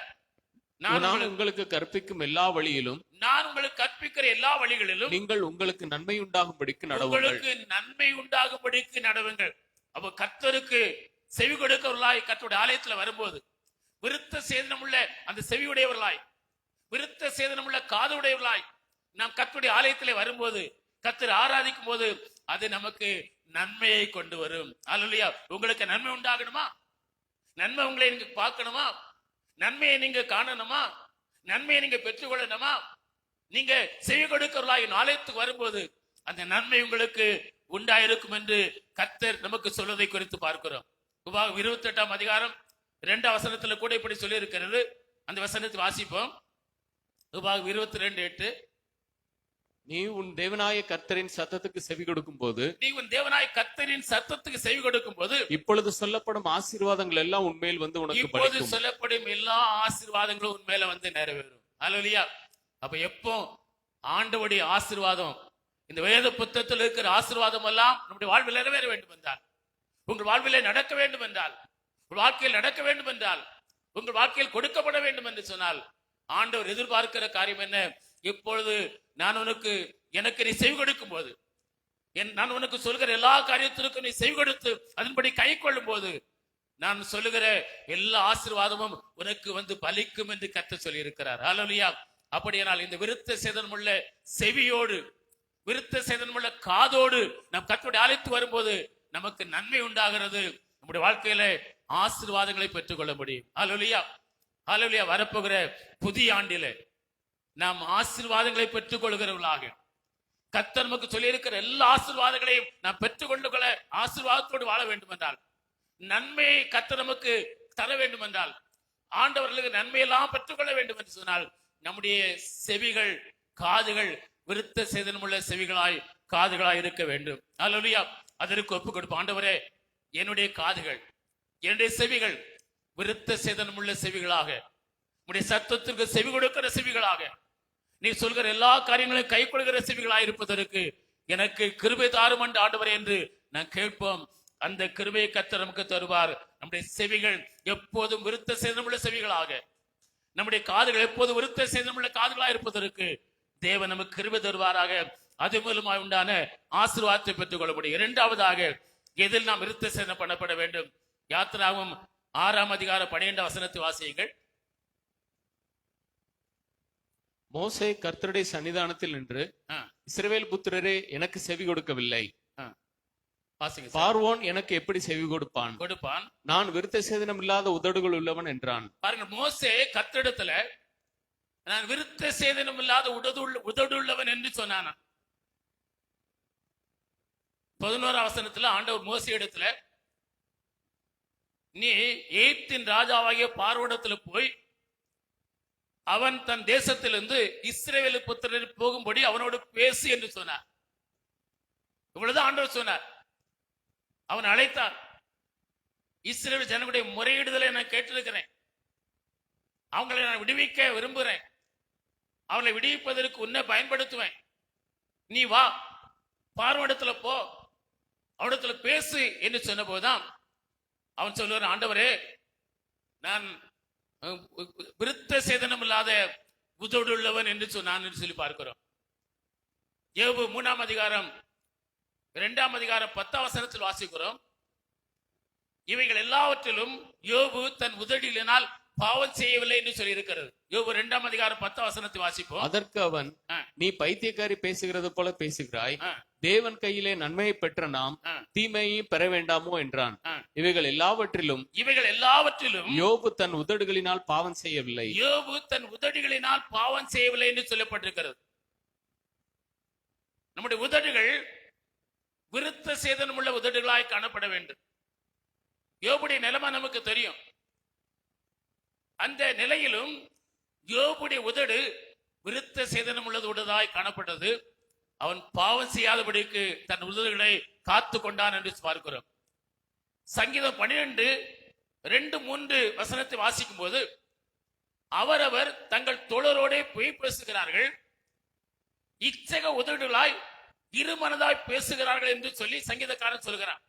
நான் உங்களுக்கு கற்பிக்கும் எல்லா வழியிலும், நான் உங்களுக்கு கற்பிக்கிற எல்லா வழிகளிலும் நீங்கள் உங்களுக்கு நன்மை உண்டாகும்படிக்கு நடவுங்கள், உங்களுக்கு நன்மை உண்டாகும்படிக்கு நடவுங்கள். அப்ப கர்த்தருக்கு செவி கொடுக்கிறவர்களாய் கர்த்தருடைய ஆலயத்துல வரும்போது விருத்த சேதனமுள்ள அந்த செவி உடையவர்களாய், விருத்த சேதனமுள்ள காது உடையவர்களாய் நாம் கர்த்தருடைய ஆலயத்திலே வரும்போது, கர்த்தரை ஆராதிக்கும் போது அது நமக்கு நன்மையை கொண்டு வரும். அல்லேலூயா. உங்களுக்கு நன்மை உண்டாகணுமா? நன்மை உங்களை நீங்க பார்க்கணுமா? நன்மையை நீங்க காணணுமா? நன்மையை நீங்க பெற்றுக்கொள்ளணுமா? நீங்க செவி கொடுக்கிறவர்களாய் ஆலயத்துக்கு வரும்போது அந்த நன்மை உங்களுக்கு உண்டாயிருக்கும் என்று கர்த்தர் நமக்கு சொல்வதை குறித்து பார்க்கிறோம். உபாகம் 28ஆம் அதிகாரம் 2ஆம் வசனத்துல கூட இப்படி சொல்லி இருக்கிறது. அந்த வசனத்தை வாசிப்போம். உபாகம் 22:8. நீ உன் தேவனாய கர்த்தரின் சத்தத்துக்கு செவி கொடுக்கும் போது, நீ உன் தேவனாய கர்த்தரின் சத்தத்துக்கு செவி கொடுக்கும் போது இப்பொழுது சொல்லப்படும் ஆசீர்வாதங்கள் எல்லாம் உண்மையில் வந்து உனக்கு இப்போது பலிக்கும். சொல்லப்படும் எல்லா ஆசீர்வாதங்களும் உண்மையில வந்து நிறைவேறும். அல்லேலூயா. அப்ப எப்போ ஆண்டவருடைய ஆசீர்வாதம் இந்த வேத புத்தகத்தில் இருக்கிற ஆசீர்வாதம் எல்லாம் நம்முடைய வாழ்வில் நிறைவேற வேண்டும் என்றால், உங்கள் வாழ்விலே நடக்க வேண்டும் என்றால், உங்கள் வாழ்க்கையில் நடக்க வேண்டும் என்றால், உங்கள் வாழ்க்கையில் கொடுக்கப்பட வேண்டும் என்று சொன்னால், ஆண்டவர் எதிர்பார்க்கிற காரியம் என்ன? இப்பொழுது நான் எனக்கு நீ செவி கொடுக்கும் போது, நான் உனக்கு சொல்கிற எல்லா காரியத்திற்கும் நீ செவி கொடுத்து அதன்படி கை கொள்ளும் போது, நான் சொல்லுகிற எல்லா ஆசீர்வாதமும் உனக்கு வந்து பலிக்கும் என்று கர்த்தர் சொல்லி இருக்கிறார். ஹல்லேலூயா. அப்படியானால் இந்த விருத்த சேதனமுள்ள செவியோடு, விருத்த சேதனமுள்ள காதோடு நாம் கர்த்தருடைய ஆலயத்துக்கு வரும்போது நமக்கு நன்மை உண்டாகிறது. நம்முடைய வாழ்க்கையில ஆசீர்வாதங்களை பெற்றுக்கொள்ள முடியும். ஹல்லேலூயா. ஹல்லேலூயா. வரப்போகிற புதிய ஆண்டிலே நாம் ஆசீர்வாதங்களை பெற்றுக் கொள்கிறவர்களாக, கர்த்தர் நமக்கு சொல்லி இருக்கிற எல்லா ஆசீர்வாதங்களையும் நாம் பெற்றுக்கொண்டு ஆசீர்வாதத்தோடு வாழ வேண்டும் என்றால், நன்மையை கர்த்தர் நமக்கு தர வேண்டும் என்றால், ஆண்டவர்களுக்கு நன்மையெல்லாம் பெற்றுக்கொள்ள வேண்டும் என்று சொன்னால், நம்முடைய செவிகள், காதுகள் விருத்த சேதனமுள்ள செவிகளாய், காதுகளாய் இருக்க வேண்டும். ஹல்லேலூயா. அதற்கு ஒப்புக் கொடுப்போம். ஆண்டவரே, என்னுடைய காதுகள், என்னுடைய செவிகள் விருத்த சேதனமுள்ள செவிகளாக, உடைய சத்தத்திற்கு செவி கொடுக்கிற செவிகளாக, நீ சொல்கிற எல்லா காரியங்களையும் கை கொள்கிற செவிகளாய் இருப்பதற்கு எனக்கு கிருபை தாரும் என்று ஆண்டவரே என்று நான் கேட்போம். அந்த கிருபையை கர்த்தர் நமக்கு தருவார். நம்முடைய செவிகள் எப்போதும் விருத்த சேதனமுள்ள செவிகளாக, நம்முடைய காதுகள் எப்போதும் விருத்த சேதனமுள்ள காதுகளாக இருப்பதற்கு தேவன் நமக்கு கிருபை தருவாராக. அது மூலமாக உண்டான ஆசீர்வாதத்தை பெற்றுக் கொள்ள முடியும். இரண்டாவதாக, எதில் நாம் விருத்த சேதனம் பண்ணப்பட வேண்டும்? யாத்திராகமம் 6:12 வாசியுங்கள். மோசே கர்த்தருடைய சன்னிதானத்தில் நின்று, இஸ்ரவேல் புத்திரரே, எனக்கு செவி கொடுக்கவில்லை. பார்வோன் எனக்கு எப்படி செவி கொடுப்பான்? நான் விருத்த சேதனம் இல்லாத உதடுகள் உள்ளவன் என்றான். பாருங்க, மோசே கர்த்தரிடத்துல நான் விருத்த சேதனம் இல்லாத உதடுள்ளவன் என்று சொன்னான். 11 ஆண்டவர் மோசே இடத்துல, நீ எகிப்தின் ராஜாவாகிய பார்வோனிடத்துல போய் அவன் தன் தேசத்திலிருந்து இஸ்ரவேல் புத்திரர் போகும்படி அவனோடு பேசு என்று சொன்னார். இவ்வளவுதான் ஆண்டவர் சொன்னார். அவன் அழைத்தான். இஸ்ரவேல் ஜனங்களுடைய முறையீடுதலை நான் கேட்டிருக்கிறேன். அவங்களை நான் விடுவிக்க விரும்புகிறேன். அவளை விடுவிப்பதற்கு உன்னை பயன்படுத்துவேன். நீ வா, பார்வோனிடத்துல போ, அவனிடத்துல பேசு என்று சொன்ன போதுதான் அவன் சொல்லுவான், ஆண்டவரே, நான் விருத்த சேதனம் இல்லாத உதடு உள்ளவன் என்று சொன்னான் என்று சொல்லி பார்க்கிறோம். யோபு 3:2 10 வாசிக்கிறோம். இவைகள் எல்லாவற்றிலும் யோபு தன் உதடிலினால் பாவம் செய்யவில்லை என்று சொல்லி இருக்கிறது. யோபு 2:10 வாசிப்போம். அதற்கு அவன், நீ பைத்தியக்காரி பேசுகிறது போல பேசுகிறாய். தேவன் கையிலே நன்மையை பெற்ற நாம் தீமையை பெற வேண்டாமோ என்றான். இவைகள் எல்லாவற்றிலும் யோபு தன் உதடுகளினால் பாவம் செய்யவில்லை. யோபு தன் உதடுகளினால் பாவம் செய்யவில்லை என்று சொல்லப்பட்டிருக்கிறது. நம்முடைய உதடுகள் விருத்த சேதனம் உள்ள உதடுகளாய் காணப்பட வேண்டும். யோபுடைய நிலைமை நமக்கு தெரியும். அந்த நிலையிலும் யோபுடைய உதடு விருத்த சேதனம் உள்ளது உடதாய் காணப்பட்டது. அவன் பாவம் செய்யாதபடிக்கு தன் உதடுகளை காத்து கொண்டான் என்று பார்க்கிறோம். சங்கீதம் 12:2-3 வாசிக்கும் போது, அவரவர் தங்கள் தோழரோடே பொய் பேசுகிறார்கள், இச்சக உதடுகளாய் இருமனதாய் பேசுகிறார்கள் என்று சொல்லி சங்கீதக்காரன் சொல்கிறான்.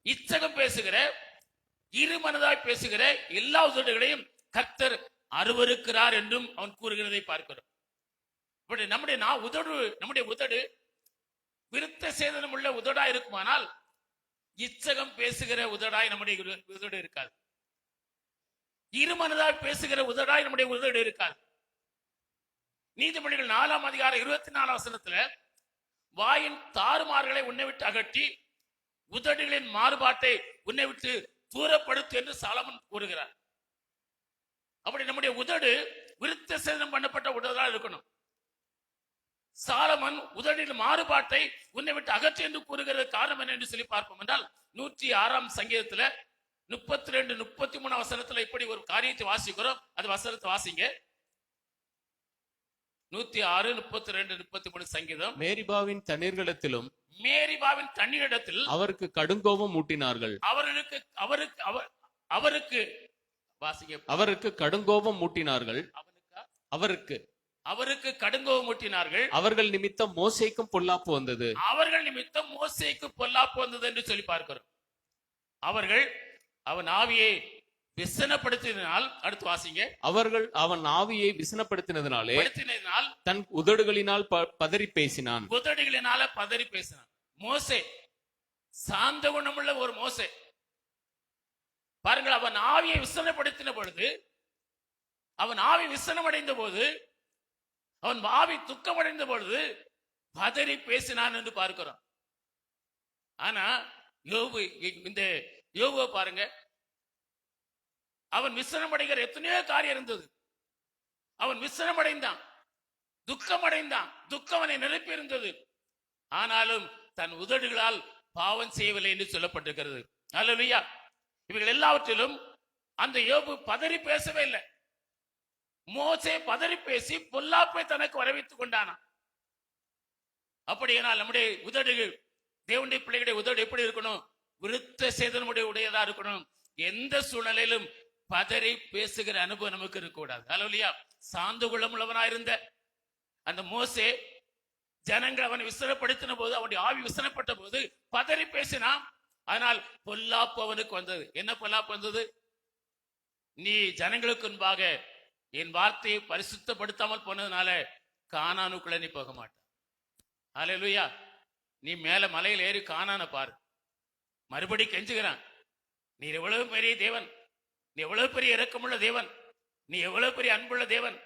இச்சகம் பேசுகிற, இருமனதாய் பேசுகிற எல்லா உதடுகளையும் கர்த்தர் அருவருக்கிறார் என்றும் அவன் கூறுகிறதை பார்க்கிறோம். நம்முடைய உதடு விருத்த சேதனம் உள்ள உதடா இருக்குமானால், இச்சகம் பேசுகிற உதடாய் நம்முடைய உதடு இருக்காது. இருமனதாய் பேசுகிற உதடாய் நம்முடைய உதடு இருக்காது. நீதிமொழிகள் 4:24 வாயின் தாறுமாறுகளை உன்னை விட்டு அகற்றி உதடுகளின் மாறுபாட்டை உன்னை விட்டு தூரப்படுத்து என்று சாலமன் கூறுகிறார். அப்படி நம்முடைய உதடு விருத்த சேதனம் பண்ணப்பட்ட உதடாக இருக்கணும். சாலமன் உதடில் மாறுபாட்டை உன்னை விட்டு அகற்று என்று கூறுகிறது. காரணம் என்ன என்று சொல்லி பார்ப்போம் என்றால், 106 சங்கீதத்துல 32-33 இப்படி ஒரு காரியத்தை வாசிக்கிறோம். அது வசனத்தை வாசிங்க. 106:32-33 சங்கீதம். மேரிபாவின் தண்ணீர்களிடத்திலும் அவருக்கு கடுங்கோபம் மூட்டினார்கள். அவருக்கு வாசிங்க. அவருக்கு கடுங்கோபம் மூட்டினார்கள். அவருக்கு கடுங்கோபம் ஊட்டினார்கள். அவர்கள் நிமித்தம் மோசேக்கும் பொல்லாப்பு வந்தது. அவர்கள் நிமித்தம் மோசேக்கு பொல்லாப்பு வந்தது என்று சொல்லி பார்க்கிறோம். அவன் ஆவியை விசனப்படுத்தினால், அடுத்து வாசிங்க. அவன் ஆவியை விசனப்படுத்தினதினாலே தன் உதடுகளினால் பதறி பேசினான். உதடுகளினால பதறி பேசினான். மோசே சாந்த குணமுள்ள ஒரு மோசே பாருங்கள். அவன் ஆவியை விசனப்படுத்தின பொழுது, அவன் ஆவி விசனமடைந்த போது, அவன் ஆவி துக்கமடைந்த பொழுது பதறி பேசினான் என்று பார்க்கிறோம். ஆனா யோபு, இந்த யோபுவை பாருங்க, அவன் விசனமடைகிற எத்தனையோ காரியம் இருந்தது. அவன் விசனமடைந்தான், துக்கமடைந்தான், துக்கம் அவனை நிரப்பி இருந்தது. ஆனாலும் தன் உதடுகளால் பாவம் செய்யவில்லை என்று சொல்லப்பட்டிருக்கிறது. அல்லேலூயா. இவர்கள் எல்லாவற்றிலும் அந்த யோபு பதறி பேசவே இல்லை. மோசே பதறி பேசி பொல்லாப்பை தனக்கு வரவைத்துக் கொண்டானான். அப்படியானால் நம்முடைய உதடுகள், தேவனுடைய பிள்ளைகளுடைய உதடு எப்படி இருக்கணும்? விருத்த சேதனமுடைய உடையதா இருக்கணும். எந்த சூழ்நிலையிலும் பதறி பேசுகிற அனுபவம் நமக்கு இருக்கக்கூடாது. அல்லேலூயா. சாந்த குணமுள்ளவனாயிருந்த அந்த மோசே ஜனங்கள் அவனை விசனப்படுத்தின போது, அவனுடைய ஆவி விசனப்பட்ட போது பதறி பேசினான். ஆனால் பொல்லாப்பு அவனுக்கு வந்தது. என்ன பொல்லாப்பு வந்தது? நீ ஜனங்களுக்கு முன்பாக என் வார்த்தையை பரிசுத்தப்படுத்தாமல் போனதுனால கானானுக்குள்ள நீ போக மாட்ட. அல்லேலூயா. நீ மேல மலையில் ஏறி கானான பாரு. மறுபடி கெஞ்சுகிறான், நீ எவ்வளவு பெரிய தேவன், நீ எவ்வளவு பெரிய இரக்கமுள்ள தேவன், நீ எவ்வளவு பெரிய அன்புள்ள தேவன்,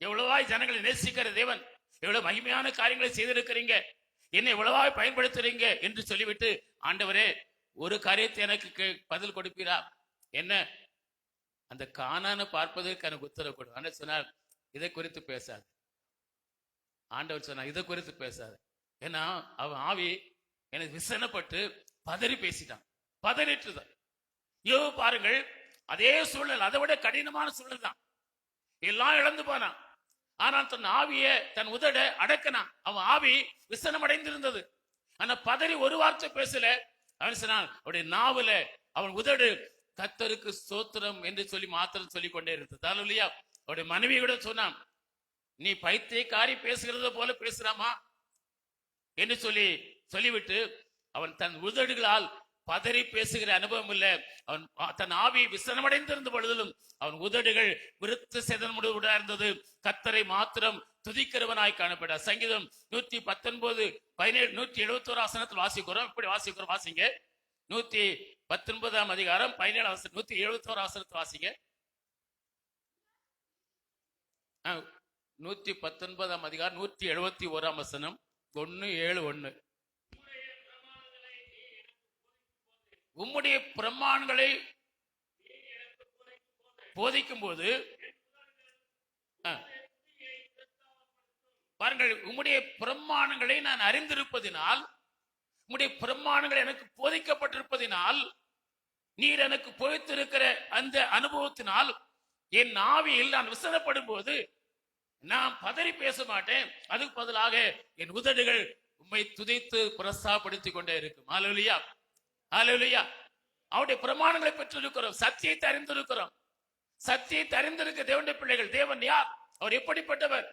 எவ்வளவாய் ஜனங்களை நேசிக்கிற தேவன், எவ்வளவு மகிமையான காரியங்களை செய்திருக்கிறீங்க, என்னை எவ்வளவாய் பயன்படுத்துறீங்க என்று சொல்லிவிட்டு, ஆண்டவரே ஒரு காரியத்தை எனக்கு பதில் கொடுப்பீரா? என்ன? அந்த கானானை பார்ப்பதற்கு எனக்கு உத்தரவு கொடு. ஆண்டவர் சொன்னார், இதை குறித்து பேசாது. ஆண்டவர் சொன்னார், இதை குறித்து பேசாது. ஏன்னா அவன் ஆவி எனக்கு விசனப்பட்டு பதறி பேசிட்டான், பதறிட்டுதான். யோபு பாருங்கள், அதே சூழல், அதை விட கடினமான சூழல் தான். எல்லாம் இழந்து போனான். ஆனால் தன் ஆவிய, தன் உதட அடக்கினான். அவன் ஆவி விசனம் அடைந்திருந்தது. ஆனா பதறி ஒரு வார்த்தை பேசல. அவன் சொன்னான், அவருடைய நாவுல, அவன் உதடு கர்த்தருக்கு ஸ்தோத்திரம் என்று சொல்லி மாத்திரம் சொல்லிக் கொண்டே இருந்தது. அல்லேலூயா. அவருடைய மனைவி கூட சொன்னான், நீ பைத்தியக்காரி பேசுகிறத போல பேசுறாமா என்று சொல்லிவிட்டு, அவன் தன் உதடுகளால் பதறி பேசுகிற அனுபவம் இல்லை. அவன் தன் ஆவி விசனமடைந்திருந்த பொழுதிலும் அவன் உதடுகள் விருத்த சேதனமுடையதா இருந்தது. கர்த்தரை மாத்திரம் துதிக்கிறவனாய் காணப்பட. சங்கீதம் 119, 17, 171 வசனத்தில் வாசிக்கிறோம். இப்படி வாசிக்கிறோம். வாசிங்க. 119 அதிகாரம் 17 வசனம், 171 வசனத்தை வாசிங்க. 119 அதிகாரம் 171 வசனம், 1:7-1. உம்முடைய பிரமாணங்களை போதிக்கும் போது பாருங்கள், உம்முடைய பிரமாணங்களை நான் அறிந்திருப்பதினால், உம்முடைய பிரமாணங்கள் எனக்கு போதிக்கப்பட்டிருப்பதினால், நீர் எனக்கு போதித்திருக்கிற அந்த அனுபவத்தினால் என் ஆவியில் நான் விசனப்படும் போது நான் பதறி பேச மாட்டேன். அதுக்கு பதிலாக என் உதடுகள் உம்மை துதித்து பிரசாப்படுத்திக் கொண்டே இருக்கும். அல்லேலூயா. அல்லேலூயா. அவருடைய பிரமாணங்களை பெற்றிருக்கிறோம், சத்தியத்தை அறிந்திருக்கிறோம். சத்தியத்தை அறிந்திருக்க தேவனுடைய பிள்ளைகள், தேவன் யார், அவர் எப்படிப்பட்டவர்,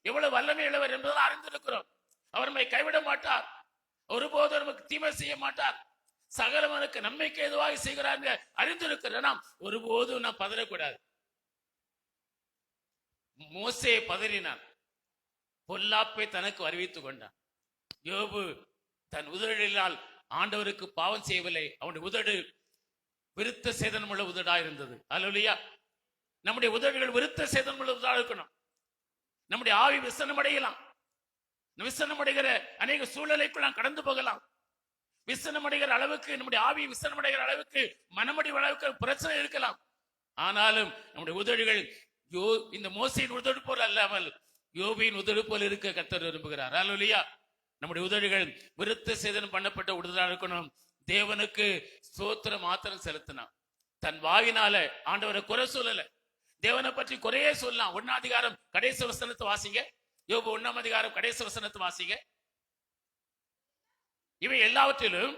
எவ்வளவு வல்லமை உள்ளவர் என்பதை அறிந்திருக்கிறோம். அவர் நம்மை கைவிட மாட்டார், ஒருபோதும் நமக்கு தீமை செய்ய மாட்டார், சகலவனுக்கு நன்மைக்கு எதுவாக செய்கிறாங்க அறிந்திருக்கிற நாம் ஒருபோதும் நாம் பதறக்கூடாது. மோசே பதறினான், பொல்லாப்பை தனக்கு அறிவித்துக் கொண்டான். யோபு தன் உதடுகளினால் ஆண்டவருக்கு பாவம் செய்யவில்லை. அவனுடைய உதடு விருத்த சேதனமுள்ள உதடா இருந்தது. அல்லேலூயா. நம்முடைய உதடுகள் விருத்த சேதனமுள்ள உதடா இருக்கணும். நம்முடைய ஆவி விசனம் அடையலாம். விசனம் அடைகிற அநேக சூழலைக்குள் நாம் கடந்து போகலாம். விசனம் அடைகிற அளவுக்கு, நம்முடைய ஆவி விசனம் அடைகிற அளவுக்கு, மனமடி அளவுக்கு பிரச்சனை இருக்கலாம். ஆனாலும் நம்முடைய உதடுகள் இந்த மோசையின் உதடு போல் அல்லாமல் யோபியின் உதடு போல் இருக்க கர்த்தர் விரும்புகிறார். அல்லேலூயா. நம்முடைய உதடுகள் விருத்த சேதனம் பண்ணப்பட்ட உதடா இருக்கணும். தேவனுக்கு ஸ்தோத்திரம் மாத்திரம் செலுத்தினான். தன் வாயினால ஆண்டவரை குறை சொல்லல, தேவனை பற்றி குறையே சொல்லலாம். 1 அதிகாரம் கடைசி வசனத்தை வாசிங்க. யோபு 1 அதிகாரம் கடைசி வசனத்தை வாசிங்க. இவை எல்லாவற்றிலும்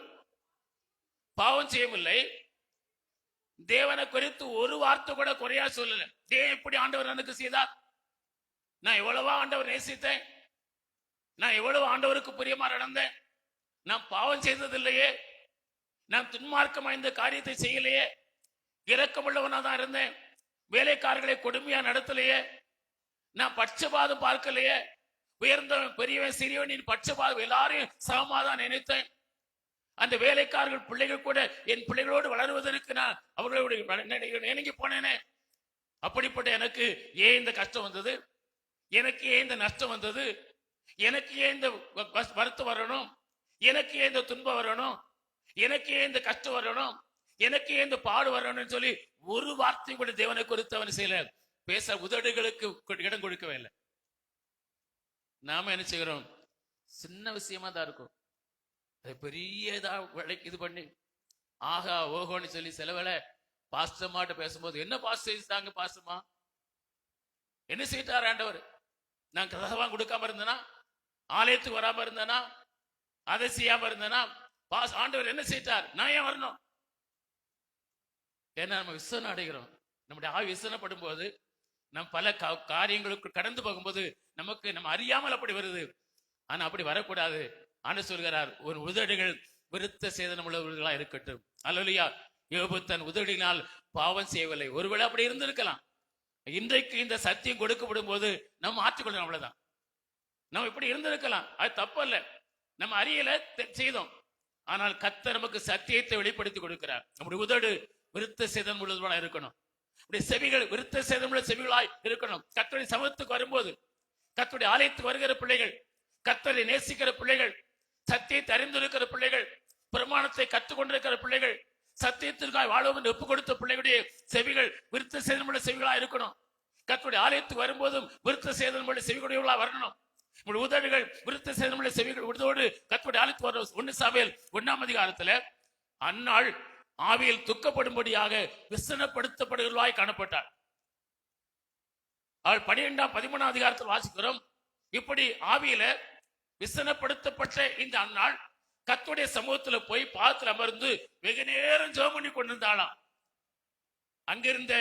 பாவம் செய்யவில்லை, தேவனை குறித்து ஒரு வார்த்தை கூட குறையா சொல்லல. தேவன் எப்படி ஆண்டவர் எனக்கு செய்தார், நான் எவ்வளவா ஆண்டவர் நேசித்தேன், நான் எவ்வளவு ஆண்டவருக்கு பிரியமா நடந்தேன், நான் பாவம் செய்ததில்லையே, நான் துன்மார்க்கமா இந்த காரியத்தை செய்யலையே, இரக்கமுள்ளவனா தான் இருந்தேன், வேலைக்காரர்களை கொடுமையா நடத்தலையே, நான் பட்சபாதம் பார்க்கலையே, உயர்ந்தவன் பெரியவன் சிறியவன் பட்சபாதம் எல்லாரையும் சமமாதான் நினைத்தேன். அந்த வேலைக்காரர்கள் பிள்ளைகள் கூட என் பிள்ளைகளோடு வளருவதற்கு நான் அவர்களோடு இணங்கி போனேனே. அப்படிப்பட்ட எனக்கு ஏன் இந்த கஷ்டம் வந்தது, எனக்கு ஏன் இந்த நஷ்டம் வந்தது, எனக்கு ஏன் இந்த வருத்தம் வரணும், எனக்கு ஏன் இந்த துன்பம் வரணும், எனக்கு ஏன் இந்த கஷ்டம் வரணும், எனக்கு ஏன் இந்த பாடு வரணும்னு சொல்லி ஒரு வார்த்தை கூட தேவனை குறித்து அவன் செய்யல. பேச உதடுகளுக்கு இடம் கொடுக்கவே இல்லை. நாம என்ன செய்கிறோம், சின்ன விஷயமா தான் இருக்கும், அது பெரிய இதா இது பண்ணி ஆகா ஓஹோன்னு சொல்லி சில வேளை பாஸ்டர்மாட்ட பேசும்போது, என்ன பாஸ்டர் செய்தாங்க பாஸ்டர்மா, என்ன செய்தார் ஆண்டவர், நான் கதவா கொடுக்காம இருந்தேனா, ஆலயத்துக்கு வராம இருந்தேனா, அதை செய்யாம இருந்தேனா, ஆண்டவர் என்ன செய்தார், நான் ஏன் வரணும்? ஏன்னா நம்ம விசனம் அடைகிறோம். நம்முடைய ஆவி விசனப்படும் போது நம் பல காரியங்களுக்கு கடந்து போகும்போது நமக்கு நம்ம அறியாமல் அப்படி வருது. ஆனா அப்படி வரக்கூடாது. ஆண்டவர் சொல்கிறார், ஒரு உதடுகள் விருத்த சேதனம் உள்ளவர்களா இருக்கட்டும். அல்லேலூயா. யோபு தன் உதடினால் பாவம் செய்யவில்லை. ஒருவேளை அப்படி இருந்திருக்கலாம். இன்றைக்கு இந்த சத்தியம் கொடுக்கப்படும் போது நம்ம மாற்றிக்கொள்ளணும், அவ்வளவுதான். நம்ம இப்படி இருந்திருக்கலாம், அது தப்பல்ல. நம்ம அறியல செய்தோம். ஆனால் கர்த்தர் நமக்கு சத்தியத்தை வெளிப்படுத்தி கொடுக்கிறார். நம்முடைய உதடு விருத்த சேதனம் உள்ளவர்களா இருக்கணும். செவிகள் விருத்த சேதமுள்ள செவிகளாய் இருக்கணும். கர்த்தருடைய சமூகத்துக்கு வரும்போது, கர்த்தருடைய ஆலயத்துக்கு வருகிற பிள்ளைகள், கர்த்தரை நேசிக்கிற பிள்ளைகள், சத்தியத்தை அறிந்திருக்கிற பிள்ளைகள், பிரமாணத்தை கற்றுக்கொண்டிருக்கிற பிள்ளைகள், சத்தியத்திற்காக வாழ்வோம் என்று ஒப்புக் கொடுத்த பிள்ளைகளுடைய செவிகள் விருத்த சேதமுள்ள செவிகளா இருக்கணும். கர்த்தருடைய ஆலயத்துக்கு வரும்போதும் விருத்த சேதமுள்ள செவிகளுடையவர்களா வரணும். உதடுகள் விருத்த சேதமுள்ள செவிகள் உதவோடு கர்த்தருடைய ஆலயத்துக்கு வர 1 சாமுவேல் 1ஆம் அதிகாரத்துல அன்னாள் ஆவியில் துக்கப்படும்படியாக விசனப்படுத்தப்படுகிறாய் காணப்பட்டாள். அவள் 12ஆம் 13ஆம் அதிகாரத்தில் வாசிக்கிறோம். இப்படி ஆவியில விசனப்படுத்தப்பட்ட இந்த அன்னாள் கர்த்தருடைய சமூகத்துல போய் பாதத்தில் அமர்ந்து வெகு நேரம் ஜெபம் பண்ணி கொண்டிருந்தாளாம். அங்கிருந்த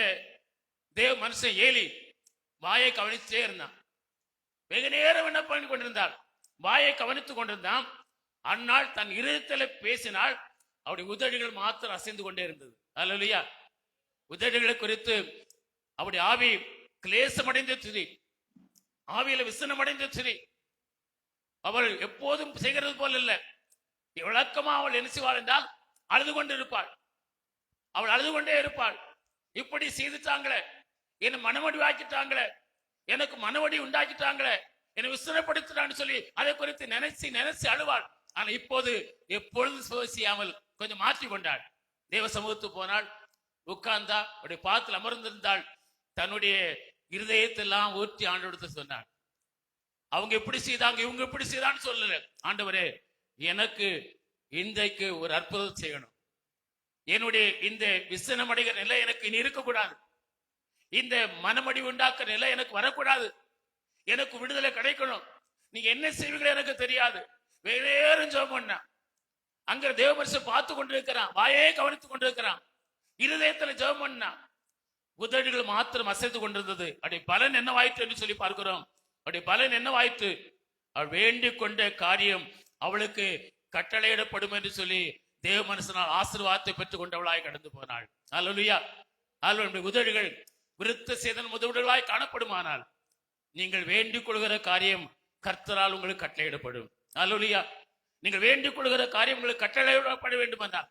தேவ மனுஷன் ஏலி வாயை கவனிச்சே இருந்தான். வெகு நேரம் என்ன பண்ணி கொண்டிருந்தாள், வாயை கவனித்துக் கொண்டிருந்தான். அன்னாள் தன் இருதயத்திலே பேசினாள். அவருடைய உதடுகள் மாத்திரம் அசைந்து கொண்டே இருந்தது. அல்லேலூயா. உதடுகளை குறித்து அவருடைய ஆவி கிளேசமடைந்த துதி, ஆவியில விசனம் அடைந்த துதி. அவள் எப்போதும் செய்கிறது போல இல்லை. விளக்கமா அவள் என்ன செய்வாள் என்றால் அழுது கொண்டு இருப்பாள். அவள் அழுது கொண்டே இருப்பாள். இப்படி செய்துட்டாங்களே, என்னை மனவடி ஆக்கிட்டாங்களே, எனக்கு மனவடி உண்டாக்கிட்டாங்களே, என்னை விசனப்படுத்திட்டான்னு சொல்லி அதை குறித்து நினைச்சு நினைச்சு அழுவாள். ஆனா இப்போது எப்பொழுதும் சுவசியாமல் கொஞ்சம் மாற்றி கொண்டாள். தேவ சமூகத்துக்கு போனாள், உட்கார்ந்தா, அவருடைய பாதத்தில் அமர்ந்திருந்தாள். தன்னுடைய இருதயத்தெல்லாம் ஊற்றி ஆண்டவரிடத்தை சொன்னாள். அவங்க எப்படி செய்தாங்க, இவங்க எப்படி செய்தான்னு சொல்லல. ஆண்டவரே, எனக்கு இன்றைக்கு ஒரு அற்புதம் செய்யணும். என்னுடைய இந்த விசனம் அடைகிற நிலை எனக்கு இனி இருக்கக்கூடாது. இந்த மனமடி உண்டாக்குற நிலை எனக்கு வரக்கூடாது. எனக்கு விடுதலை கிடைக்கணும். நீங்க என்ன செய்வீங்களோ எனக்கு தெரியாது. வேறு ஜெபம் பண்ண அங்க தேவபரிசன் பார்த்து கொண்டிருக்கிறான், வாயே கவனித்துக் கொண்டிருக்கிறான். இருதயத்துல ஜெபம் பண்ணா, உதடுகள் மாத்திரம் அசைத்து கொண்டிருந்தது. அப்படி பலன் என்னவாயிற்று என்று சொல்லி பார்க்கிறோம். அப்படி பலன் என்னவாயிற்று, அவள் வேண்டிக் கொண்ட காரியம் அவளுக்கு கட்டளையிடப்படும் என்று சொல்லி தேவ மனுஷனால் ஆசீர்வாதத்தை பெற்றுக் கொண்டவளாய் கடந்து போனாள். அல்லேலூயா. அவளுடைய உதடுகள் விருத்த சேதனம் உதடுகளாய் காணப்படுமானால் நீங்கள் வேண்டிக் கொள்கிற காரியம் கர்த்தரால் உங்களுக்கு கட்டளையிடப்படும். அல்லேலூயா. நீங்கள் வேண்டிக் கொள்கிற காரியம் உங்களுக்கு கட்டளையிடப்பட வேண்டும் என்றால்,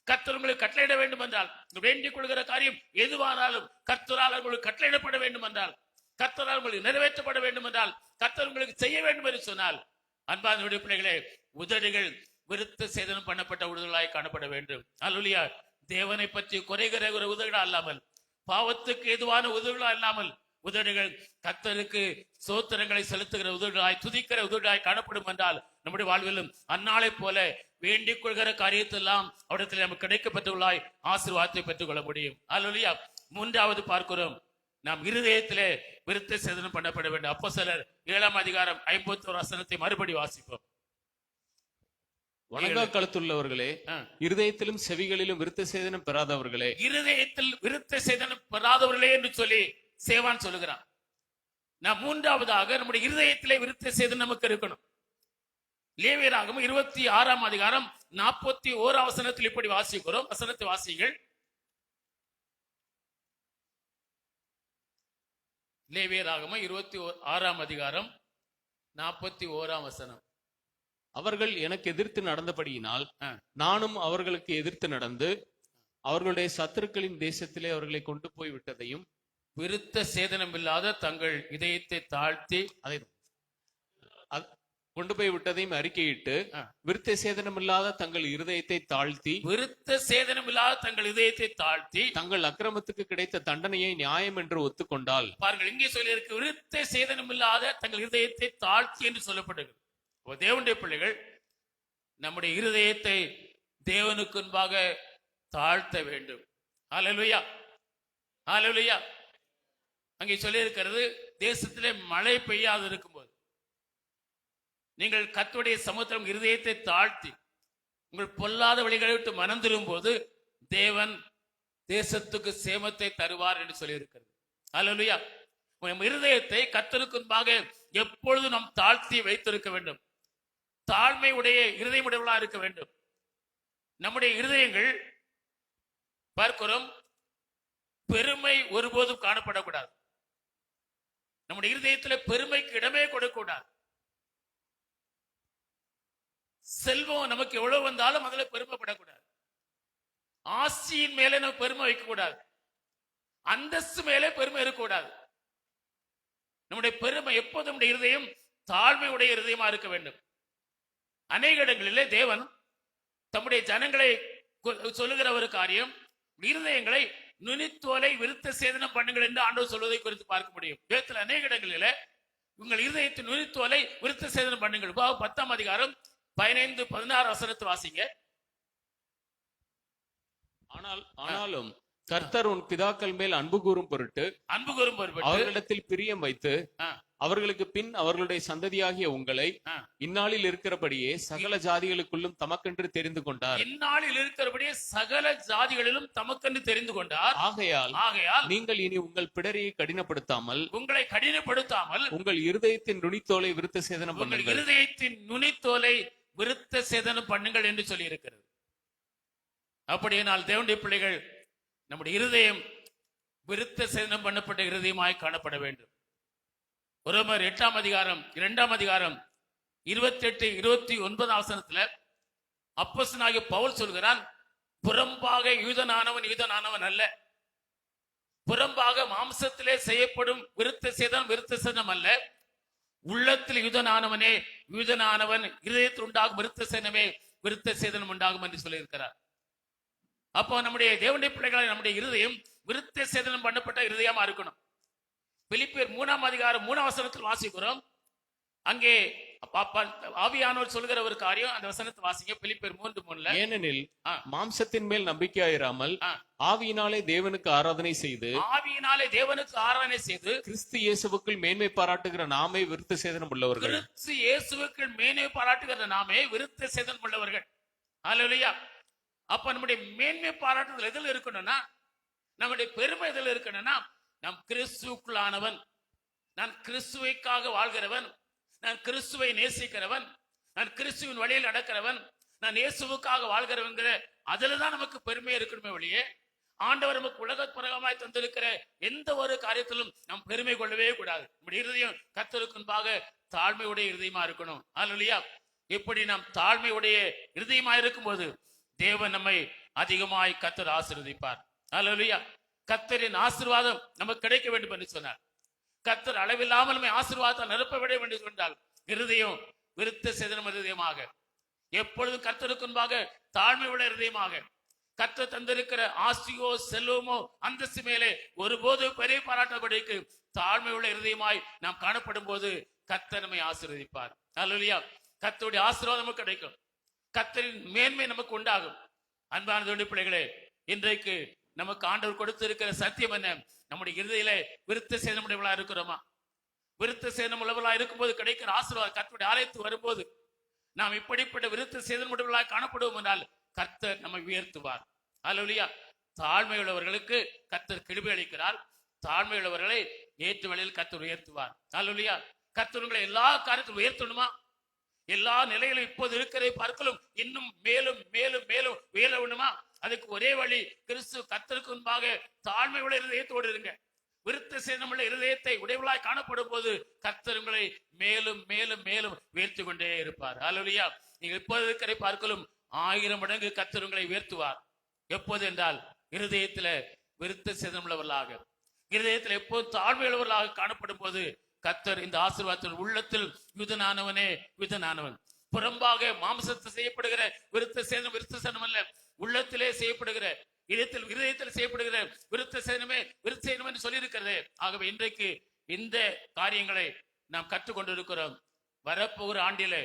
கர்த்தர் உங்களுக்கு கட்டளையிட வேண்டும் என்றால், வேண்டிக் கொள்கிற காரியம் எதுவானாலும் கர்த்தரால் உங்களுக்கு கட்டளையிடப்பட வேண்டும் என்றால், கர்த்தரால் உங்களுக்கு நிறைவேற்றப்பட வேண்டும் என்றால், கர்த்தர் உங்களுக்கு செய்ய வேண்டும் என்று சொன்னால், அன்பான பிள்ளைகளே, உதடுகள் விருத்த சேதனம் பண்ணப்பட்ட உதடுகளாய் காணப்பட வேண்டும். அல்லேலூயா. தேவனை பற்றி குறைகிற ஒரு உதடுகளா அல்லாமல், பாவத்துக்கு எதுவான உதடுகளா இல்லாமல், உதடுகள் கர்த்தருக்கு சோத்திரங்களை செலுத்துகிற உதடுகளாய், துதிக்கிற உதடுகளாய் காணப்படும் என்றால், நம்முடைய வாழ்விலும் அந்நாளை போல வேண்டிக் கொள்கிற காரியத்தெல்லாம் அவரிடத்தில் நமக்கு கிடைக்கப்பட்டுள்ளாய் ஆசீர்வாதத்தை பெற்றுக் கொள்ள முடியும். அல்லேலூயா. 3வது பார்க்கிறோம், நாம் இருதயத்திலே விருத்த சேதனம் பண்ணப்பட வேண்டும். அப்போஸ்தலர் 7ஆம் அதிகாரம் 51 வசனத்தை மறுபடி வாசிப்போம். வணங்கா கழுத்துள்ளவர்களே, இருதயத்திலும் செவிகளிலும் விருத்த சேதனம் பெறாதவர்களே, இருதயத்தில் விருத்த சேதனம் பெறாதவர்களே என்று சொல்லி சேவான் சொல்லுகிறான். நாம் மூன்றாவதாக நம்முடைய இருதயத்திலே விருத்த சேதனம் நமக்கு இருக்கணும். லேவியராகமம் 26ஆம் அதிகாரம் 41ஆம் வசனத்தில் இப்படி வாசிக்கிறோம். வசனத்தை வாசிங்கள். லேவியராகமம் 26ஆம் அதிகாரம் 41ஆம் வசனம். அவர்கள் எனக்கு எதிர்த்து நடந்தபடியினால் நானும் அவர்களுக்கு எதிர்த்து நடந்து அவர்களுடைய சத்துருக்களின் தேசத்திலே அவர்களை கொண்டு போய் விட்டதையும், விருத்த சேதனம் இல்லாத தங்கள் இதயத்தை தாழ்த்தி அதை கொண்டு போய் விட்டதையும் அறிக்கையிட்டு, விருத்த சேதனம் இல்லாத தங்கள் இருதயத்தை தாழ்த்தி, விருத்த சேதனம் இல்லாத தங்கள் இதயத்தை தாழ்த்தி தங்கள் அக்கிரமத்துக்கு கிடைத்த தண்டனையை நியாயம் என்று ஒத்துக்கொண்டால். பாருங்கள், இங்கே சொல்லியிருக்கு விருத்த சேதனம் இல்லாத தங்கள் இருதயத்தை தாழ்த்தி என்று சொல்லப்பட்டது. தேவனுடைய பிள்ளைகள் நம்முடைய இருதயத்தை தேவனுக்கு முன்பாக தாழ்த்த வேண்டும். ஹல்லேலூயா, ஹல்லேலூயா. அங்கே சொல்லி இருக்கிறது, தேசத்திலே மழை பெய்யாது இருக்கும்போது நீங்கள் கர்த்தருடைய சமுத்திரம் இருதயத்தை தாழ்த்தி உங்கள் பொல்லாத வழிகளை விட்டு மனம் திரும்பும் போது தேவன் தேசத்துக்கு சேமத்தை தருவார் என்று சொல்லி இருக்கிறது. ஹல்லேலூயா. நம் இருதயத்தை கர்த்தருக்கு முன்பாக எப்பொழுதும் நாம் தாழ்த்தி வைத்திருக்க வேண்டும். தாழ்மை உடைய இருதயம் உடையவளா இருக்க வேண்டும். நம்முடைய இருதயங்கள் பார்க்கிறோம், பெருமை ஒருபோதும் காணப்படக்கூடாது. நம்முடைய இருதயத்தில் பெருமைக்கு இடமே கொடுக்கக்கூடாது. செல்வம் நமக்கு எவ்வளவு வந்தாலும் அதுல பெருமைப்படக்கூடாது. ஆசியின் மேலே நம்ம பெருமை வைக்கக்கூடாது. அந்தஸ்து மேலே பெருமை இருக்கக்கூடாது. நம்முடைய பெருமை எப்போதும் நம்முடைய இருதயம் தாழ்மையுடைய இருதயமா இருக்க வேண்டும். அநேக இடங்களிலே தேவன் தம்முடைய ஜனங்களை சொல்லுகிற ஒரு காரியம், இருதயங்களை நுனித்தோலை விருத்த சேதனம் பண்ணுங்கள் என்று ஆண்டவர் சொல்வதை குறித்து பார்க்க முடியும். வேதத்தில் அநேக இடங்களிலே உங்கள் இருதயத்தின் நுனித்தோலை விருத்த சேதனம் பண்ணுங்கள். 10ஆம் அதிகாரம் 15-16 வசனத்தை வாசிங்க. ஆனாலும் கர்த்தர் உன் பிதாக்கள் மேல் அன்பு கூறும் பொருட்டு அவர்களிடத்தில் பிரியம் வைத்து அவர்களுக்கு பின் அவர்களுடைய சந்ததியாகிய உங்களை இந்நாளில் இருக்கிறபடியே சகல ஜாதிகளுக்குள்ளும் தமக்கென்று தெரிந்து கொண்டார். இந்நாளில் இருக்கிறபடியே சகல ஜாதிகளிலும் தமக்கென்று தெரிந்து கொண்டார். ஆகையால் நீங்கள் இனி உங்கள் பிடரியை கடினப்படுத்தாமல் உங்கள் இருதயத்தின் நுனித்தோலை விருத்த சேதனம் பண்ணுங்கள். இருதயத்தின் நுனித்தோலை விருத்த சேதனம் பண்ணுங்கள் என்று சொல்லி இருக்கிறது. அப்படியானால் தேவனுடைய பிள்ளைகள் நம்முடைய இருதயம் விருத்த சேதனம் பண்ணப்பட்ட இருதயமாய் காணப்பட வேண்டும். ரோமர் 8ஆம் அதிகாரம் 2ஆம் அதிகாரம் 28-29 வசனத்துல அப்போஸ்தலனாகிய பவுல் சொல்கிறான், புறம்பாக யூதனானவன் அல்ல, புறம்பாக மாம்சத்திலே செய்யப்படும் விருத்த சேதனம் அல்ல, உள்ளத்தில் யூதனானவன் இருதயத்தில் உண்டாகும் விருத்த சேதனம் உண்டாகும் என்று சொல்லி இருக்கிறார். அப்போ நம்முடைய தேவனுடைய பிள்ளைகளை நம்முடைய இருதயம் விருத்த சேதனம் பண்ணப்பட்ட இருதயமா இருக்கணும். பிலிப்பியர் 3ஆம் அதிகாரம் 3ஆம் வசனத்தில் வாசிக்கிறோம். அங்கே ஆவியானவர் சொல்கிற ஒரு காரியம், அந்த வசனத்தை வாசிங்க. பிலிப்பியர் 3:3. ஏனெனில் மாம்சத்தின் மேல் நம்பிக்கையாயிராமல் ஆவியினாலே தேவனுக்கு ஆராதனை செய்து கிறிஸ்து இயேசுவுக்குள் மேன்மை பாராட்டுகிற நாமே விருத்த சேதனம் உள்ளவர்கள். கிறிஸ்து இயேசுவுக்குள் மேன்மை பாராட்டுகிற நாமே விருத்த சேதனம் உள்ளவர்கள். ஹல்லேலூயா. அப்ப நம்முடைய மேன்மை பாராட்டுதல் எதில் இருக்கணும்னா, நம்முடைய பெருமை எதில் இருக்கணும்னா, நாம் கிறிஸ்துவுக்குள்ளானவன், நான் கிறிஸ்துவைக்காக வாழ்கிறவன், நான் கிறிஸ்துவை நேசிக்கிறவன், நான் கிறிஸ்துவின் வழியில் நடக்கிறவன், நான் இயேசுவுக்காக வாழ்கிறவங்கிற அதுலதான் நமக்கு பெருமை இருக்கணுமே ஒழிய, ஆண்டவர் நமக்கு உலக பிரகமாய் தந்திருக்கிற எந்த ஒரு காரியத்திலும் நாம் பெருமை கொள்ளவே கூடாது. நம்முடைய இருதயம் கர்த்தருக்கு முன்பாக தாழ்மையுடைய இருதயமா இருக்கணும். ஹல்லேலூயா. இப்படி நாம் தாழ்மையுடைய இருதயமா இருக்கும்போது தேவன் நம்மை அதிகமாய் கர்த்தர் ஆசீர்வதிப்பார். ஹல்லேலூயா. கர்த்தரின் ஆசீர்வாதம் நமக்கு கிடைக்க வேண்டும் என்று சொன்னார். கர்த்தர் அளவில்லாமல் நம்மை ஆசீர்வாதத்தால் நிரப்ப வேண்டும் என்று சொன்னால் இருதயம் விருத்த சேதனம் இருதயமாக, எப்பொழுதும் கர்த்தருக்கு முன்பாக தாழ்மையுள்ள இருதயமாக, கர்த்தர் தந்திருக்கிற ஆசியோ செல்வமோ அந்தஸ்து மேலே ஒருபோது பெரிய பாராட்டபடிக்கு தாழ்மையுள்ள இருதயமாய் நாம் காணப்படும் போது கர்த்தர் நம்மை ஆசீர்வதிப்பார். ஹல்லேலூயா. கர்த்தருடைய ஆசீர்வாதம் நமக்கு கிடைக்கும். கர்த்தரின் மேன்மை நமக்கு உண்டாகும். அன்பான தேவனுடைய பிள்ளைகளே, இன்றைக்கு நமக்கு ஆண்டவர் கொடுத்திருக்கிற சத்தியம் என்ன? நம்முடைய இருதயிலே விருத்த சேதனம் உள்ளவர்களா இருக்கிறோமா? விருத்த சேதனம் உள்ளவர்களா இருக்கும்போது கிடைக்கிற ஆசீர்வாதம், கர்த்தருடைய ஆலயத்துக்கு வரும்போது நாம் இப்படிப்பட்ட விருத்த சேதனம் உள்ளவர்களாக காணப்படுவோம் என்றால் கர்த்தர் நம்மை உயர்த்துவார். ஹல்லேலூயா. தாழ்மை உள்ளவர்களுக்கு கர்த்தர் கிருபை அளிக்கிறார். தாழ்மை உள்ளவர்களை ஏற்ற வழியில் கர்த்தர் உயர்த்துவார். அல்லேலூயா. கர்த்தர் உங்களை எல்லா காரியத்திலும் உயர்த்தணுமா? எல்லா நிலையிலும் இப்போது இருக்கிறதை பார்க்கலும் இன்னும் மேலும் மேலும் மேலும் உயர வேண்டுமா? அதுக்கு ஒரே வழி, கிறிஸ்து கர்த்தருக்கு முன்பாக தாழ்மை உள்ள இருதயத்தோடு இருங்க. விருத்த சேதனமுள்ள இருதயத்தை உடையவளாய் காணப்படும் போது கர்த்தர் உங்களை மேலும் மேலும் மேலும் உயர்த்தி கொண்டே இருப்பார். அல்லேலூயா. நீங்கள் இப்போது இருக்கிறதை பார்க்கலும் 1000 மடங்கு கர்த்தர் உங்களை உயர்த்துவார். எப்போது என்றால் இருதயத்தில விருத்த சேதனமுள்ளவர்களாக, இருதயத்தில் எப்போது தாழ்மை உள்ளவர்களாக காணப்படும் போது கர்த்தர் இந்த ஆசீர்வாதத்தில் உள்ளத்தில் யுதனானவனே யுதனானவன். புறம்பாக மாம்சத்தில் செய்யப்படுகிற விருத்த சேதனம் அல்ல, உள்ளத்திலே செய்யப்படுகிற இருதயத்தில் செய்யப்படுகிற விருத்த சேதனமே விருத்த சேதனம் என்று சொல்லி இருக்கிறது. ஆகவே இன்றைக்கு இந்த காரியங்களை நாம் கற்றுக்கொண்டிருக்கிறோம். வரப்போகிற ஆண்டிலே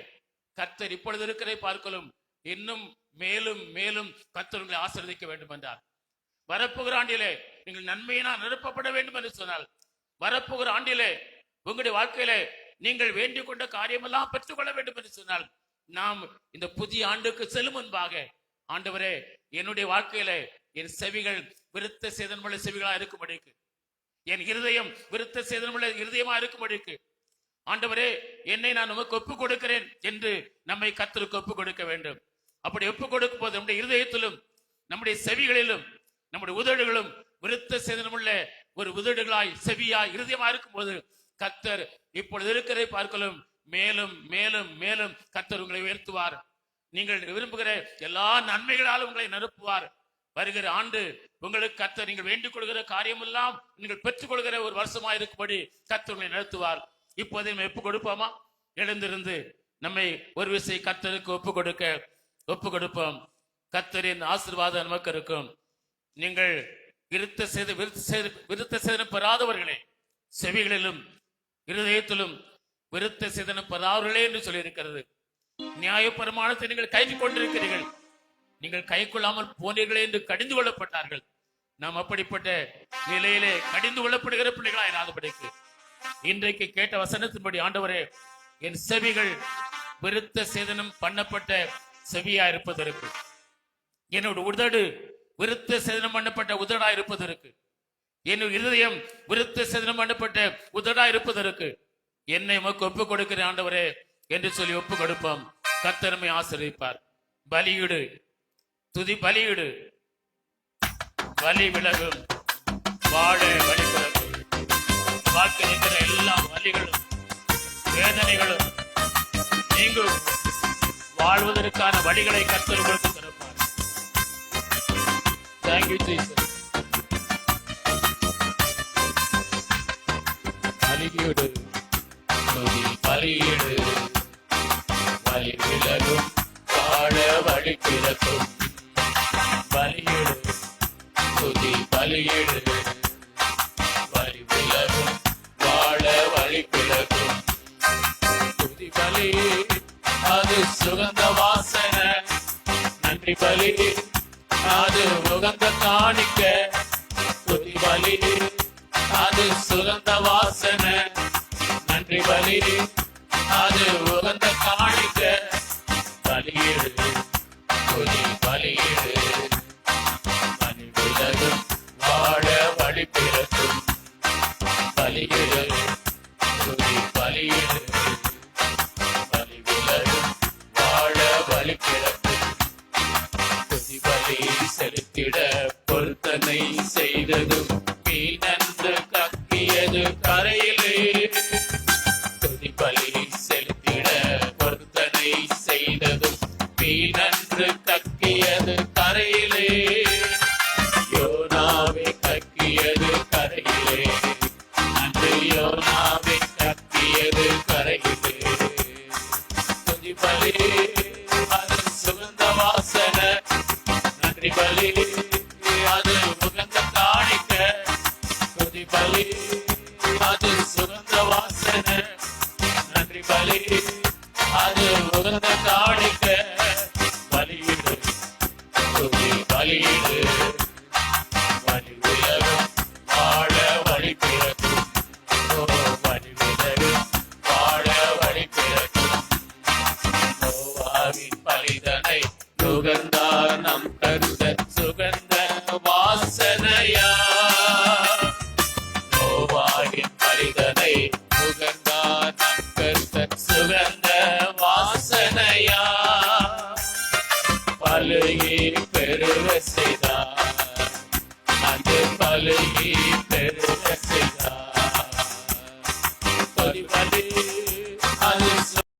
கர்த்தர் இப்பொழுது இருக்கிறதை பார்க்கலும் இன்னும் மேலும் மேலும் கர்த்தர் உங்களை ஆசீர்வதிக்க வேண்டும் என்றார். வரப்போகிற ஆண்டிலே நீங்கள் நன்மையினால் நிரப்பப்பட வேண்டும் என்று சொன்னால், வரப்போகிற ஆண்டிலே உங்களுடைய வாழ்க்கையிலே நீங்கள் வேண்டிக் கொண்ட காரியமெல்லாம் பெற்றுக்கொள்ள வேண்டும் என்று சொன்னால், நாம் இந்த புதிய ஆண்டுக்கு செல்லும் முன்பாக, ஆண்டவரே என்னுடைய வாழ்க்கையிலே என் செவிகள் விருத்த சேதனமுள்ள செவிகளா இருக்கும்படிக்கு, என் இருதயம் விருத்த சேதனமுள்ள இருதயமா இருக்கும்படிக்கு, ஆண்டவரே என்னை நான் உமக்கு ஒப்புக் கொடுக்கிறேன் என்று நம்மை கர்த்தருக்கு ஒப்புக் கொடுக்க வேண்டும். அப்படி ஒப்புக் கொடுக்கும் போது நம்முடைய இருதயத்திலும் நம்முடைய செவிகளிலும் நம்முடைய உதடுகளும் விருத்த சேதனமுள்ள ஒரு உதடுகளாய் செவியாய் இருதயமா இருக்கும் போது கர்த்தர் இப்பொழுது இருக்கிறதை பார்க்கலும் மேலும் மேலும் மேலும் கர்த்தர் உங்களை உயர்த்துவார். நீங்கள் விரும்புகிற எல்லா நன்மைகளாலும் உங்களை நிரப்புவார். வருகிற ஆண்டு உங்களுக்கு கர்த்தர் நீங்கள் வேண்டிக் கொள்கிற காரியமெல்லாம் நீங்கள் பெற்றுக் கொள்கிற ஒரு வருஷமா இருக்கும்படி கர்த்தர் உங்களை நடத்துவார். இப்போதே நம்ம ஒப்பு கொடுப்போமா? எழுந்திருந்து நம்மை ஒரு விசை கர்த்தருக்கு ஒப்பு கொடுப்போம். கர்த்தரின் ஆசீர்வாதம் நமக்கு இருக்கும். நீங்கள் விருத்த சேதனம் பெறாதவர்களே, செவிகளிலும் இருதயத்திலும் விருத்த சேதனம் பெறாதவர்களே என்று சொல்லி இருக்கிறது. நியாய பிரமாணத்தை நீங்கள் கை கொண்டிருக்கிறீர்கள், நீங்கள் கை கொள்ளாமல் போனீர்களே என்று கடிந்து கொள்ளப்பட்டார்கள். நாம் அப்படிப்பட்ட நிலையிலே கடிந்து கொள்ளப்படுகிற பிள்ளைகளா இராதபடிக்கு இன்றைக்கு கேட்ட வசனத்தின்படி, ஆண்டவரே என் செவிகள் விருத்த சேதனம் பண்ணப்பட்ட செவியா இருப்பதற்கு, என்னோட உதடு விருத்த சேதனம் பண்ணப்பட்ட உதடா இருப்பதற்கு, என் இருதயம் விருத்த சேதனம் பண்ணப்பட்ட உதடா இருப்பதற்கு என்னை உமக்கு ஒப்புக் கொடுக்கிறேன் ஆண்டவரே என்று சொல்லி ஒப்புக் கொடுப்போம். கர்த்தர் ஆசீர்வதிப்பார். பலியிடு, துதி பலியிடு, வலி விலகும், வாழ வலி விலகும். வாழ்க்கை இருக்கிற எல்லா வலிகளும் வேதனைகளும் நீங்கும். வாழ்வதற்கான வழிகளை கர்த்தர் உங்களுக்கு தருவார். Thank you, Jesus. பலியிடு, துதி பலியிடு, வலி விலகும், வாழ வழி பிறக்கும். பலியிடு, துதி பலியிடு, வலி விலகும், வாழ வழி பிறக்கும். துதி பலி அது சுகந்த வாசனை, நன்றி பலி அது உகந்த காணிக்க. துதி பலி அது சுகந்த வாசனை, நன்றி பலி அது உகந்த காணிக்க. பலியிடு, துதி பலியிடு, வலி விலகும், வாழ வழி பிறக்கும். பலியிடு, துதி பலியிடு, வலி விலகும், வாழ வழி பிறக்கும். துதி பலி செலுத்திட பொருத்தனை செய்ததும் மீனன்று கக்கியது கரையிலே. துதி பலி செலுத்திட பொருத்தனை செய்ததும் மீனன்று கக்கியது கரையிலே. யோனாவை கக்கியது கரையிலே, அன்று யோனாவை கக்கியது கரையிலே. துதி பலி அது சுகந்த வாசனை, நன்றி பலி அது உகந்த காணிக்க. துதி பலி அது சுகந்த வாசனை, நன்றி பலி அது உகந்த காணிக்க. பலியிடு, துதி பலியிடு, வலி விலகும், வாழ வழி பிறக்கும். வலி விலகும், வாழ வழி பிறக்கும். நோவாவின் பலிதனை நுகர்ந்தார் நம் கருத சுகந்த வாசனையா. பலி பலி